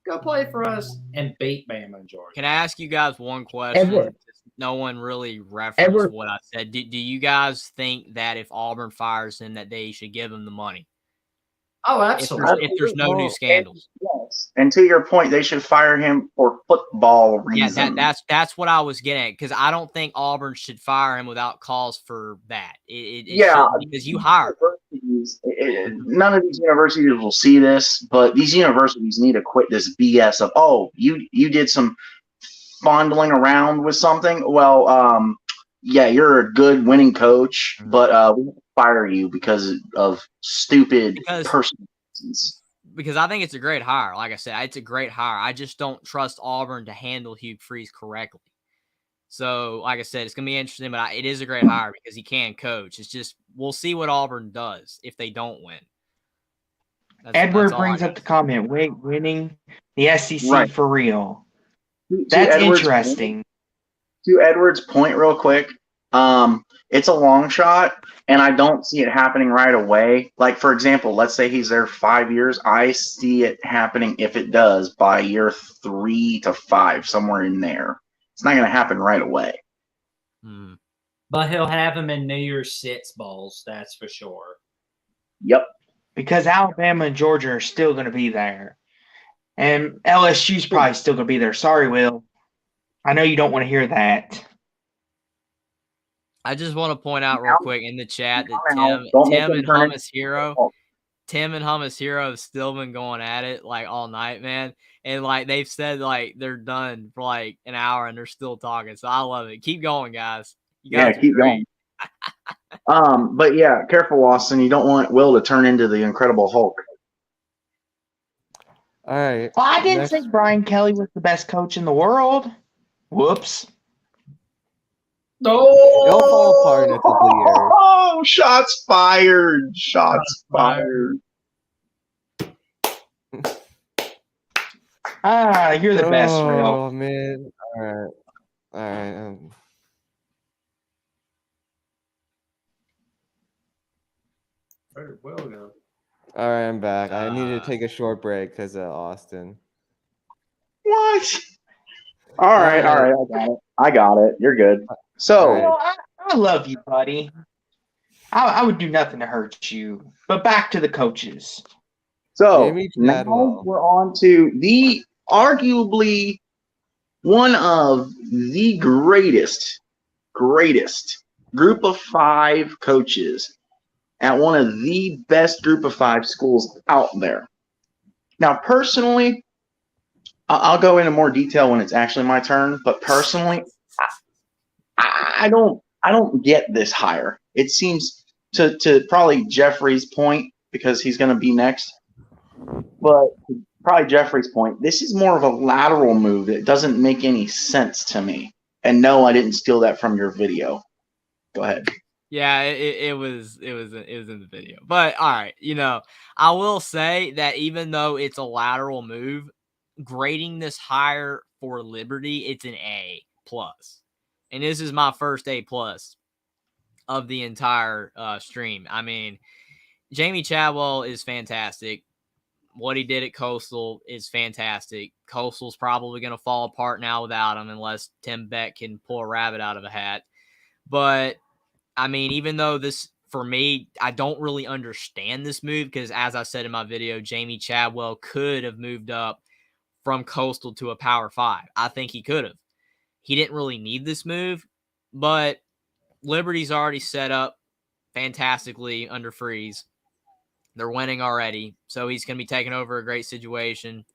go play for us and beat Bama and Georgia. Can I ask you guys one question? Edward. No one really referenced Edward. what I said. Do you guys think that if Auburn fires him, that they should give him the money? Oh, absolutely. If there's no new scandals. Yes. And to your point, they should fire him for football reasons. Yeah, that's what I was getting at, because I don't think Auburn should fire him without cause for that. Because you hired. None of these universities will see this, but these universities need to quit this BS of, oh, you did some fondling around with something. Well, yeah, you're a good winning coach, but we fire you because of stupid personal reasons. Because I think it's a great hire. Like I said, it's a great hire. I just don't trust Auburn to handle Hugh Freeze correctly. So, like I said, it's going to be interesting, but it is a great hire because he can coach. It's just, we'll see what Auburn does if they don't win. Edward brings up the comment, winning the SEC for real. That's interesting. To Edward's point real quick, it's a long shot, and I don't see it happening right away. Like, for example, let's say he's there 5 years. I see it happening, if it does, by year 3 to 5, somewhere in there. It's not going to happen right away. But he'll have him in New Year's Six bowls, that's for sure. Yep. Because Alabama and Georgia are still going to be there. And LSU's probably still going to be there. Sorry, Will. I know you don't want to hear that. I just want to point out real quick in the chat that Tim and Hummus Hero have still been going at it like all night, man. And like they've said like they're done for like an hour and they're still talking. So I love it. Keep going, guys. You guys keep going. But yeah, careful, Austin. You don't want Will to turn into the Incredible Hulk. All right. Well, I didn't think Brian Kelly was the best coach in the world. Whoops. No. It'll fall apart in a couple years. Oh, shots fired. Shots fired. You're the best, real. Oh man! All right, all right. Where'd Will go? All right, I'm back. I needed to take a short break because of Austin. What? All right. I got it. You're good. So, Well, I love you, buddy. I would do nothing to hurt you. But back to the coaches. Jamie now Chadwell. we're on to the arguably one of the greatest group of 5 coaches at one of the best group of 5 schools out there. Now, personally, I'll go into more detail when it's actually my turn, but personally, I don't get this hire. It seems to probably Jeffrey's point, because he's going to be next, but probably Jeffrey's point, this is more of a lateral move that doesn't make any sense to me. And no, I didn't steal that from your video. Go ahead. Yeah, it was in the video. But all right, I will say that even though it's a lateral move, grading this higher for Liberty, it's an A plus. And this is my first A plus of the entire stream. I mean, Jamie Chadwell is fantastic. What he did at Coastal is fantastic. Coastal's probably going to fall apart now without him unless Tim Beck can pull a rabbit out of a hat. But I mean, even though this, for me, I don't really understand this move because, as I said in my video, Jamie Chadwell could have moved up from Coastal to a Power 5. I think he could have. He didn't really need this move, but Liberty's already set up fantastically under Freeze. They're winning already, so he's going to be taking over a great situation.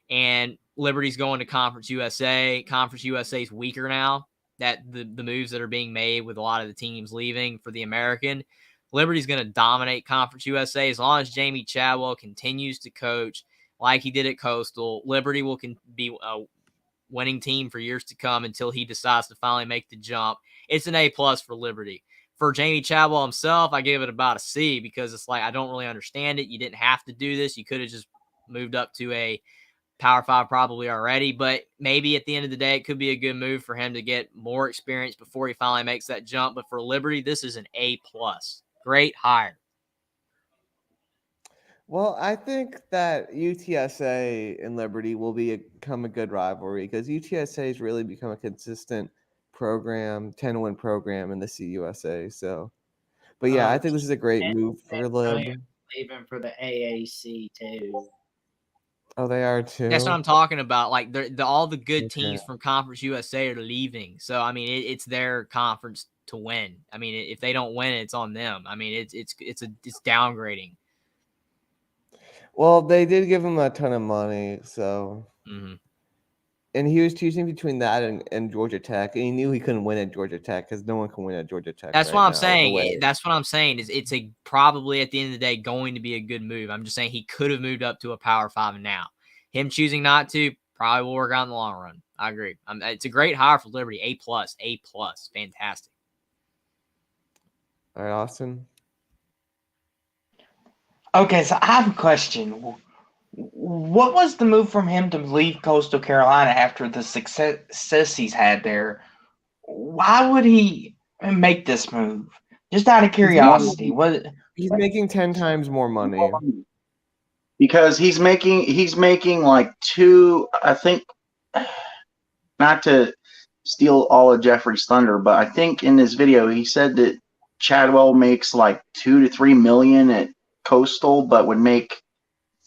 And Liberty's going to Conference USA. Conference USA is weaker now. That the moves that are being made with a lot of the teams leaving for the American. Liberty's going to dominate Conference USA as long as Jamie Chadwell continues to coach like he did at Coastal. Liberty will be a winning team for years to come until he decides to finally make the jump. It's an A+ for Liberty. For Jamie Chadwell himself, I give it about a C because it's like I don't really understand it. You didn't have to do this. You could have just moved up to a Power 5 probably already, but maybe at the end of the day, it could be a good move for him to get more experience before he finally makes that jump. But for Liberty, this is an A+. Great hire. Well, I think that UTSA and Liberty will become a good rivalry because UTSA has really become a consistent program, 10-win program in the CUSA. So, but yeah, I think this is a great move for Lib. Even for the AAC too. Oh, they are too. That's what I'm talking about. Like all the good teams from Conference USA are leaving. So I mean, it's their conference to win. I mean, if they don't win, it's on them. I mean, it's downgrading. Well, they did give him a ton of money, so. Mm-hmm. And he was choosing between that and Georgia Tech, and he knew he couldn't win at Georgia Tech because no one can win at Georgia Tech. That's what I'm saying. That's what I'm saying. Is it's probably at the end of the day going to be a good move. I'm just saying he could have moved up to a Power 5 now. Him choosing not to probably will work out in the long run. I agree. It's a great hire for Liberty. A+, fantastic. All right, Austin. Okay, so I have a question. What was the move from him to leave Coastal Carolina after the success he's had there? Why would he make this move? Just out of curiosity. He's making 10 times more money. Because he's making like two, I think, not to steal all of Jeffrey's thunder, but I think in this video he said that Chadwell makes like 2 to 3 million at Coastal, but would make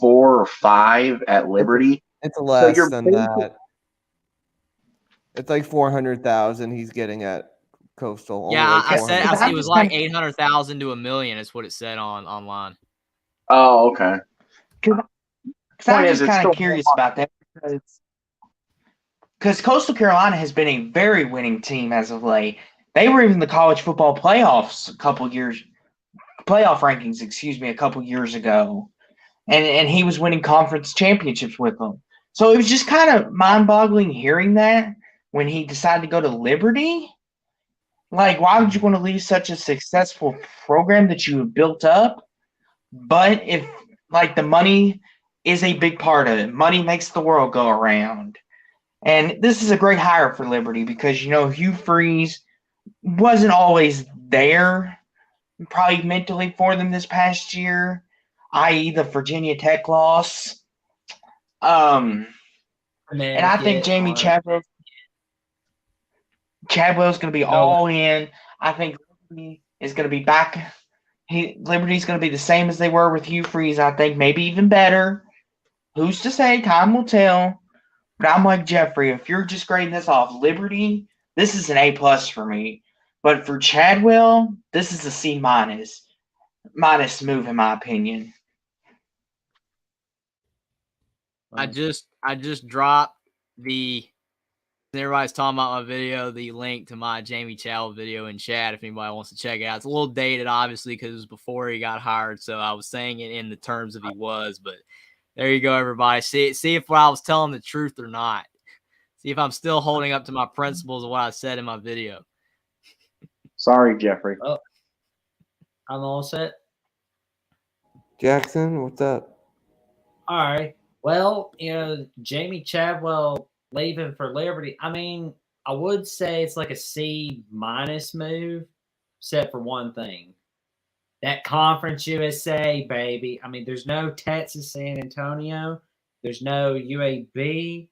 4 or 5 at Liberty. It's less than that. It's like 400,000 he's getting at Coastal. Yeah, I said it was like 800,000 to $1 million. Is what it said online. Oh, okay. Because I'm just kind of curious about that because Coastal Carolina has been a very winning team as of late. They were even the college football playoffs a couple years ago, and he was winning conference championships with them. So it was just kind of mind-boggling hearing that when he decided to go to Liberty. Like, why would you want to leave such a successful program that you have built up? But if like the money is a big part of it. Money makes the world go around. And this is a great hire for Liberty because, Hugh Freeze wasn't always there, probably mentally for them this past year, i.e., the Virginia Tech loss. And I think Jamie Chadwell's going to be all in. I think Liberty is going to be back. Liberty's going to be the same as they were with Hugh Freeze, I think, maybe even better. Who's to say? Time will tell. But I'm like Jeffrey. If you're just grading this off Liberty, this is an A+ for me. But for Chadwell, this is a C- minus move in my opinion. I just dropped everybody's talking about my video, the link to my Jamie Chadwell video in chat if anybody wants to check it out. It's a little dated, obviously, because it was before he got hired, so I was saying it in the terms of he was, but there you go, everybody. See if what I was telling the truth or not. See if I'm still holding up to my principles of what I said in my video. Sorry, Jeffrey. Oh, I'm all set. Jackson, what's up? All right. Well, Jamie Chadwell leaving for Liberty. I mean, I would say it's like a C- move, except for one thing. That Conference USA, baby. I mean, there's no Texas San Antonio. There's no UAB.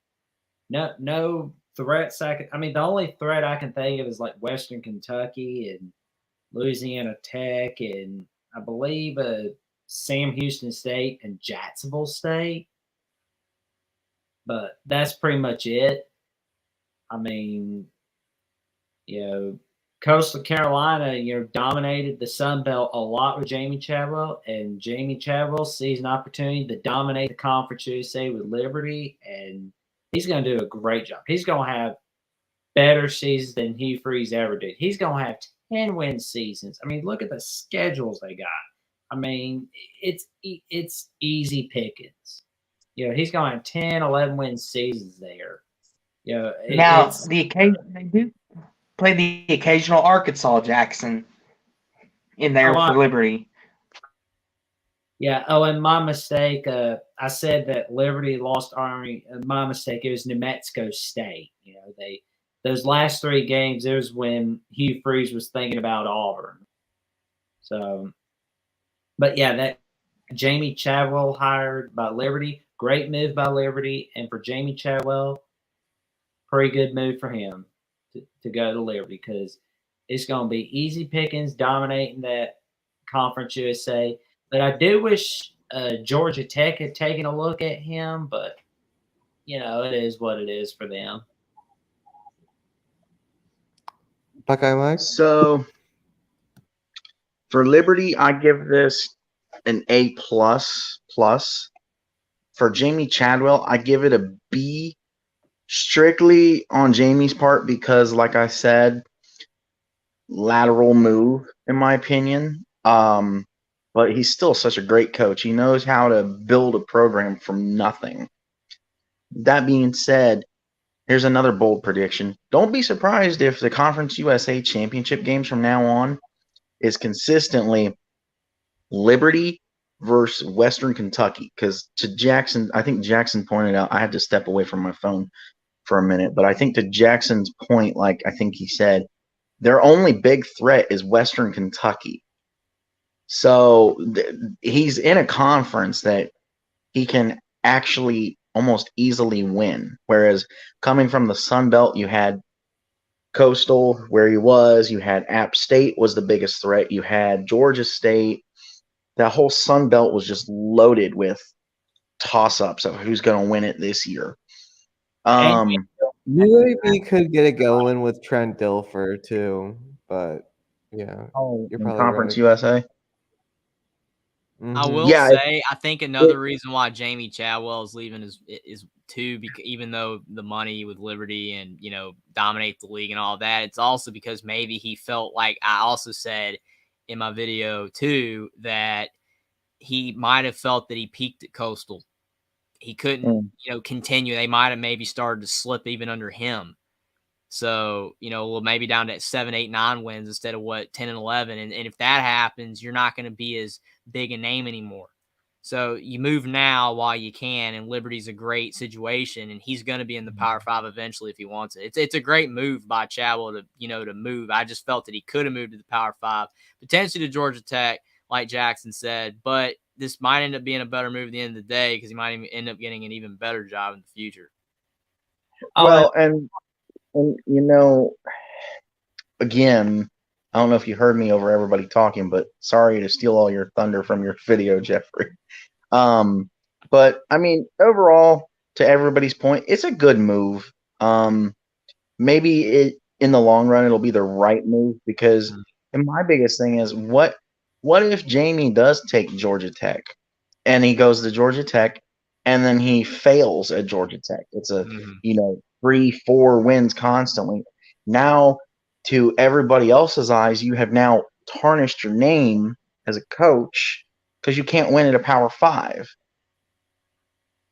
No threats. The only threat I can think of is like Western Kentucky and Louisiana Tech and I believe Sam Houston State and Jacksonville State. But that's pretty much it. I mean, Coastal Carolina, dominated the Sun Belt a lot with Jamie Chadwell, and Jamie Chadwell sees an opportunity to dominate the Conference USA with Liberty, and he's going to do a great job. He's going to have better seasons than Hugh Freeze ever did. He's going to have 10-win seasons. I mean, look at the schedules they got. I mean, it's easy pickings. He's going to have 10, 11-win seasons there. Now, they do play the occasional Arkansas Jackson in there for Liberty. Yeah. Oh, and my mistake. I said that Liberty lost Army. My mistake. It was New Mexico State. Those last 3 games. It was when Hugh Freeze was thinking about Auburn. So, but yeah, that Jamie Chadwell hired by Liberty. Great move by Liberty, and for Jamie Chadwell, pretty good move for him to go to Liberty because it's going to be easy pickings dominating that Conference USA. But I do wish Georgia Tech had taken a look at him, but it is what it is for them. Buckeye Mike? So for Liberty, I give this an A++. For Jamie Chadwell, I give it a B, strictly on Jamie's part because, like I said, lateral move in my opinion. But he's still such a great coach. He knows how to build a program from nothing. That being said, here's another bold prediction. Don't be surprised if the Conference USA championship games from now on is consistently Liberty versus Western Kentucky. Because to Jackson, I think Jackson pointed out, I had to step away from my phone for a minute, but I think to Jackson's point, like I think he said, their only big threat is Western Kentucky. So he's in a conference that he can actually almost easily win. Whereas coming from the Sun Belt, you had Coastal where he was, you had App State was the biggest threat, you had Georgia State. That whole Sun Belt was just loaded with toss-ups of who's going to win it this year. UAB could get it going with Trent Dilfer too, but yeah, you're probably Conference right. USA. I will say, I think another reason why Jamie Chadwell is leaving is too, because even though the money with Liberty and dominate the league and all that, it's also because maybe he felt like I also said in my video too that he might have felt that he peaked at Coastal. He couldn't, continue. They might have maybe started to slip even under him. So, maybe down to 7, 8, 9 wins instead of 10 and 11. And if that happens, you're not going to be as big a name anymore. So you move now while you can, and Liberty's a great situation, and he's going to be in the Power 5 eventually if he wants it. It's a great move by Chadwell to move. I just felt that he could have moved to the Power 5, potentially to Georgia Tech, like Jackson said, but this might end up being a better move at the end of the day because he might even end up getting an even better job in the future. Well, and again, I don't know if you heard me over everybody talking, but sorry to steal all your thunder from your video, Jeffrey. But I mean, overall, to everybody's point, it's a good move. Maybe in the long run, it'll be the right move because, and my biggest thing is what if Jamie does take Georgia Tech and he goes to Georgia Tech and then he fails at Georgia Tech? It's a 3-4 wins constantly. Now, to everybody else's eyes, you have now tarnished your name as a coach because you can't win at a Power 5,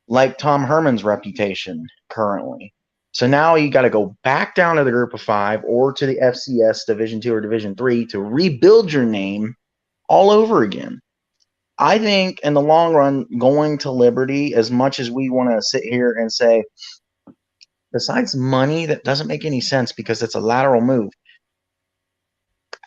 like Tom Herman's reputation currently. So now you got to go back down to the Group of 5 or to the FCS Division 2 or Division 3 to rebuild your name all over again. I think in the long run, going to Liberty, as much as we want to sit here and say, besides money, that doesn't make any sense because it's a lateral move.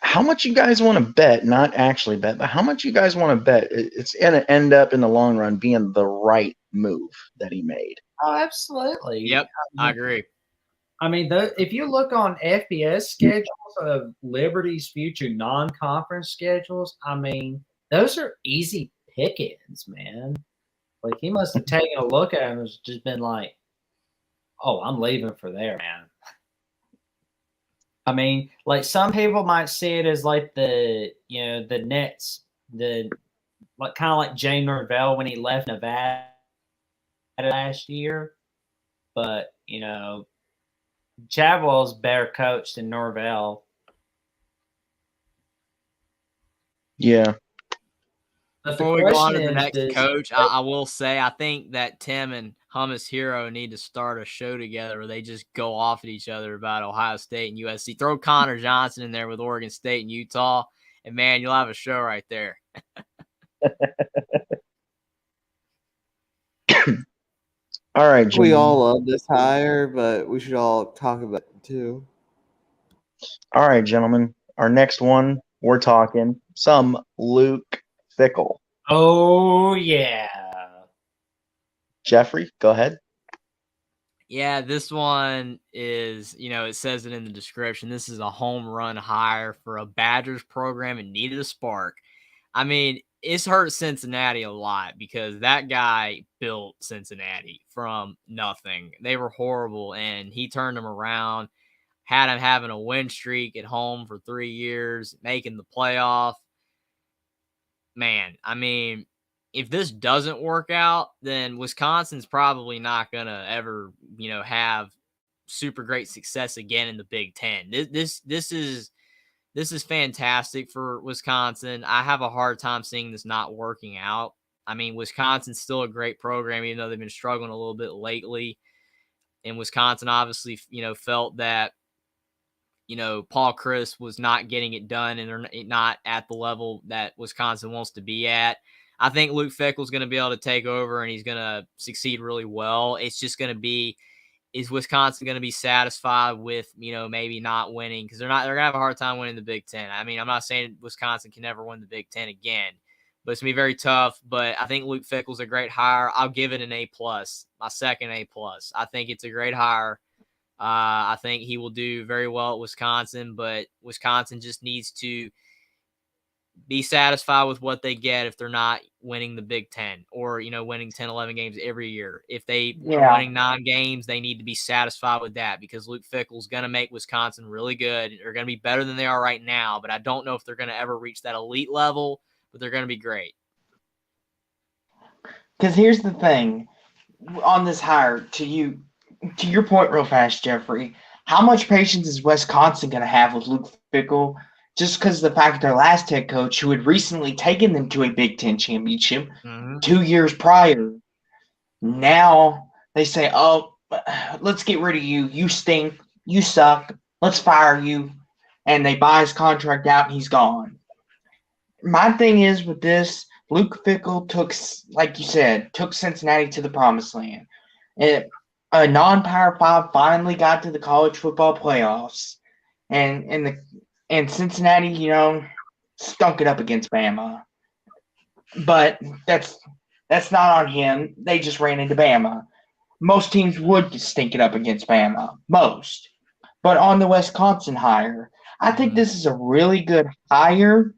How much you guys want to bet, not actually bet, but how much you guys want to bet it's going to end up in the long run being the right move that he made? Oh, absolutely. Yep, I agree. I mean, if you look on FBS schedules of Liberty's future non-conference schedules, I mean, those are easy pickings, man. Like, he must have taken a look at it and just been like, oh, I'm leaving for there, man. I mean, like, some people might see it as like the Nets, kind of like Jay Norvell when he left Nevada last year. But, Chadwell's better coach than Norvell. Yeah. But Before we go on to the next coach, I will say I think that Tim and Hummus Hero need to start a show together where they just go off at each other about Ohio State and USC. Throw Connor Johnson in there with Oregon State and Utah, and man, you'll have a show right there. All right, Jimmy. We all love this hire, but we should all talk about it too. All right, gentlemen. Our next one, we're talking some Luke Fickell. Oh, yeah. Jeffrey, go ahead. Yeah, this one is, it says it in the description. This is a home run hire for a Badgers program and needed a spark. I mean, it's hurt Cincinnati a lot because that guy built Cincinnati from nothing. They were horrible, and he turned them around, had them having a win streak at home for 3 years, making the playoff. Man, I mean, if this doesn't work out, then Wisconsin's probably not going to ever, have super great success again in the Big Ten. This is fantastic for Wisconsin. I have a hard time seeing this not working out. I mean, Wisconsin's still a great program, even though they've been struggling a little bit lately. And Wisconsin obviously, felt that, Paul Chryst was not getting it done and they're not at the level that Wisconsin wants to be at. I think Luke Fickell's going to be able to take over and he's going to succeed really well. It's just going to be, is Wisconsin going to be satisfied with, maybe not winning? Because they're going to have a hard time winning the Big Ten. I mean, I'm not saying Wisconsin can never win the Big Ten again, but it's going to be very tough. But I think Luke Fickell's a great hire. I'll give it an A+, my second A+. I think it's a great hire. I think he will do very well at Wisconsin, but Wisconsin just needs to be satisfied with what they get if they're not winning the Big Ten or, winning 10, 11 games every year. If they are winning 9 games, they need to be satisfied with that because Luke Fickell's going to make Wisconsin really good. They're going to be better than they are right now, but I don't know if they're going to ever reach that elite level, but they're going to be great. Because here's the thing on this hire, to your point real fast, Jeffrey, how much patience is Wisconsin going to have with Luke Fickell? Just because of the fact that their last head coach, who had recently taken them to a Big Ten championship 2 years prior, now they say, oh, let's get rid of you. You stink. You suck. Let's fire you. And they buy his contract out and he's gone. My thing is with this, Luke Fickell took, like you said, took Cincinnati to the promised land. A non-Power 5 finally got to the college football playoffs, and Cincinnati, stunk it up against Bama. But that's not on him. They just ran into Bama. Most teams would stink it up against Bama. Most. But on the Wisconsin hire, I think this is a really good hire.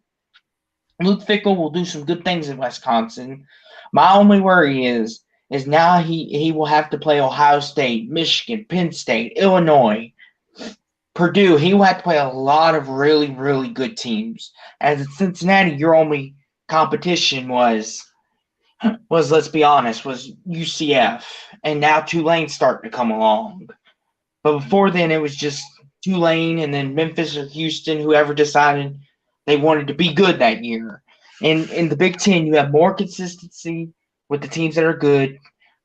Luke Fickell will do some good things in Wisconsin. My only worry is now he will have to play Ohio State, Michigan, Penn State, Illinois, Purdue. He will have to play a lot of really, really good teams. As in Cincinnati, your only competition was, let's be honest, was UCF. And now Tulane's starting to come along. But before then, it was just Tulane and then Memphis or Houston, whoever decided they wanted to be good that year. And in the Big Ten, you have more consistency with the teams that are good.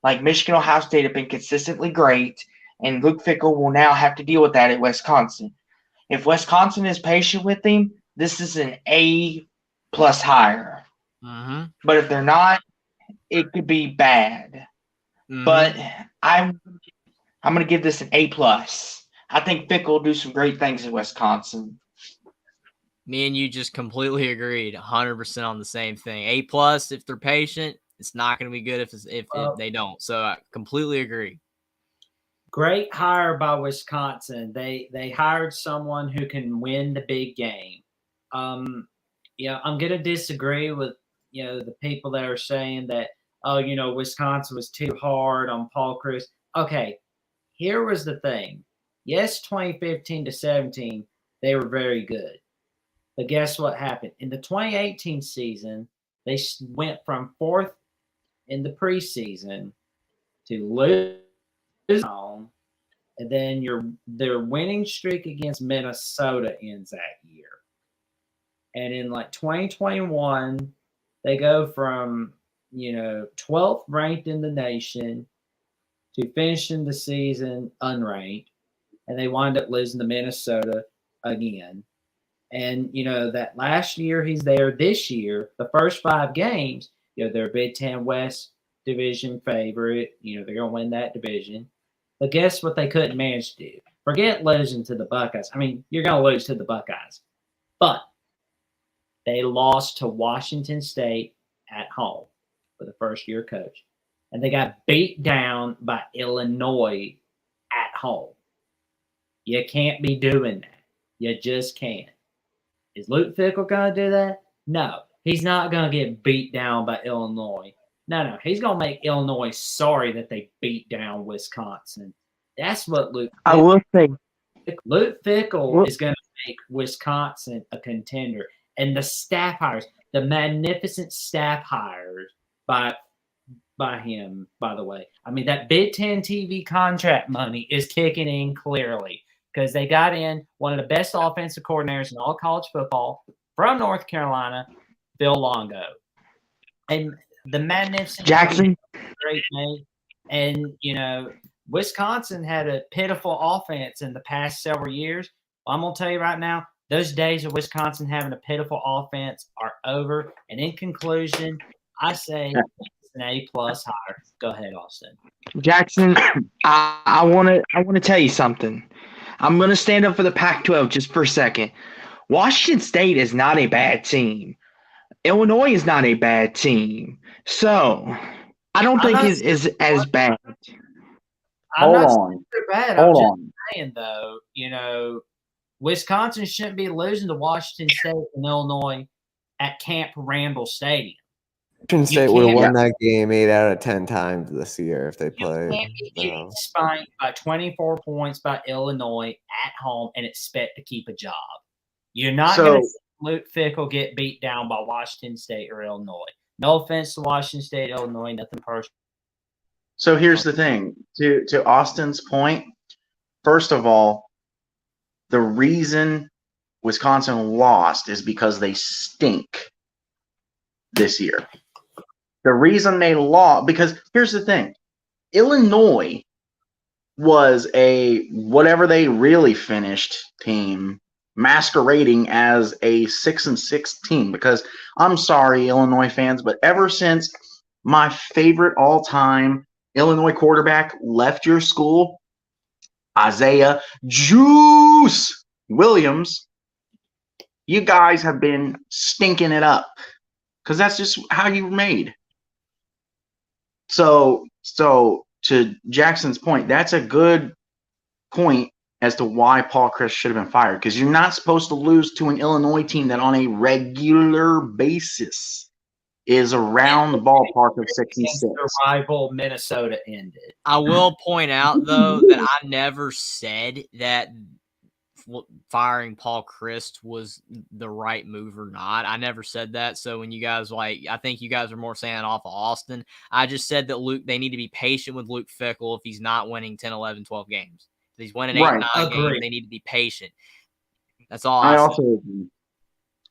Like Michigan, Ohio State have been consistently great. And Luke Fickell will now have to deal with that at Wisconsin. If Wisconsin is patient with him, this is an A-plus hire. But if they're not, it could be bad. But I'm going to give this an A-plus. I think Fickell will do some great things in Wisconsin. Me and you just completely agreed, 100% on the same thing. A+ if they're patient. It's not going to be good if they don't. So I completely agree. Great hire by Wisconsin. They hired someone who can win the big game. I'm going to disagree with the people that are saying that Wisconsin was too hard on Paul Chryst. Okay, here was the thing. Yes, 2015 to 17 they were very good, but guess what happened in the 2018 season? They went from 4th in the preseason to lose home, and then their winning streak against Minnesota ends that year. And in like 2021, they go from 12th ranked in the nation to finishing the season unranked, and they wind up losing to Minnesota again. And that last year he's there, this year, the first 5 games, they're a Big Ten West division favorite. They're going to win that division. But guess what they couldn't manage to do? Forget losing to the Buckeyes. I mean, you're going to lose to the Buckeyes. But they lost to Washington State at home for the first-year coach. And they got beat down by Illinois at home. You can't be doing that. You just can't. Is Luke Fickell going to do that? No. He's not going to get beat down by Illinois. No. He's going to make Illinois sorry that they beat down Wisconsin. That's what Luke Fickell. I will say. Luke Fickell is going to make Wisconsin a contender. And the staff hires, the magnificent staff hires by him, by the way. I mean, that Big Ten TV contract money is kicking in clearly because they got in one of the best offensive coordinators in all college football from North Carolina, Phil Longo. And the magnificent Jackson. Great name. And, Wisconsin had a pitiful offense in the past several years. Well, I'm going to tell you right now, those days of Wisconsin having a pitiful offense are over. And in conclusion, I say it's an A+ hire. Go ahead, Austin. Jackson, I want to tell you something. I'm going to stand up for the Pac-12 just for a second. Washington State is not a bad team. Illinois is not a bad team. So I don't think it is as bad. I'm not saying they're bad. I'm just saying, though, Wisconsin shouldn't be losing to Washington State and Illinois at Camp Randall Stadium. Washington State would have won that game 8 out of 10 times this year if they played. You can't be getting spanked by 24 points by Illinois at home and expect to keep a job. You're not going to see Luke Fickell get beat down by Washington State or Illinois. No offense to Washington State, Illinois, nothing personal. So here's the thing. To Austin's point, first of all, the reason Wisconsin lost is because they stink this year. The reason they lost, because here's the thing. Illinois was a whatever they really finished team masquerading as a 6-6 team, because I'm sorry, Illinois fans, but ever since my favorite all-time Illinois quarterback left your school, Isaiah Juice Williams, you guys have been stinking it up, because that's just how you were made. So to Jackson's point, that's a good point as to why Paul Chryst should have been fired, because you're not supposed to lose to an Illinois team that on a regular basis is around the ballpark of 6 and Against 6. their rival Minnesota ended. I will point out, though, that I never said that firing Paul Chryst was the right move or not. I never said that. So when you guys I think you guys are more saying off of Austin. I just said that they need to be patient with Luke Fickell if he's not winning 10, 11, 12 games. If he's winning 8, Right. 9 games, they need to be patient. That's all I said. also agree.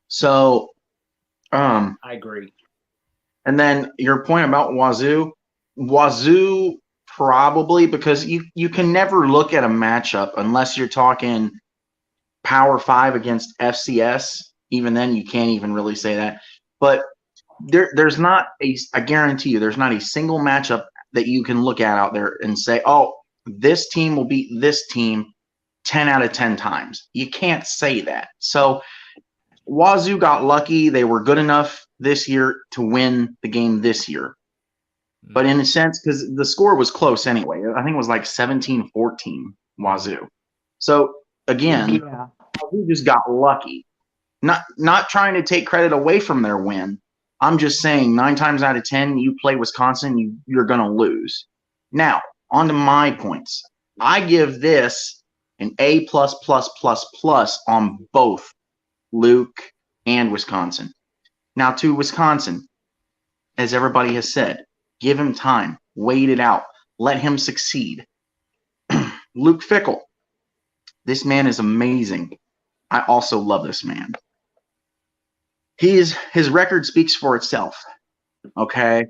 So, I agree. and then your point about Wazoo probably, because you can never look at a matchup unless you're talking Power 5 against FCS. Even then, you can't even really say that. But there's not I guarantee you, there's not a single matchup that you can look at out there and say, oh, this team will beat this team 10 out of 10 times. You can't say that. So Wazoo got lucky. They were good enough this year to win the game this year. But in a sense, because the score was close anyway. I think it was like 17-14 Wazoo. So again, Wazoo just got lucky. Not trying to take credit away from their win. I'm just saying 9 times out of 10, you play Wisconsin, you're going to lose. Now, on to my points. I give this an A+++ on both Luke and Wisconsin. Now, to Wisconsin, as everybody has said, give him time. Wait it out. Let him succeed. Luke Fickell. This man is amazing. I also love this man. His record speaks for itself. Okay?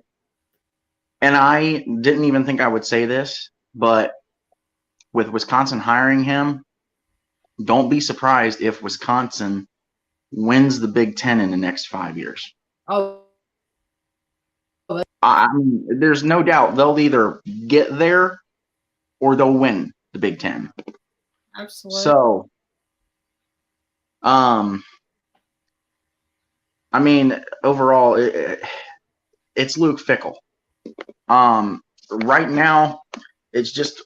And I didn't even think I would say this, but with Wisconsin hiring him, don't be surprised if Wisconsin wins the Big Ten in the next 5 years. Oh, I mean, there's no doubt they'll either get there or they'll win the Big Ten. absolutely. So, I mean, overall, it's Luke Fickell. Right now, it's just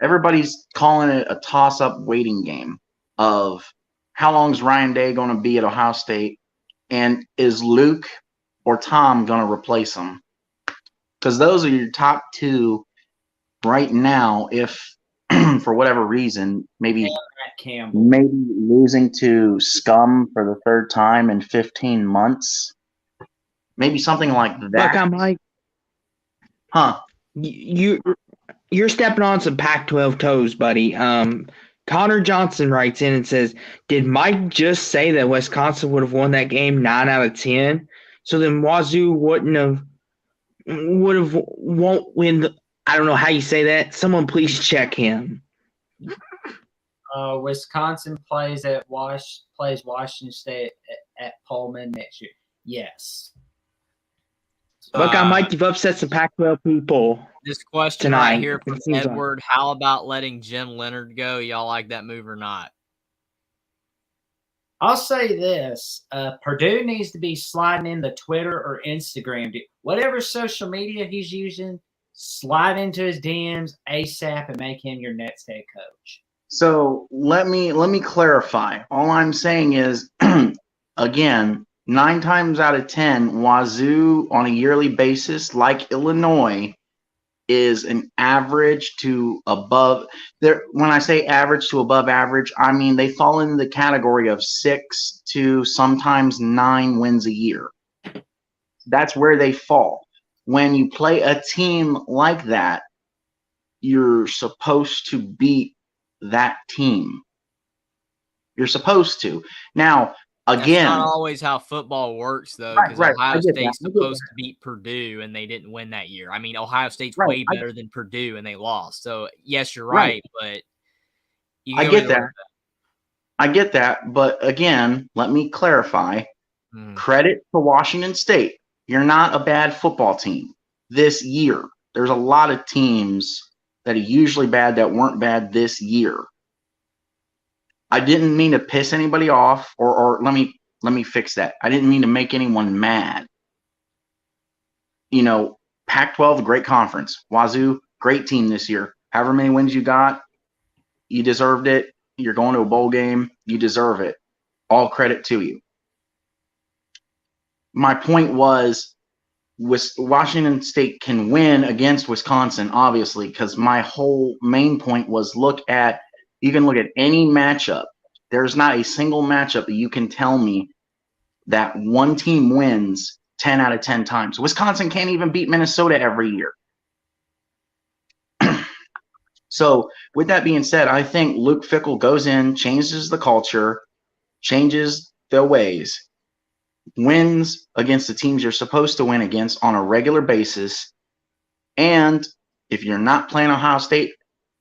everybody's calling it a toss-up waiting game of how long is Ryan Day going to be at Ohio State, and is Luke or Tom going to replace him? Because those are your top two right now. If for whatever reason, maybe losing to Scum for the 3rd time in 15 months, maybe something like that. Look, I'm like, huh? You're stepping on some Pac-12 toes, buddy. Connor Johnson writes in and says, "Did Mike just say that Wisconsin would have won that game 9 out of 10? So then Wazoo won't win. I don't know how you say that. Someone please check him." Wisconsin plays Washington State at Pullman next year. Yes. Look, I might have upset some Pac-12 people. This question tonight. right here from Edward: how about letting Jim Leonard go? Y'all like that move or not? I'll say this. Purdue needs to be sliding into Twitter or Instagram. Whatever social media he's using, slide into his DMs ASAP and make him your next head coach. So let me clarify. All I'm saying is, again, 9 times out of 10, Wazoo on a yearly basis, like Illinois, is an average to above. When I say average to above average, I mean they fall in the category of 6 to sometimes 9 wins a year. That's where they fall. When you play a team like that, you're supposed to beat that team. You're supposed to. Now, again, that's not always how football works, though, because Ohio State's supposed to beat Purdue, and they didn't win that year. I mean, Ohio State's way better than Purdue, and they lost. So, yes, you're right, but you I get that. I get that, but again, let me clarify. Mm. Credit to Washington State. You're not a bad football team this year. There's a lot of teams that are usually bad that weren't bad this year. I didn't mean to piss anybody off, or let me fix that. I didn't mean to make anyone mad. You know, Pac-12, great conference. Wazoo, great team this year. However many wins you got, you deserved it. You're going to a bowl game. You deserve it. All credit to you. My point was, Washington State can win against Wisconsin, obviously, because my whole main point was you can look at any matchup. There's not a single matchup that you can tell me that one team wins 10 out of 10 times. Wisconsin can't even beat Minnesota every year. So with that being said, I think Luke Fickell goes in, changes the culture, changes the ways, wins against the teams you're supposed to win against on a regular basis. And if you're not playing Ohio State,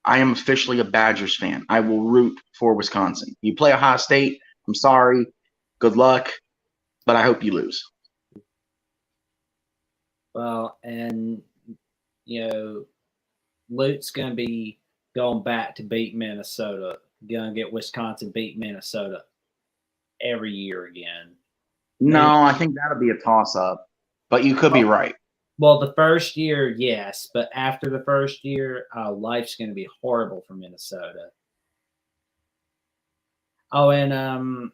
I am officially a Badgers fan. I will root for Wisconsin. You play Ohio State, I'm sorry. Good luck, but I hope you lose. Well, and Luke's going to be going back to beat Minnesota. Going to get Wisconsin beat Minnesota every year again. No, I think that'll be a toss-up, but you could be right. Well, the first year, yes, but after the first year, life's going to be horrible for Minnesota. Oh, and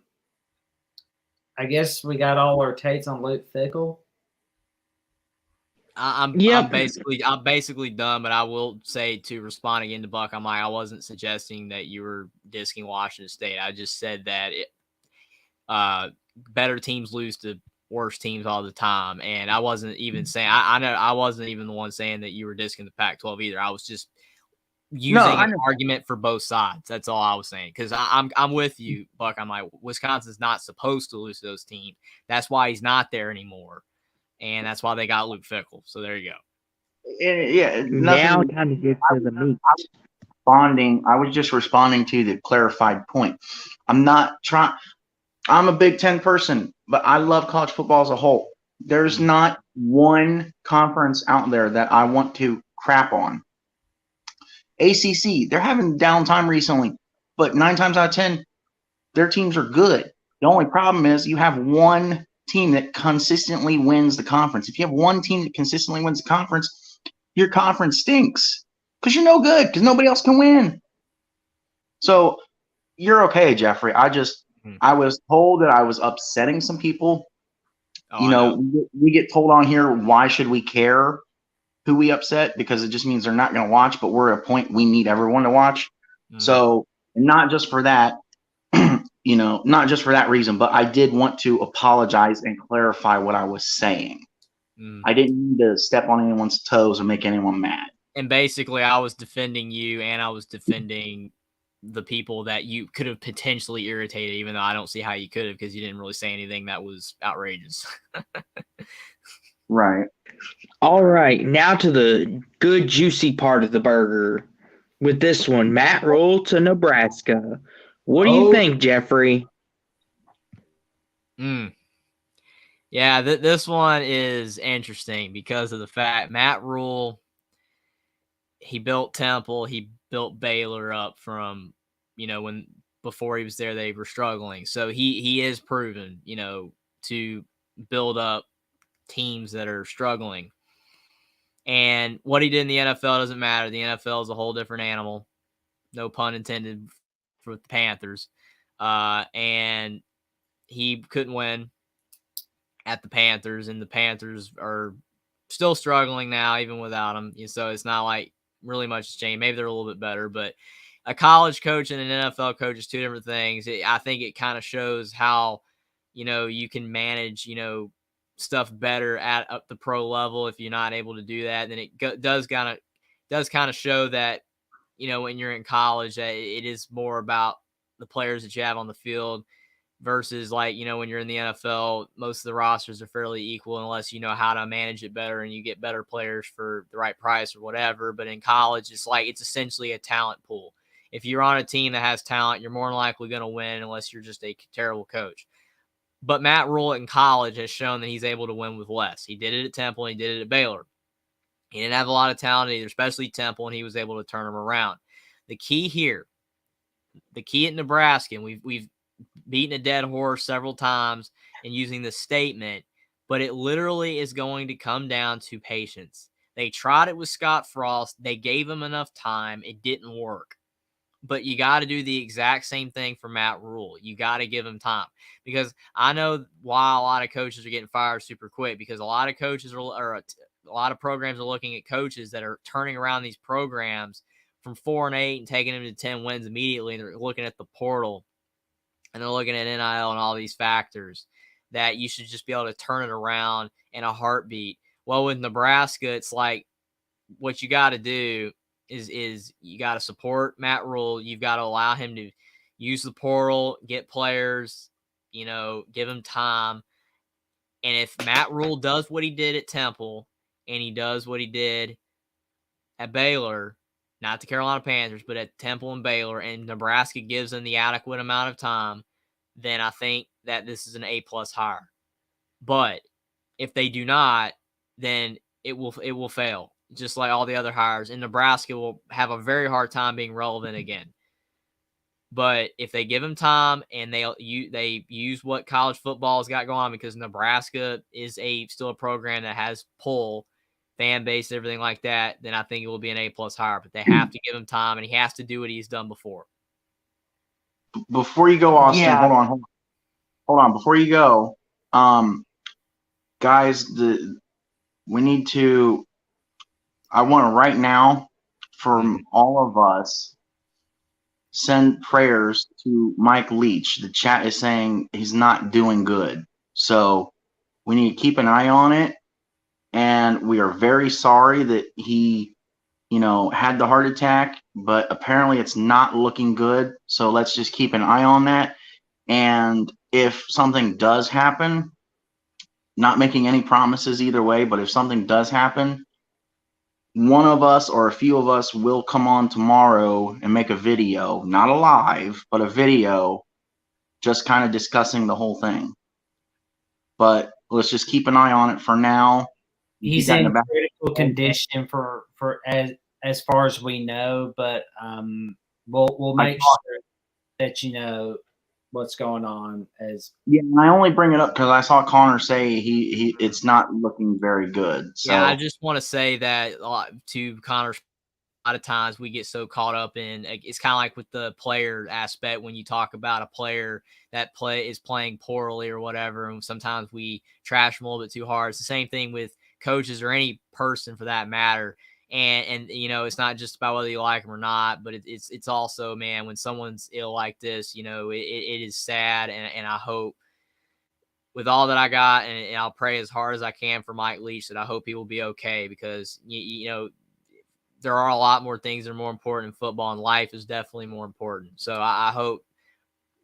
I guess we got all our takes on Luke Fickell. I'm basically done, but I will say, to respond again to Buck, I wasn't suggesting that you were disking Washington State. I just said that better teams lose to worse teams all the time, and I wasn't even saying I wasn't even the one saying that you were disking the Pac-12 either. I was just using an argument for both sides. That's all I was saying, because I'm with you, Buck. I'm like, Wisconsin's not supposed to lose to those teams. That's why he's not there anymore. And that's why they got Luke Fickell. So there you go. Yeah. Now time to get to the meat. I was just responding to the clarified point. I'm a Big Ten person, but I love college football as a whole. There's not one conference out there that I want to crap on. ACC, they're having downtime recently, but 9 times out of 10, their teams are good. The only problem is you have one team that consistently wins the conference. If you have one team that consistently wins the conference, your conference stinks because you're no good, because nobody else can win. So you're okay, Jeffrey. I was told that I was upsetting some people. We get told on here, why should we care who we upset? Because it just means they're not going to watch, but we're at a point we need everyone to watch. So not just for that, not just for that reason, but I did want to apologize and clarify what I was saying. I didn't mean to step on anyone's toes or make anyone mad. And basically, I was defending you, and I was defending the people that you could have potentially irritated, even though I don't see how you could have, because you didn't really say anything that was outrageous. Right. All right, now to the good, juicy part of the burger. With this one, Matt Rule to Nebraska. What do you think, Jeffrey? Yeah, this one is interesting because of the fact Matt Rule, he built Temple, he built Baylor up from, when before he was there, they were struggling. So he is proven, to build up teams that are struggling. And what he did in the NFL doesn't matter. The NFL is a whole different animal. No pun intended for the Panthers. And he couldn't win at the Panthers, and the Panthers are still struggling now, even without him. So it's not like really much has changed. Maybe they're a little bit better, but a college coach and an NFL coach is two different things. I think it kind of shows how, you can manage, stuff better at up the pro level. If you're not able to do that, then it does kind of show that, when you're in college, that it is more about the players that you have on the field versus when you're in the NFL, most of the rosters are fairly equal unless you know how to manage it better and you get better players for the right price or whatever. But in college, it's essentially a talent pool. If you're on a team that has talent, you're more than likely going to win unless you're just a terrible coach. But Matt Rule in college has shown that he's able to win with less. He did it at Temple and he did it at Baylor. He didn't have a lot of talent either, especially Temple, and he was able to turn them around. The key here, the key at Nebraska, and we've beaten a dead horse several times in using this statement, but it literally is going to come down to patience. They tried it with Scott Frost. They gave him enough time. It didn't work. But you got to do the exact same thing for Matt Rule. You got to give him time, because I know why a lot of coaches are getting fired super quick, because a lot of coaches or a lot of programs are looking at coaches that are turning around these programs from 4-8 and taking them to 10 wins immediately. And they're looking at the portal and they're looking at NIL and all these factors that you should just be able to turn it around in a heartbeat. Well, with Nebraska, it's like what you got to do is you got to support Matt Rule. You've got to allow him to use the portal, get players, give him time. And if Matt Rule does what he did at Temple and he does what he did at Baylor, not the Carolina Panthers, but at Temple and Baylor, and Nebraska gives them the adequate amount of time, then I think that this is an A+ hire. But if they do not, then it will fail, just like all the other hires. And Nebraska will have a very hard time being relevant again. But if they give him time and they use what college football has got going on, because Nebraska is still a program that has pull, fan base, everything like that, then I think it will be an A+ hire. But they have to give him time, and he has to do what he's done before. Before you go, Austin, Yeah. hold on. Before you go, guys, we need to. I want to right now, from all of us, send prayers to Mike Leach. The chat is saying he's not doing good, so we need to keep an eye on it. And we are very sorry that he, had the heart attack, but apparently it's not looking good. So let's just keep an eye on that. And if something does happen, not making any promises either way, but if something does happen, one of us or a few of us will come on tomorrow and make a video, not a live, but a video, just kind of discussing the whole thing. But let's just keep an eye on it for now. He's in critical condition for as far as we know, but we'll make sure that you know what's going on. And I only bring it up because I saw Connor say he it's not looking very good. So yeah, I just want to say that to Connor's, a lot of times we get so caught up in, it's kind of like with the player aspect when you talk about a player that is playing poorly or whatever, and sometimes we trash them a little bit too hard. It's the same thing with coaches or any person for that matter. And it's not just about whether you like them or not, but it's also, man, when someone's ill like this, it is sad. And I hope, with all that I got, and I'll pray as hard as I can for Mike Leach, that I hope he will be okay, because there are a lot more things that are more important in football, and life is definitely more important. So I hope,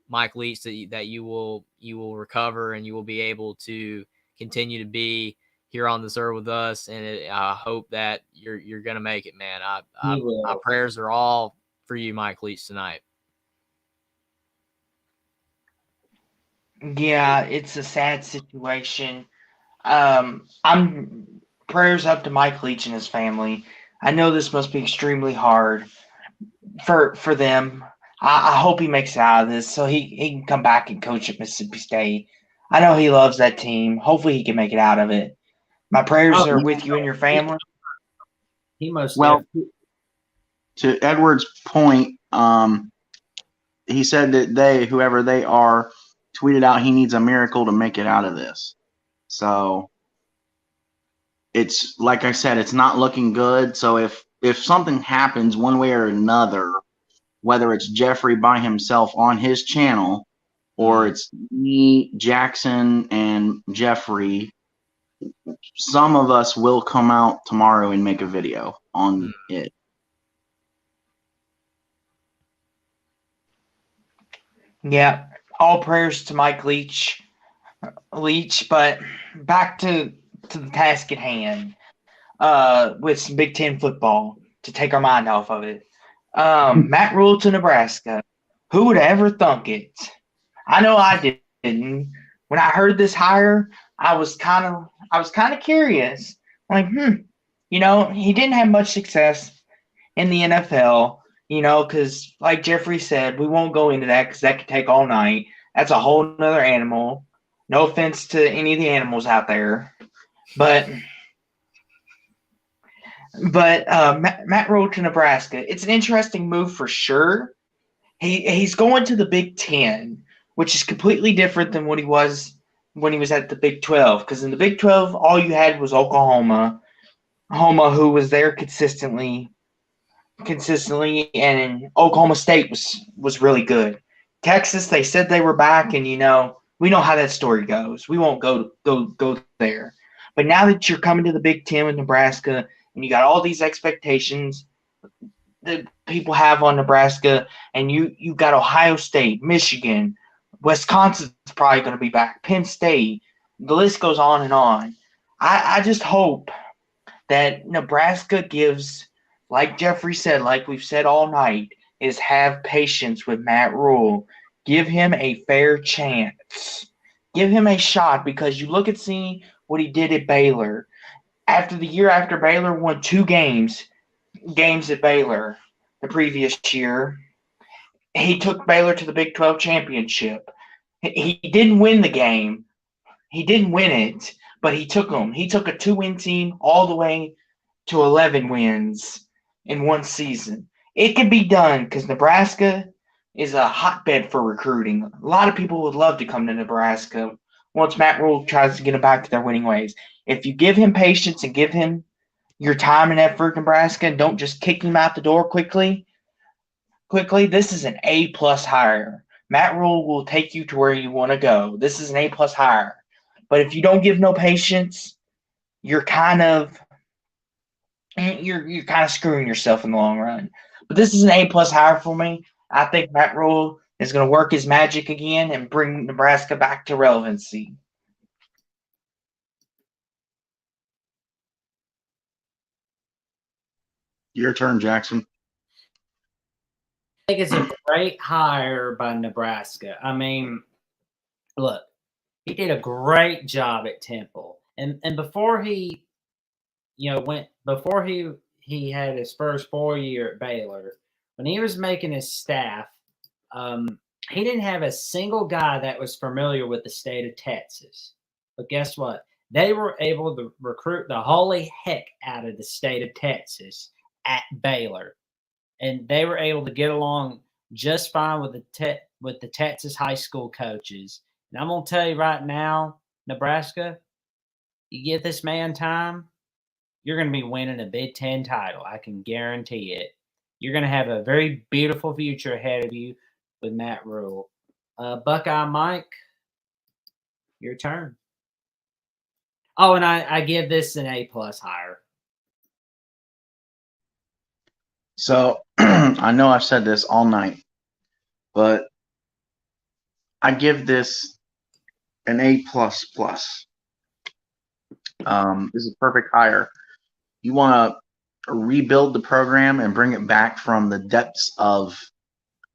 Mike Leach, that you will recover and you will be able to continue to be here on this earth with us. And I hope that you're going to make it, man. Our prayers are all for you, Mike Leach, tonight. Yeah, it's a sad situation. I'm prayers up to Mike Leach and his family. I know this must be extremely hard for them. I hope he makes it out of this so he can come back and coach at Mississippi State. I know he loves that team. Hopefully he can make it out of it. My prayers are with you and your family. He must. Well, to Edward's point, he said that whoever they are, tweeted out he needs a miracle to make it out of this. So it's like I said, it's not looking good. So if something happens one way or another, whether it's Jeffrey by himself on his channel or it's me, Jackson, and Jeffrey, some of us will come out tomorrow and make a video on it. Yeah, all prayers to Mike Leach. But back to the task at hand with some Big Ten football to take our mind off of it. Matt Rule to Nebraska. Who would have ever thunk it? I know I didn't. When I heard this hire, I was kind of curious. Like, he didn't have much success in the NFL, because like Jeffrey said, we won't go into that because that could take all night. That's a whole nother animal. No offense to any of the animals out there, but Matt Rule to Nebraska. It's an interesting move for sure. He's going to the Big Ten, which is completely different than what he was when he was at the Big 12. Because in the Big 12, all you had was Oklahoma, who was there consistently, and Oklahoma State was really good. Texas, they said they were back, and we know how that story goes. We won't go there. But now that you're coming to the Big Ten with Nebraska, and you got all these expectations that people have on Nebraska, and you got Ohio State, Michigan, Wisconsin's probably going to be back, Penn State. The list goes on and on. I just hope that Nebraska gives, like Jeffrey said, like we've said all night, is have patience with Matt Rule. Give him a fair chance. Give him a shot, because you look at see what he did at Baylor. After the year after Baylor won 2 games at Baylor the previous year, he took Baylor to the Big 12 championship. He didn't win the game. He didn't win it, but he took them. He took a 2-win team all the way to 11 wins in one season. It can be done because Nebraska is a hotbed for recruiting. A lot of people would love to come to Nebraska once Matt Rule tries to get them back to their winning ways. If you give him patience and give him your time and effort, Nebraska, and don't just kick him out the door quickly, this is an A-plus hire. Matt Rule will take you to where you want to go. This is an A-plus hire. But if you don't give no patience, you're kind of screwing yourself in the long run. But this is an A-plus hire for me. I think Matt Rule is going to work his magic again and bring Nebraska back to relevancy. Your turn, Jackson. I think it's a great hire by Nebraska. I mean, look, he did a great job at Temple, and before he, before he had his first 4 year at Baylor, when he was making his staff, he didn't have a single guy that was familiar with the state of Texas. But guess what? They were able to recruit the holy heck out of the state of Texas at Baylor. And they were able to get along just fine with the Texas high school coaches. And I'm going to tell you right now, Nebraska, you give this man time, you're going to be winning a Big Ten title. I can guarantee it. You're going to have a very beautiful future ahead of you with Matt Rule. Buckeye Mike, your turn. Oh, and I give this an A-plus hire. So I know I've said this all night, but I give this an A++. This is a perfect hire. You want to rebuild the program and bring it back from the depths of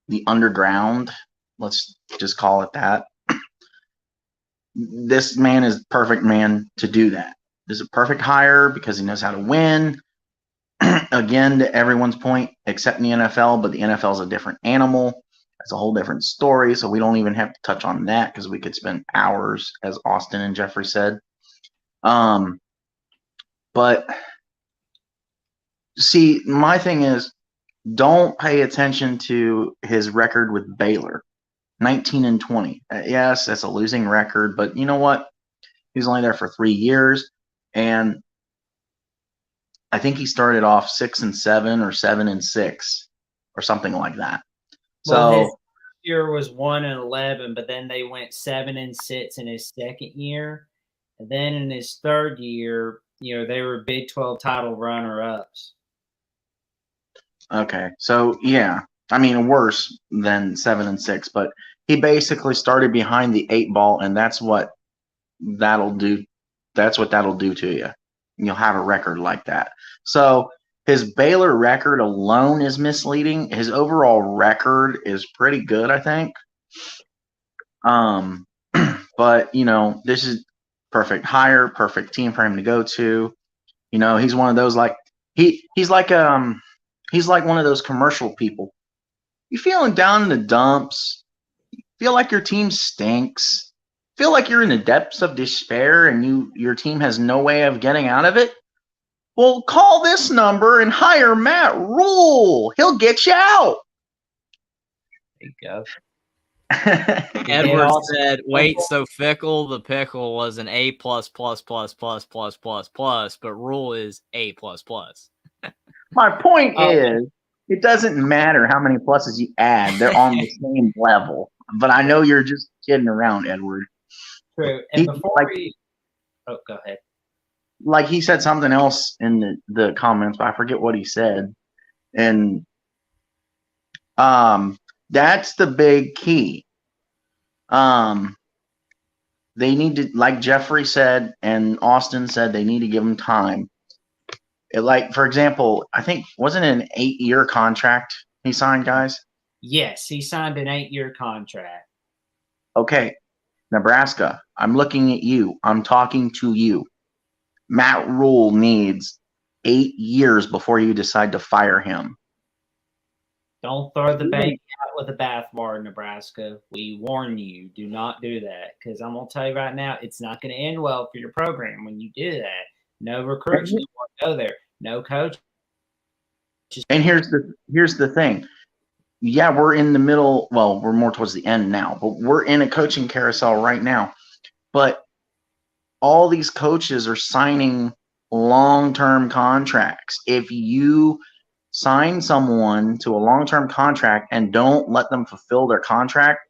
the underground. Let's just call it that. This man is the perfect man to do that. This is a perfect hire because he knows how to win. Again, to everyone's point, except in the NFL, but the NFL is a different animal. It's a whole different story, so we don't even have to touch on that because we could spend hours, as Austin and Jeffrey said. But see, my thing is, don't pay attention to his record with Baylor, 19-20. Yes, that's a losing record, but you know what? He was only there for 3 years, and I think he started off 6-7 or 7-6 or something like that. Well, his So year was 1-11, but then they went 7-6 in his second year, and then in his third year, they were Big 12 title runner-ups. okay, so yeah, I mean worse than 7-6, but he basically started behind the 8 ball, and that's what that'll do. That's what that'll do to you. You'll have a record like that. So His Baylor record alone is misleading. His overall record is pretty good, I think. But this is perfect hire, perfect team for him to go to. He's one of those like he's like one of those commercial people. You feeling down in the dumps, feel like your team stinks, feel like you're in the depths of despair and your team has no way of getting out of it. Well, call this number and hire Matt Rule. He'll get you out. There you go. Edward said, "Wait, so fickle. The pickle was an A plus plus plus plus plus plus plus, but Rule is A plus plus." My point is, it doesn't matter how many pluses you add; they're on the same level. But I know you're just kidding around, Edward. True. And before go ahead. Like he said something else in the comments, but I forget what he said. And that's the big key. They need to, like Jeffrey said and Austin said, they need to give him time. Like, for example, I think, wasn't it an 8-year contract he signed, guys? Yes, he signed an 8-year contract. Okay, Nebraska, I'm looking at you. I'm talking to you. Matt Rule needs 8 years before you decide to fire him. Don't throw the baby out with the bathwater, Nebraska. We warn you, do not do that. Because I'm going to tell you right now, it's not going to end well for your program when you do that. No recruits do want to go there. No coach. And here's the thing. Yeah, we're in the middle. Well, we're more towards the end now, but we're in a coaching carousel right now. But all these coaches are signing long-term contracts. If you sign someone to a long-term contract and don't let them fulfill their contract,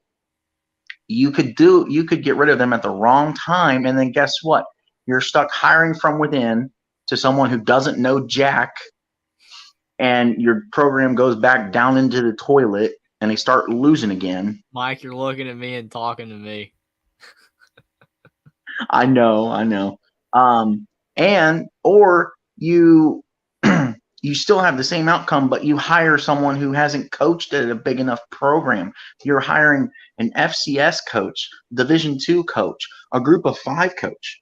you could get rid of them at the wrong time, and then guess what? You're stuck hiring from within to someone who doesn't know jack, and your program goes back down into the toilet and they start losing again. Mike, you're looking at me and talking to me. I know. Or you you still have the same outcome, but you hire someone who hasn't coached at a big enough program. You're hiring an FCS coach, Division II coach, a Group of 5 coach,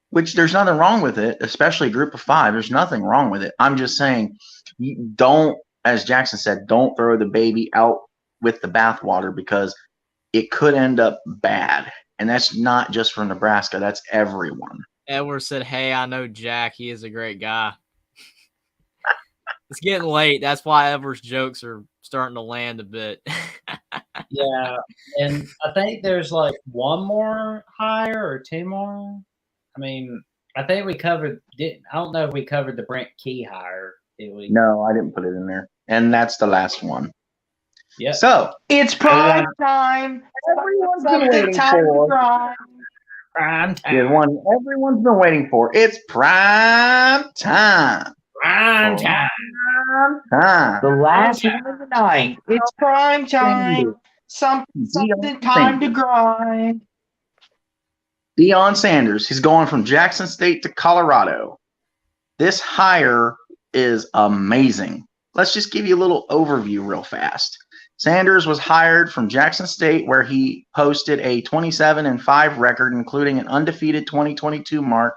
which there's nothing wrong with it, especially Group of 5. There's nothing wrong with it. I'm just saying, don't, as Jackson said, don't throw the baby out with the bathwater because it could end up bad. And that's not just for Nebraska. That's everyone. Edward said, "Hey, I know Jack. He is a great guy." It's getting late. That's why Edward's jokes are starting to land a bit. Yeah, and I think there's like one more hire or 2 more. I mean, I think we covered. I don't know if we covered the Brent Key hire. Did we? No, I didn't put it in there. And that's the last one. Yeah. So It's prime time. Everyone's been Something waiting time for. to grind. Prime time. There's one everyone's been waiting for. It's prime time. Prime time. Prime time. The last one of the night. It's prime time. Something time to grind. Deion Sanders. He's going from Jackson State to Colorado. This hire is amazing. Let's just give you a little overview real fast. Sanders was hired from Jackson State, where he posted a 27-5 record, including an undefeated 2022 mark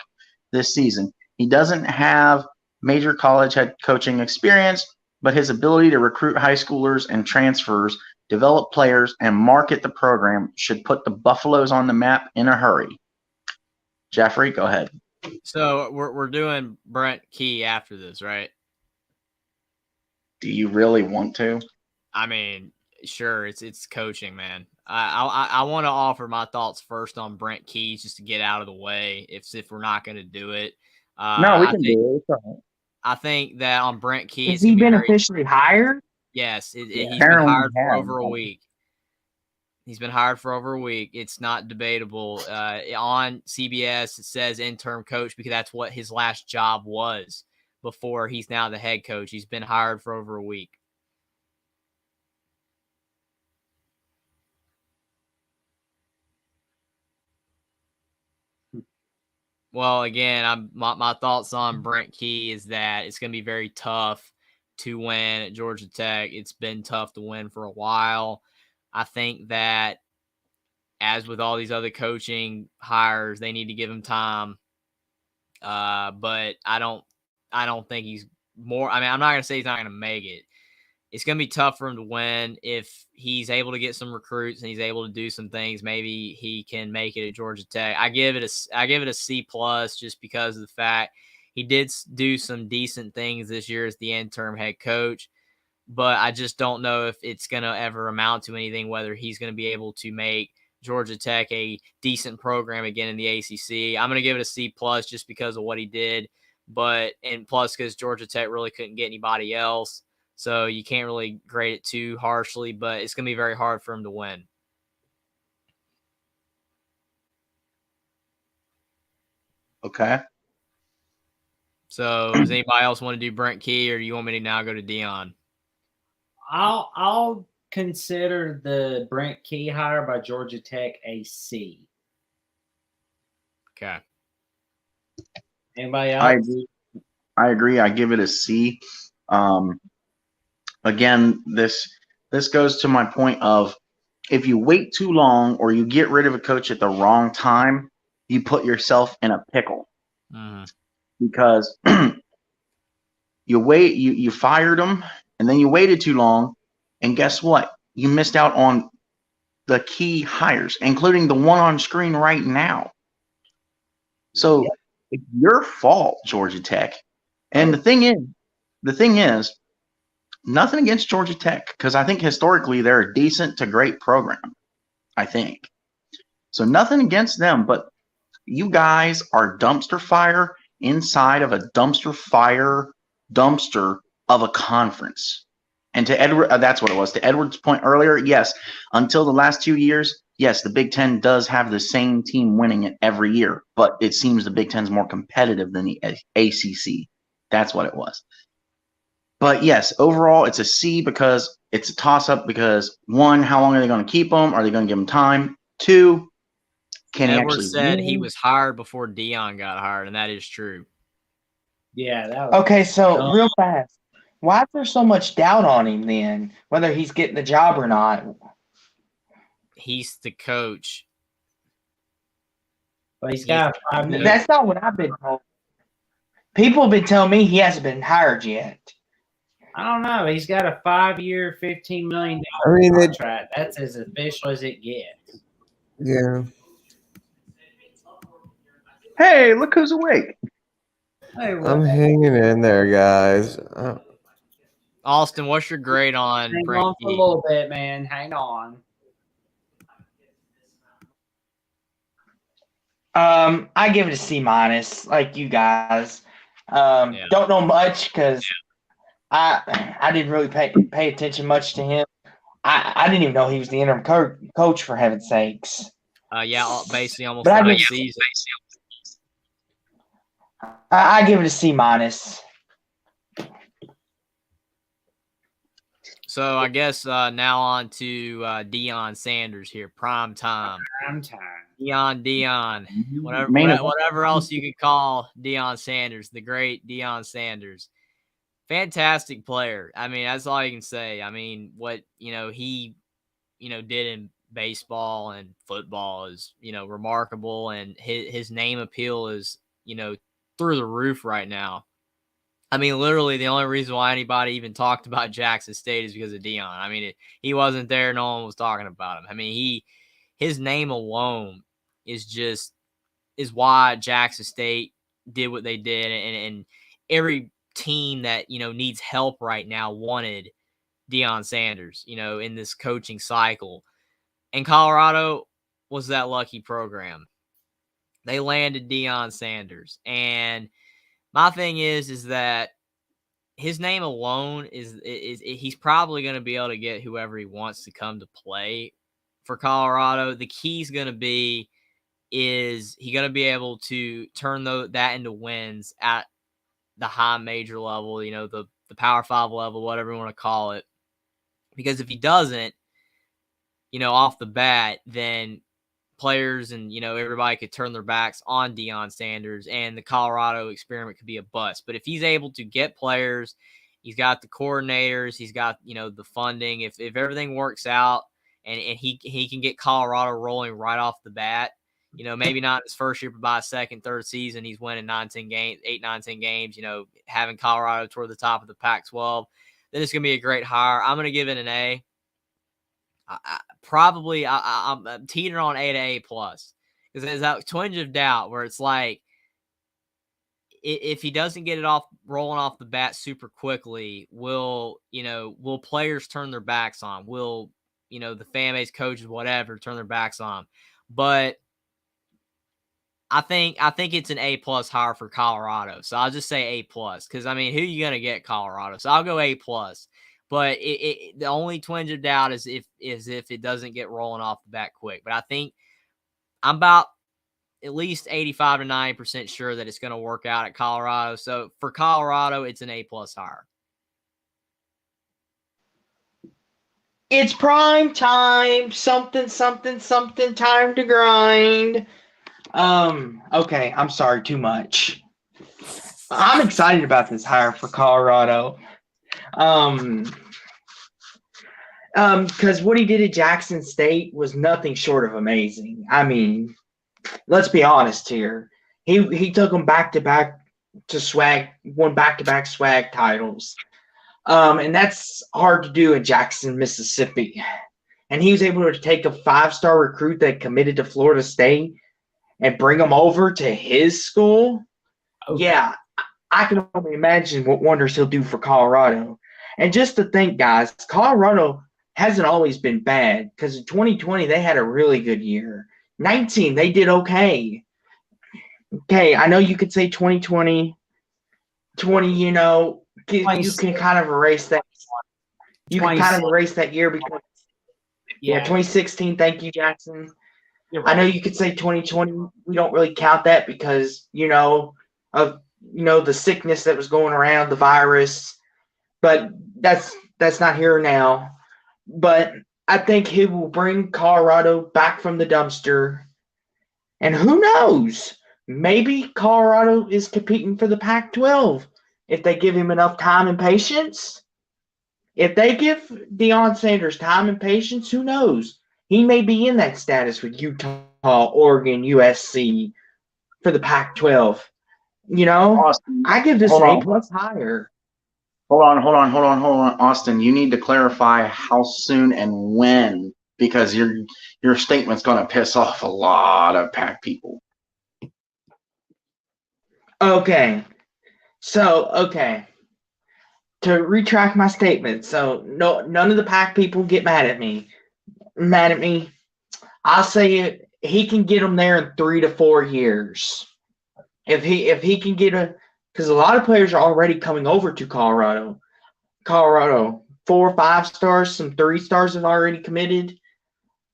this season. He doesn't have major college head coaching experience, but his ability to recruit high schoolers and transfers, develop players, and market the program should put the Buffaloes on the map in a hurry. Jeffrey, go ahead. So we're doing Brent Key after this, right? Do you really want to? I mean, sure, it's coaching, man. I want to offer my thoughts first on Brent Keys just to get out of the way if we're not going to do it. No, we can do it. It's all right. I think that on Brent Key, Has he been officially hired? Yes, he's been Apparently hired he for has. over a week. He's been hired for over a week. It's not debatable. On CBS, it says interim coach because that's what his last job was before he's now the head coach. He's been hired for over a week. Well, again, my thoughts on Brent Key is that it's going to be very tough to win at Georgia Tech. It's been tough to win for a while. I think that, as with all these other coaching hires, they need to give him time. But I don't think he's more. I mean, I'm not going to say he's not going to make it. It's going to be tough for him to win. If he's able to get some recruits and he's able to do some things, maybe he can make it at Georgia Tech. I give it a C plus, just because of the fact he did do some decent things this year as the interim head coach. But I just don't know if it's going to ever amount to anything, whether he's going to be able to make Georgia Tech a decent program again in the ACC. I'm going to give it a C plus just because of what he did, and plus because Georgia Tech really couldn't get anybody else. So you can't really grade it too harshly, but it's going to be very hard for him to win. Okay. So does anybody else want to do Brent Key, or do you want me to now go to Dion? I'll consider the Brent Key hire by Georgia Tech a C. Okay. Anybody else? I agree. I give it a C. Again, this goes to my point of, if you wait too long or you get rid of a coach at the wrong time, you put yourself in a pickle. Because you fired him, and then you waited too long, and guess what? You missed out on the key hires, including the one on screen right now. So it's your fault, Georgia Tech. And the thing is, nothing against Georgia Tech, because I think historically they're a decent to great program. I think. So nothing against them, but you guys are dumpster fire inside of a dumpster fire dumpster of a conference. And to Edward, that's what it was. To Edward's point earlier, yes, until the last 2 years, yes, the Big Ten does have the same team winning it every year, but it seems the Big Ten's more competitive than the ACC. That's what it was. But yes, overall, it's a C because it's a toss-up because, one, how long are they going to keep him? Are they going to give him time? Two, can he Edward actually said win? he was hired before Dion got hired, and that is true. Yeah, that was Okay, so real fast, why is there so much doubt on him then, whether he's getting the job or not? He's the coach. But he's got 5 years. That's not what I've been told. People have been telling me he hasn't been hired yet. I don't know. He's got a 5-year, $15 million contract. That's as official as it gets. Yeah. Hey, look who's awake. Hey, I'm hanging in there, guys. Austin, what's your grade on hang Brent on for a Key? little bit, man. Hang on. I give it a C minus, like you guys. Don't know much because I didn't really pay attention much to him. I didn't even know he was the interim coach, for heaven's sakes. Basically almost But the whole season. I give it a C minus. So I guess now on to Deion Sanders here. Prime time. Dion. Whatever else you could call Deion Sanders, the great Deion Sanders. Fantastic player. I mean, that's all you can say. I mean, what he did in baseball and football is remarkable, and his name appeal is through the roof right now. I mean, literally the only reason why anybody even talked about Jackson State is because of Deion. I mean, he wasn't there, no one was talking about him. I mean, his name alone is why Jackson State did what they did, and every team that needs help right now wanted Deion Sanders, in this coaching cycle. And Colorado was that lucky program. They landed Deion Sanders. And my thing is that his name alone is he's probably going to be able to get whoever he wants to come to play for Colorado. The key's going to be, is he going to be able to turn that into wins at the high major level, the Power 5 level, whatever you want to call it. Because if he doesn't, off the bat, then players and, everybody could turn their backs on Deion Sanders and the Colorado experiment could be a bust. But if he's able to get players, he's got the coordinators, he's got, the funding. If everything works out and he can get Colorado rolling right off the bat, maybe not his first year, but by second, third season, he's winning 9-10 games, 8, 9, 10 games, having Colorado toward the top of the Pac-12, then it's going to be a great hire. I'm going to give it an A. I'm teetering on A to A plus because there's that twinge of doubt where it's like if he doesn't get it rolling off the bat super quickly, will players turn their backs on? Will the fan base, coaches, whatever, turn their backs on? But I think it's an A plus hire for Colorado, so I'll just say A plus because who are you gonna get Colorado? So I'll go A plus. But the only twinge of doubt is if it doesn't get rolling off the bat quick. But I think I'm about at least 85 to 90% sure that it's going to work out at Colorado. So for Colorado, it's an A plus hire. It's prime time. Something time to grind. Okay, I'm sorry, too much. I'm excited about this hire for Colorado. Because what he did at Jackson State was nothing short of amazing. Let's be honest here. He took them back to back to swag, won back to back swag titles. And that's hard to do in Jackson, Mississippi. And he was able to take a 5-star recruit that committed to Florida State and bring him over to his school. Okay. Yeah, I can only imagine what wonders he'll do for Colorado. And just to think, guys, Colorado hasn't always been bad because in 2020 they had a really good year. 19, they did okay. Okay, I know you could say 2020, you can kind of erase that. You can kind of erase that year because 2016. Thank you, Jackson. Right. I know you could say 2020. We don't really count that because of the sickness that was going around, the virus. But that's not here now. But I think he will bring Colorado back from the dumpster. And who knows? Maybe Colorado is competing for the Pac-12 if they give him enough time and patience. If they give Deion Sanders time and patience, who knows? He may be in that status with Utah, Oregon, USC for the Pac-12. Austin, I give this an A+ higher. Hold on, Austin. You need to clarify how soon and when, because your statement's going to piss off a lot of Pac people. Okay. To retract my statement, so none of the Pac people get mad at me. I'll say he can get them there in 3 to 4 years. If he can get because a lot of players are already coming over to Colorado. 4 or 5 stars, some 3 stars have already committed.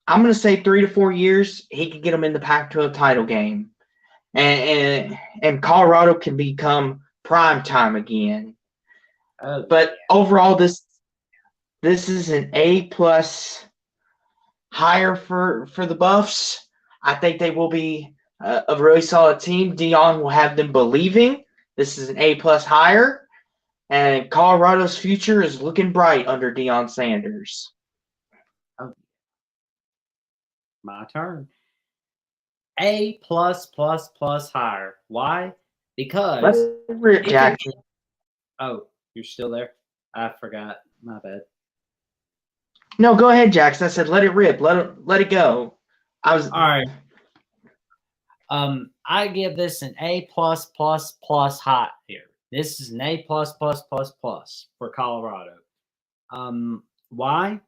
I'm going to say 3 to 4 years, he can get them in the Pac-12 title game. And Colorado can become prime time again. But overall, this is an A+ hire for the Buffs. I think they will be a really solid team. Deion will have them believing. This is an A+ hire, and Colorado's future is looking bright under Deion Sanders. My turn. A++ hire. Why? Because let's rip Jackson. Oh, you're still there? I forgot. My bad. No, go ahead, Jackson. I said let it rip. Let it go. All right. I give this an A++ hot here. This is an A++ for Colorado. Why?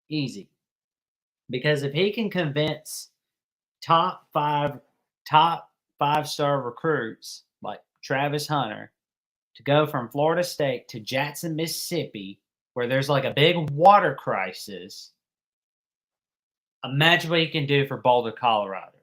Easy. Because if he can convince top 5-star recruits like Travis Hunter to go from Florida State to Jackson, Mississippi, where there's like a big water crisis, imagine what he can do for Boulder, Colorado.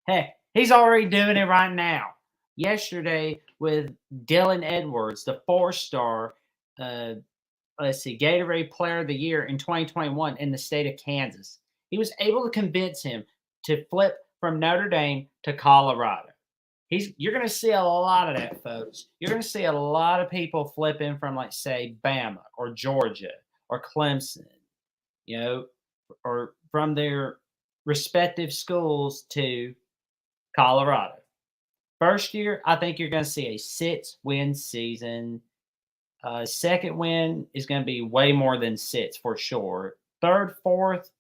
Heck, he's already doing it right now. Yesterday with Dylan Edwards, the 4-star, Gatorade Player of the Year in 2021 in the state of Kansas. He was able to convince him to flip from Notre Dame to Colorado. You're going to see a lot of that, folks. You're going to see a lot of people flipping from, like, say, Bama or Georgia or Clemson, or from their respective schools to Colorado. First year, I think you're going to see a 6-win season. Second win is going to be way more than 6 for sure. Third, fourth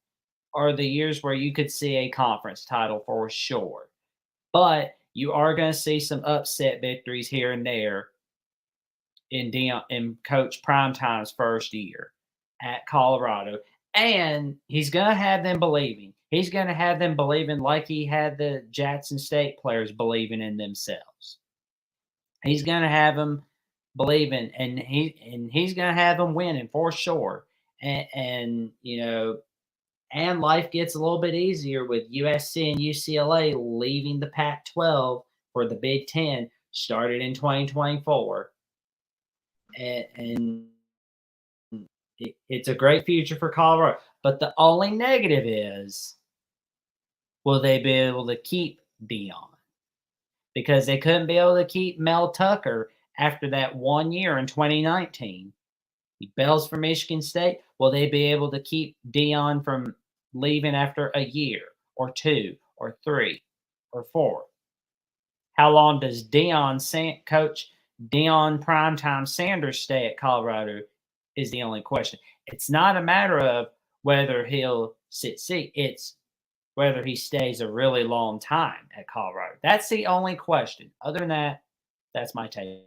are the years where you could see a conference title for sure. But you are going to see some upset victories here and there in Coach Primetime's first year at Colorado. And he's going to have them believing. He's going to have them believing like he had the Jackson State players believing in themselves. He's going to have them believing, and he's going to have them winning for sure. And life gets a little bit easier with USC and UCLA leaving the Pac-12 for the Big Ten, started in 2024. And it's a great future for Colorado. But the only negative is, will they be able to keep Dion? Because they couldn't be able to keep Mel Tucker after that 1 year in 2019. He bails for Michigan State. Will they be able to keep Dion from leaving after a year or 2 or 3 or 4? How long does Coach Dion Primetime Sanders stay at Colorado is the only question. It's not a matter of whether he'll sit. It's whether he stays a really long time at Colorado. That's the only question. Other than that, that's my take.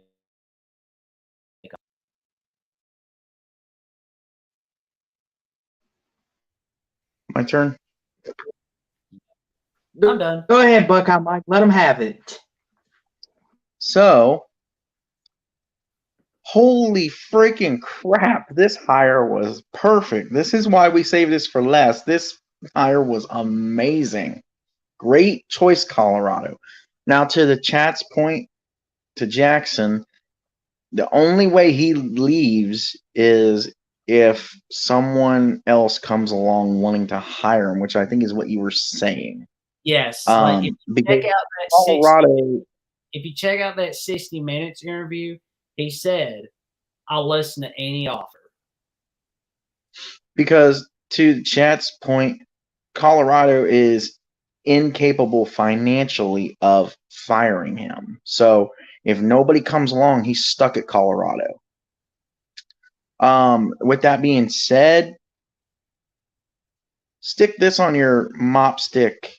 My turn. I'm done. Go ahead, Buckeye Mike. Let him have it. So, holy freaking crap. This hire was perfect. This is why we saved this for last. This hire was amazing. Great choice, Colorado. Now, to the chat's point, to Jackson, the only way he leaves is if someone else comes along wanting to hire him, which I think is what you were saying. Yes. Like if you check out that 60 Minutes interview, he said, I'll listen to any offer. Because to the chat's point, Colorado is incapable financially of firing him. So if nobody comes along, he's stuck at Colorado. With that being said, stick this on your mop stick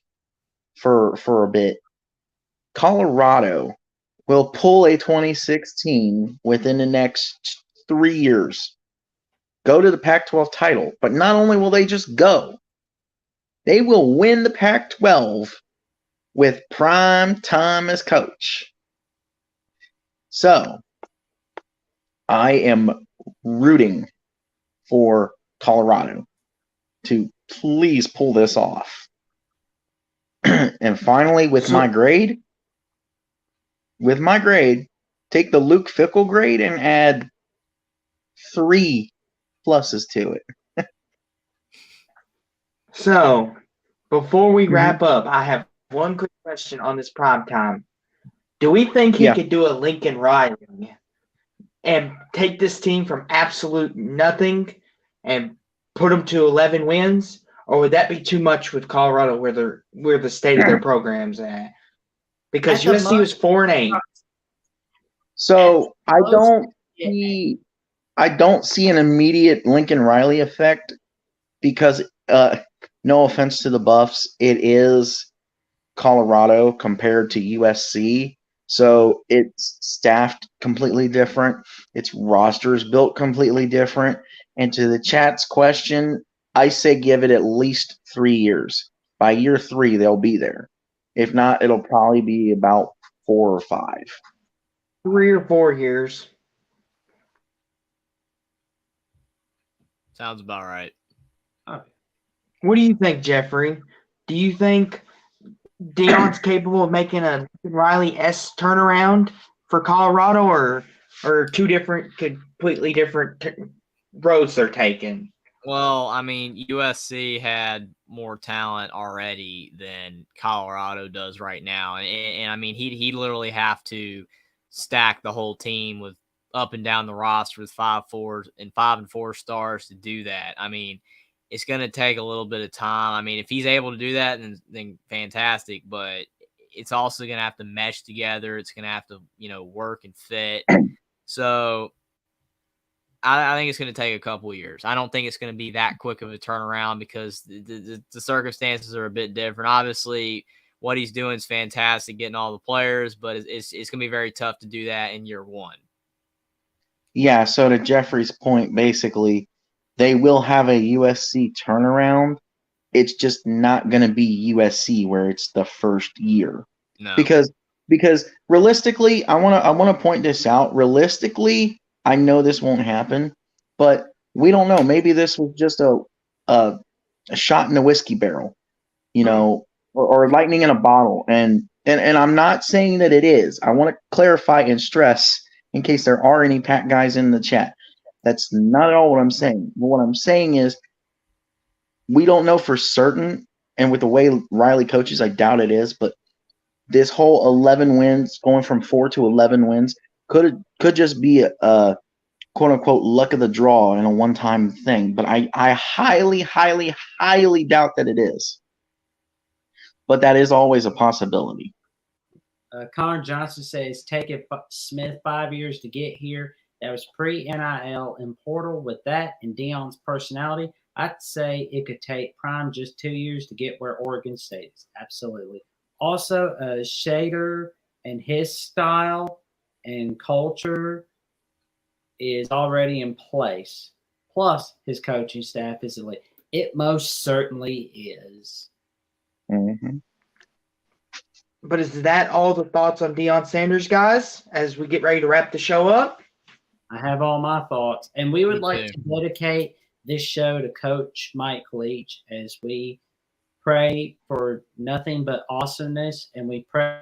for a bit. Colorado will pull a 2016 within the next 3 years. Go to the Pac-12 title. But not only will they just go, they will win the Pac-12 with Prime Time as coach. So, I am rooting for Colorado to please pull this off. And finally, with my grade, take the Luke Fickell grade and add 3 pluses to it. So, before we wrap up, I have one quick question on this prime time. Do we think he could do a Lincoln Riley and take this team from absolute nothing and put them to 11 wins? Or would that be too much with Colorado where the state of their program's at? Because USC was 4-8. So I don't see an immediate Lincoln Riley effect because no offense to the Buffs, it is Colorado compared to USC. So it's staffed completely different. Its roster is built completely different. And to the chat's question, I say give it at least 3 years. By year 3, they'll be there. If not, it'll probably be about 4 or 5. 3 or 4 years. Sounds about right. What do you think, Jeffrey? Do you think Dion's capable of making a Riley-esque turnaround for Colorado, or two different, completely different roads they're taking? Well, I mean, USC had more talent already than Colorado does right now, and I mean, he literally have to stack the whole team with up and down the roster with 5 and 4 stars to do that. I mean, it's going to take a little bit of time. I mean, if he's able to do that, then fantastic. But it's also going to have to mesh together. It's going to have to work and fit. So I think it's going to take a couple of years. I don't think it's going to be that quick of a turnaround because the circumstances are a bit different. Obviously, what he's doing is fantastic, getting all the players, but it's going to be very tough to do that in year one. Yeah, so to Jeffrey's point, basically, they will have a USC turnaround. It's just not going to be USC where it's the first year. No. Because realistically, I want to point this out. Realistically, I know this won't happen, but we don't know. Maybe this was just a shot in a whiskey barrel, or lightning in a bottle. And I'm not saying that it is. I want to clarify and stress in case there are any Pat guys in the chat. That's not at all what I'm saying. But what I'm saying is we don't know for certain, and with the way Riley coaches, I doubt it is, but this whole 11 wins, going from 4 to 11 wins, could just be a quote unquote luck of the draw and a one-time thing. But I highly, highly, highly doubt that it is. But that is always a possibility. Connor Johnson says, taking Smith 5 years to get here. That was pre-NIL and portal. With that and Deion's personality, I'd say it could take Prime just 2 years to get where Oregon State is. Absolutely. Also, Shader and his style and culture is already in place. Plus, his coaching staff is elite. It most certainly is. Mm-hmm. But is that all the thoughts on Deion Sanders, guys, as we get ready to wrap the show up? I have all my thoughts. And we would Me like too. to dedicate this show to Coach Mike Leach as we pray for nothing but awesomeness, and we pray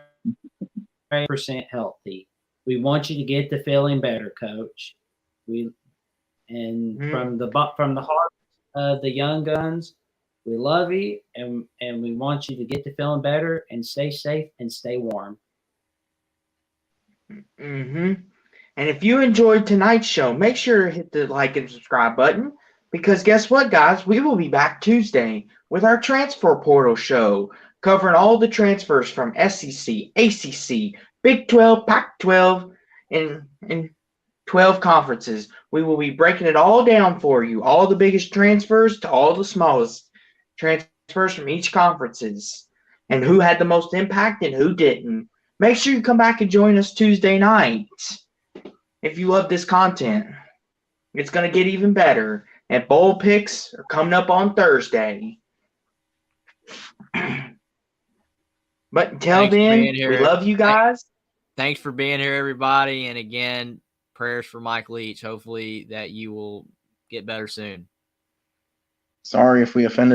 percent healthy. We want you to get to feeling better, Coach. From the heart of the young guns, we love you, and we want you to get to feeling better and stay safe and stay warm. Mm-hmm. And if you enjoyed tonight's show, make sure to hit the like and subscribe button, because guess what, guys? We will be back Tuesday with our Transfer Portal show, covering all the transfers from SEC, ACC, Big 12, Pac-12, and 12 conferences. We will be breaking it all down for you, all the biggest transfers to all the smallest transfers from each conferences, and who had the most impact and who didn't. Make sure you come back and join us Tuesday night. If you love this content, it's going to get even better. And bowl picks are coming up on Thursday. But until then, we love you guys. Thanks for being here, everybody. And again, prayers for Mike Leach. Hopefully that you will get better soon. Sorry if we offended